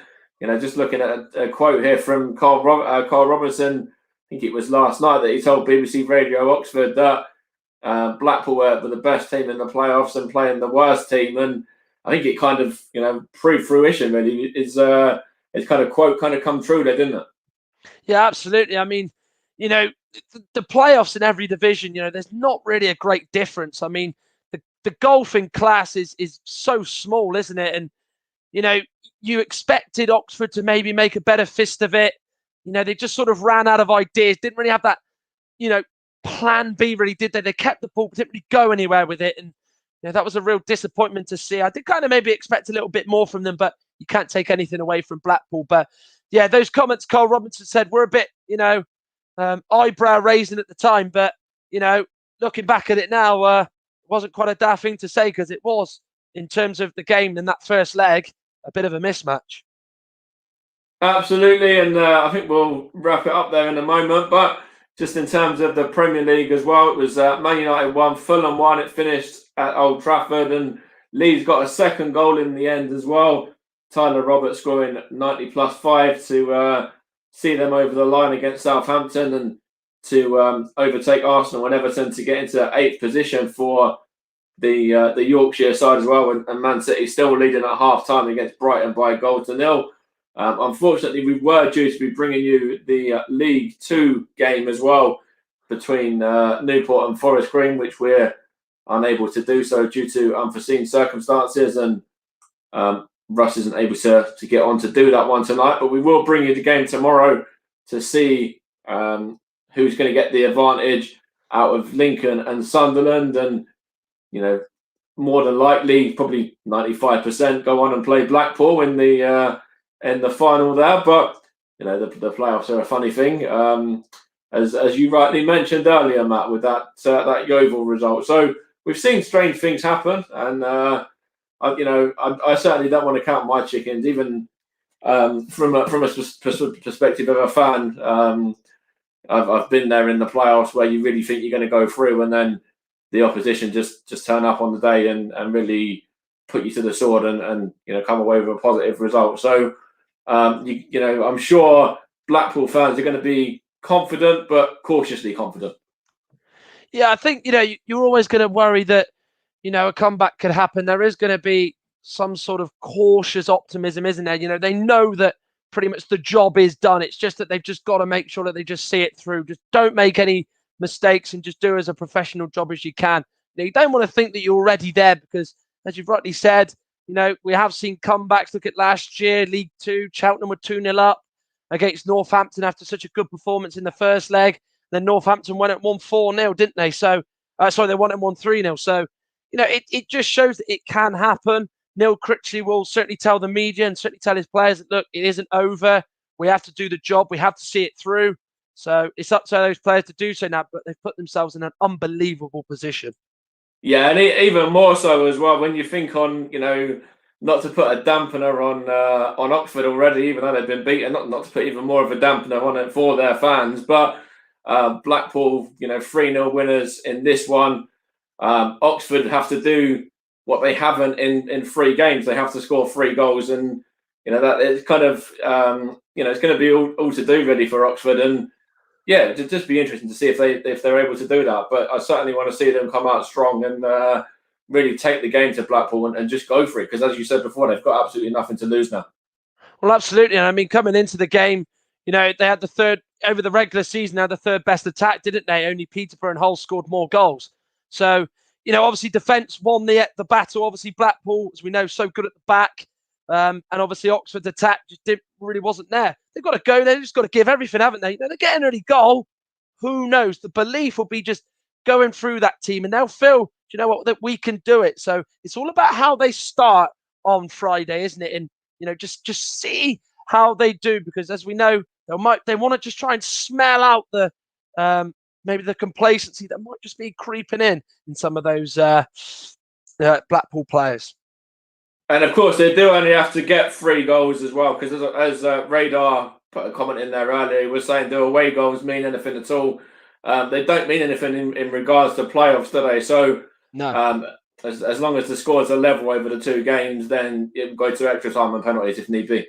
just looking at a quote here from Carl Robinson, I think it was last night, that he told BBC Radio Oxford that Blackpool were the best team in the playoffs and playing the worst team, and I think it kind of proved fruition. Really, it's kind of quote kind of come true there, didn't it? Yeah, absolutely. I mean, the playoffs in every division, there's not really a great difference. I mean, the golfing class is so small, isn't it? And, you expected Oxford to maybe make a better fist of it. They just sort of ran out of ideas, didn't really have that, plan B, really, did they? They kept the ball, didn't really go anywhere with it. And, that was a real disappointment to see. I did kind of maybe expect a little bit more from them, but you can't take anything away from Blackpool. But yeah, those comments Carl Robinson said were a bit, eyebrow raising at the time. But, looking back at it now, it wasn't quite a daft thing to say, because it was, in terms of the game in that first leg, a bit of a mismatch. Absolutely, and I think we'll wrap it up there in a moment. But just in terms of the Premier League as well, it was Man United 1, Fulham 1. It finished at Old Trafford, and Leeds got a second goal in the end as well. Tyler Roberts scoring 90 plus 5 to see them over the line against Southampton, and to overtake Arsenal and Everton to get into 8th position for the Yorkshire side as well. And Man City still leading at half time against Brighton by a goal to nil. Unfortunately, we were due to be bringing you the League Two game as well between Newport and Forest Green, which we're unable to do so due to unforeseen circumstances, and Russ isn't able to get on to do that one tonight. But we will bring you the game tomorrow to see who's going to get the advantage out of Lincoln and Sunderland. And more than likely, probably 95% go on and play Blackpool in the final there. But the playoffs are a funny thing, as you rightly mentioned earlier, Matt, with that Yeovil result. So we've seen strange things happen, and I certainly don't want to count my chickens, even from a perspective of a fan. I've been there in the playoffs where you really think you're going to go through, and then the opposition just turn up on the day and really put you to the sword and come away with a positive result. So I'm sure Blackpool fans are going to be confident, but cautiously confident. Yeah, I think you're always going to worry that a comeback could happen. There is going to be some sort of cautious optimism, isn't there? They know that pretty much the job is done. It's just that they've just got to make sure that they just see it through. Just don't make any mistakes and just do as a professional job as you can. You don't want to think that you're already there, because, as you've rightly said, we have seen comebacks. Look at last year, League Two, Cheltenham were 2-0 up against Northampton after such a good performance in the first leg. Then Northampton won it 1-4-0, didn't they? So, they won it 1-3-0. So, it just shows that it can happen. Neil Critchley will certainly tell the media and certainly tell his players that, look, it isn't over. We have to do the job. We have to see it through. So it's up to those players to do so now, but they've put themselves in an unbelievable position. Yeah, and even more so as well when you think on, not to put a dampener on Oxford already, even though they've been beaten, not to put even more of a dampener on it for their fans, but Blackpool, 3-0 winners in this one. Oxford have to do what they haven't in 3 games. They have to score 3 goals, and that it's kind of it's going to be all to do ready for Oxford. And yeah, it'd just be interesting to see if they're able to do that. But I certainly want to see them come out strong and really take the game to Blackpool and just go for it. Because as you said before, they've got absolutely nothing to lose now. Well, absolutely. And I mean, coming into the game, they had the third over the regular season. They had the third best attack, didn't they? Only Peterborough and Hull scored more goals. So, obviously defence won the battle. Obviously Blackpool, as we know, so good at the back, and obviously Oxford's attack just really wasn't there. They've got to go. They've just got to give everything, haven't they? They're getting an early goal. Who knows? The belief will be just going through that team, and they'll feel, you know what, that we can do it. So it's all about how they start on Friday, isn't it? And just see how they do, because as we know, they want to just try and smell out the maybe the complacency that might just be creeping in some of those Blackpool players. And of course, they do only have to get 3 goals as well, because as Radar put a comment in there earlier, he was saying, do away goals mean anything at all? They don't mean anything in regards to playoffs, do they? So no. As long as the scores are level over the 2 games, then it will go to extra time and penalties if need be.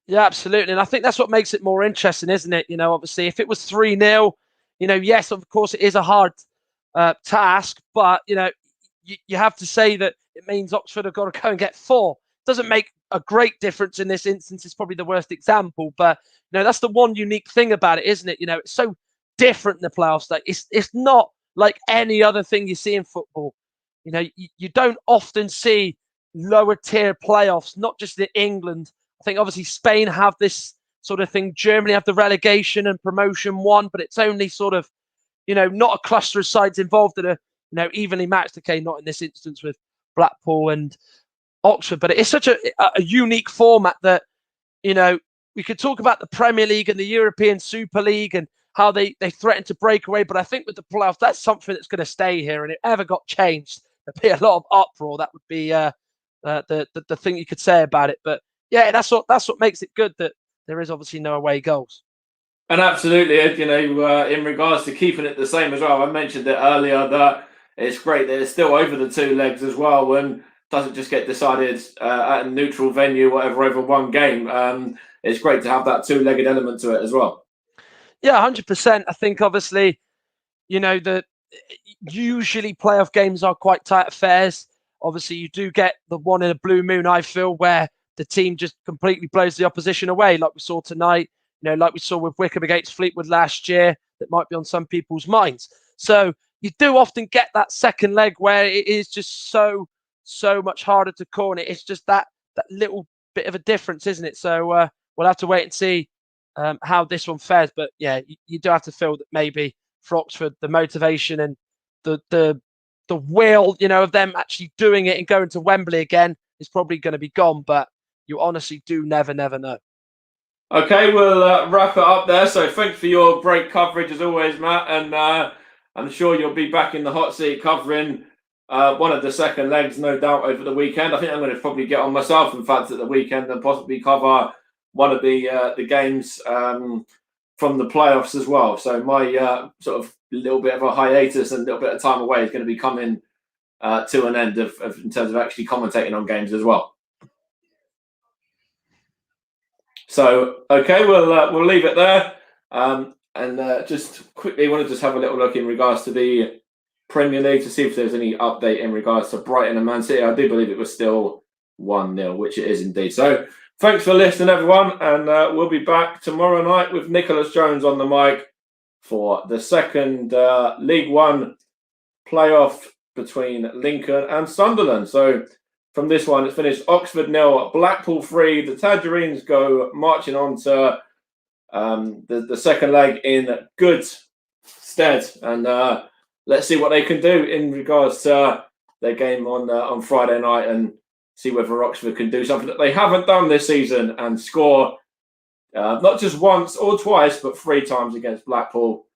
Yeah, absolutely. And I think that's what makes it more interesting, isn't it? Obviously, if it was 3-0, yes, of course, it is a hard task, but, you have to say that it means Oxford have got to go and get 4. Doesn't make a great difference in this instance. It's probably the worst example, but, that's the one unique thing about it, isn't it? It's so different in the playoffs. Like it's not like any other thing you see in football. You don't often see lower tier playoffs, not just in England. I think obviously Spain have this sort of thing. Germany have the relegation and promotion one, but it's only sort of, not a cluster of sides involved that are, evenly matched. Okay, not in this instance with Blackpool and Oxford, but it's such a unique format that, we could talk about the Premier League and the European Super League and how they threaten to break away. But I think with the playoffs, that's something that's going to stay here. And if it ever got changed, there'd be a lot of uproar. That would be the thing you could say about it. But yeah, that's what makes it good, that there is obviously no away goals. And absolutely, Ed, in regards to keeping it the same as well, I mentioned it earlier that it's great that it's still over the 2 legs as well, and doesn't just get decided at a neutral venue, whatever, over 1 game. It's great to have that 2-legged element to it as well. Yeah, 100%. I think obviously, that usually playoff games are quite tight affairs. Obviously, you do get the one in a blue moon, I feel, where the team just completely blows the opposition away, like we saw tonight, like we saw with Wickham against Fleetwood last year, that might be on some people's minds. So you do often get that second leg where it is just so much harder to call, and it's just that little bit of a difference, isn't it? So we'll have to wait and see how this one fares. But yeah, you do have to feel that maybe for Oxford, the motivation and the will, of them actually doing it and going to Wembley again is probably going to be gone. But you honestly do never know. Okay, we'll wrap it up there. So thanks for your great coverage as always, Matt. And I'm sure you'll be back in the hot seat covering one of the second legs, no doubt, over the weekend. I think I'm going to probably get on myself, in fact, at the weekend and possibly cover one of the games from the playoffs as well. So my sort of little bit of a hiatus and a little bit of time away is going to be coming to an end of in terms of actually commentating on games as well. So okay, we'll leave it there, and just quickly want to just have a little look in regards to the Premier League to see if there's any update in regards to Brighton and Man City. I do believe it was still 1-0, which it is indeed. So thanks for listening, everyone, and we'll be back tomorrow night with Nicholas Jones on the mic for the second League One playoff between Lincoln and Sunderland. So from this one, it's finished Oxford 0, Blackpool 3. The Tangerines go marching on to the second leg in good stead, and let's see what they can do in regards to their game on Friday night, and see whether Oxford can do something that they haven't done this season and score not just once or twice, but 3 times against Blackpool,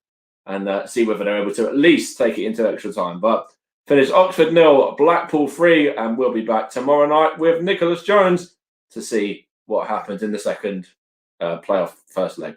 and see whether they're able to at least take it into extra time. But finish Oxford 0, Blackpool 3, and we'll be back tomorrow night with Nicholas Jones to see what happens in the second playoff first leg.